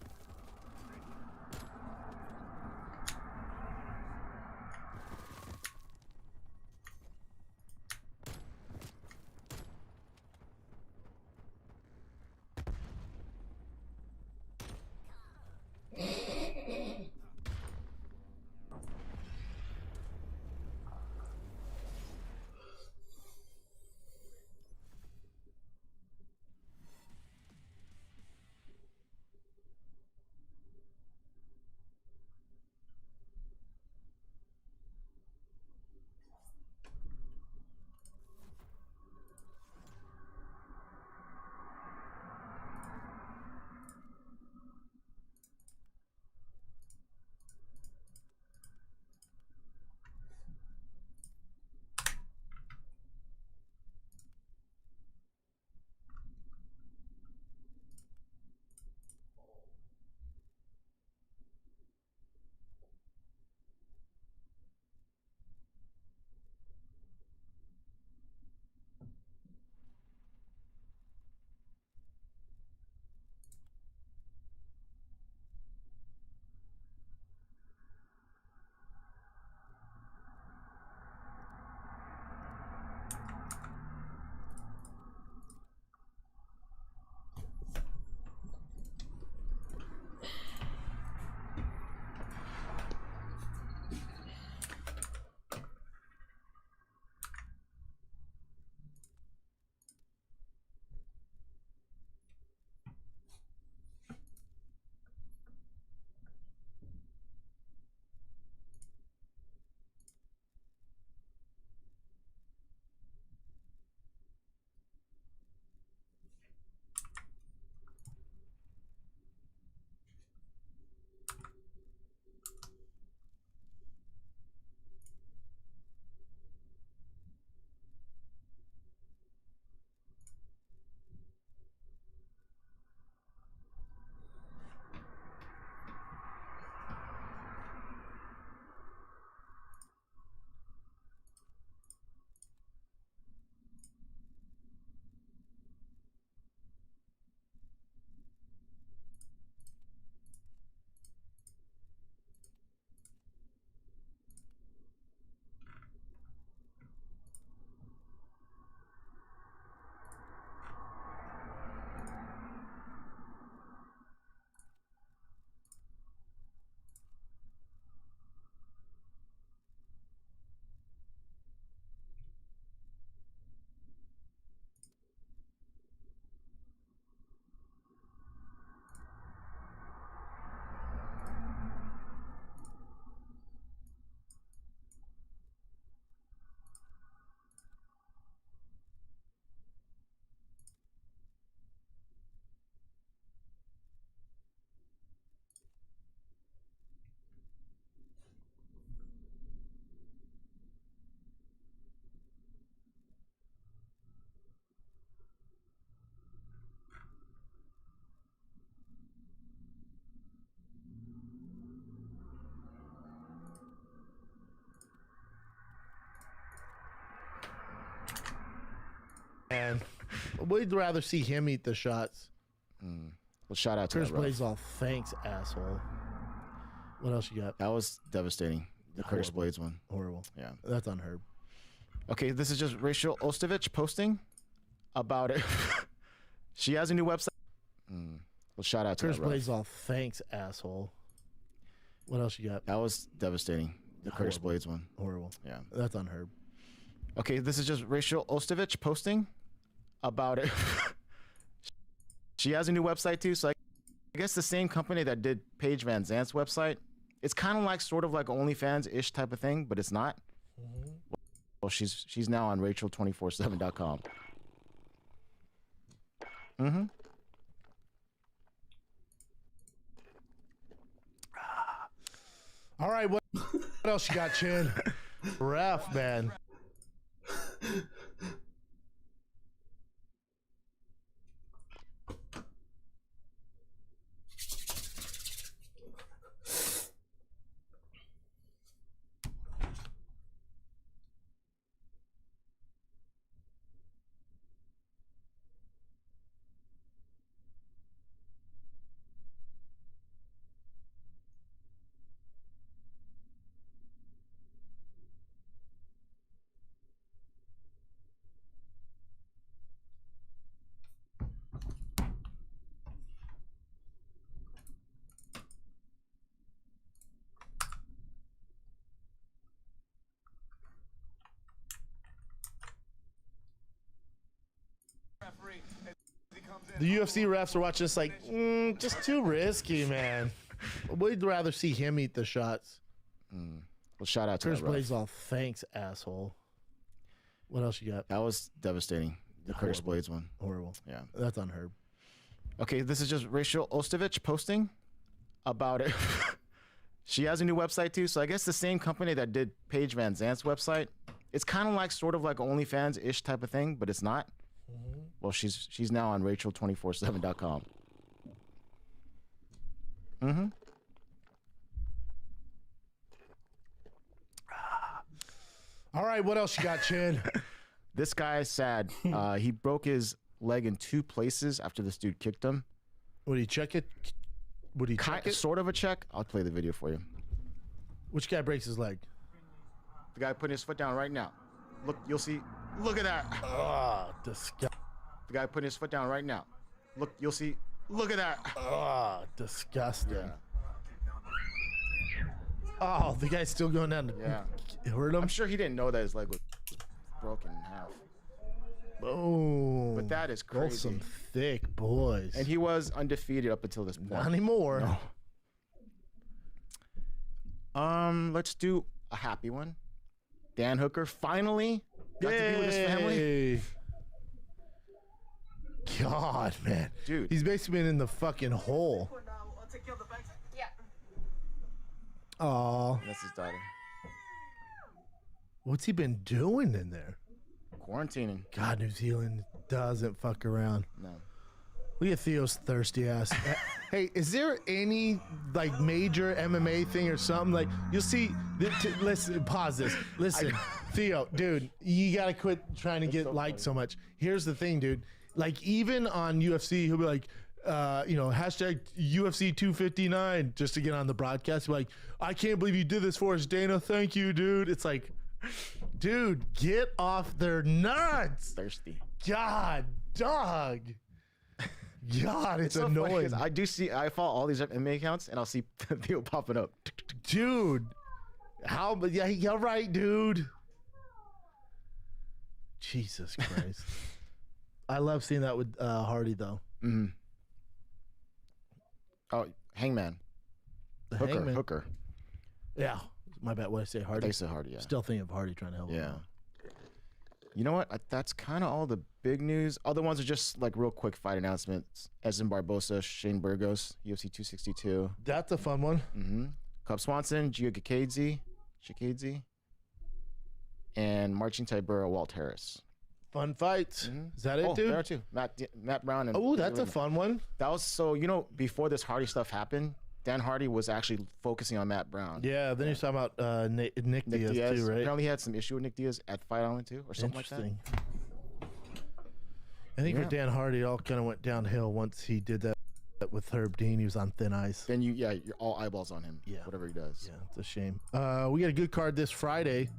Man, we'd rather see him eat the shots. Well, shout out to Curtis that ref. Blades all thanks, asshole. What else you got? That was devastating. The Curtis Horrible. Blades one. Horrible. Yeah. That's unheard. Okay, this is just Rachel Ostovich posting about it. She has a new website. Well, shout out to Curtis that ref. Blades all thanks, asshole. What else you got? That was devastating. The Curtis Horrible. Blades one. Horrible. Yeah. That's unheard. Okay, this is just Rachel Ostovich posting about it. She has a new website too, so I guess the same company that did Paige Van Zant's website. It's kind of like sort of like OnlyFans-ish type of thing, but it's not. Well, she's now on Rachel247.com. All right, what else you got, Chin? Ref, man. The UFC refs are watching this like, just too risky, man. We'd rather see him eat the shots. Well, shout out to Curtis that ref. Blades all thanks, asshole. What else you got? That was devastating. The Curtis Horrible. Blades one. Horrible. Yeah. That's unheard. Okay, this is just Rachel Ostovich posting about it. She has a new website too, so I guess the same company that did Paige Van Zant's website. It's kind of like sort of like OnlyFans-ish type of thing, but it's not. Well, she's now on Rachel247.com. All right, what else you got, Chin? This guy is sad. He broke his leg in 2 places after this dude kicked him. Would he check it? Would he check it? Sort of a check. I'll play the video for you. Which guy breaks his leg? The guy putting his foot down right now. Look, you'll see. Look at that. Oh, disgusting. The guy putting his foot down right now. Look, you'll see. Look at that. Oh, disgusting. Yeah. Oh, the guy's still going down. Yeah. Hurt him? I'm sure he didn't know that his leg was broken in half. Boom. But that is Both crazy. some thick boys. And he was undefeated up until this point. Not anymore. No. Let's do a happy one. Dan Hooker finally got to be with his family. God, man. Dude. He's basically been in the fucking hole. Oh. That's his daughter. What's he been doing in there? Quarantining. God, New Zealand doesn't fuck around. No. Look at Theo's thirsty ass. Hey, is there any like major MMA thing or something? Like you'll see. Listen, pause this. Listen, Theo, dude, you gotta quit trying to get liked so much. Here's the thing, dude. Like even on UFC, he'll be like, hashtag UFC 259 just to get on the broadcast. Like, I can't believe you did this for us, Dana. Thank you, dude. It's like, dude, get off their nuts. Thirsty. God, dog. God, it's so funny annoying. 'cause I follow all these MMA accounts and I'll see people popping up. Dude, yeah, you're right, dude. Jesus Christ. I love seeing that with Hardy, though. Oh, Hangman. Hooker. Yeah, my bad. What did I say, Hardy? I said Hardy, yeah. Still thinking of Hardy trying to help him Yeah. out. You know what? That's kind of all the big news. Other ones are just like real quick fight announcements. Edson Barbosa, Shane Burgos, UFC 262. That's a fun one. Cub Swanson, Gio Chikadze, and Marcin Tybura, Walt Harris. Fun fights. Is that it, dude? There are 2. Matt Brown and. Oh, that's a fun one. That was before this Hardy stuff happened, Dan Hardy was actually focusing on Matt Brown. Yeah, then you're talking about Nick Diaz too, right? Apparently he had some issue with Nick Diaz at Fight Island too, or something like that. I think Yeah. for Dan Hardy, it all kind of went downhill once he did that with Herb Dean. He was on thin ice. Then you're all eyeballs on him. Yeah. Whatever he does. Yeah, it's a shame. We got a good card this Friday.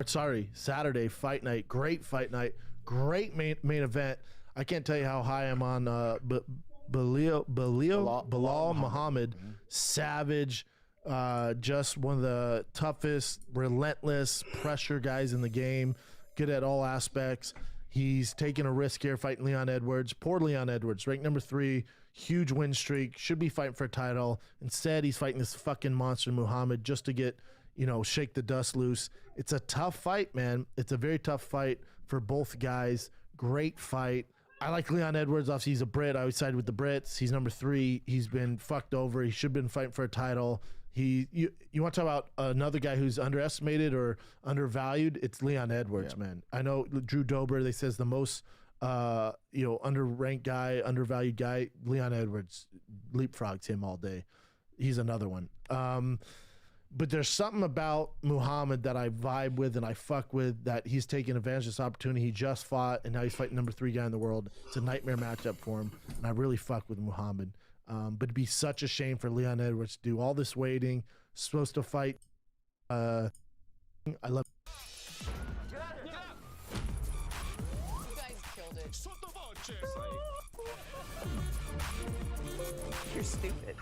Saturday fight night. Great fight night. Great main event. I can't tell you how high I'm on Bilal Muhammad. Savage. Just one of the toughest, relentless pressure guys in the game. Good at all aspects. He's taking a risk here fighting Leon Edwards. Poor Leon Edwards, ranked number 3, huge win streak, should be fighting for a title. Instead, he's fighting this fucking monster Muhammad just to get, shake the dust loose. It's a tough fight, man. It's a very tough fight for both guys. Great fight. I like Leon Edwards. Obviously, he's a Brit. I always side with the Brits. He's number 3. He's been fucked over. He should have been fighting for a title. You want to talk about another guy who's underestimated or undervalued? It's Leon Edwards, man. I know Drew Dober, they says the most underranked guy, undervalued guy. Leon Edwards leapfrogs him all day. He's another one. But there's something about Muhammad that I vibe with and I fuck with, that he's taking advantage of this opportunity. He just fought and now he's fighting number 3 guy in the world. It's a nightmare matchup for him, and I really fuck with Muhammad. But it'd be such a shame for Leon Edwards to do all this waiting. Supposed to fight. I love. You guys killed it. You're stupid.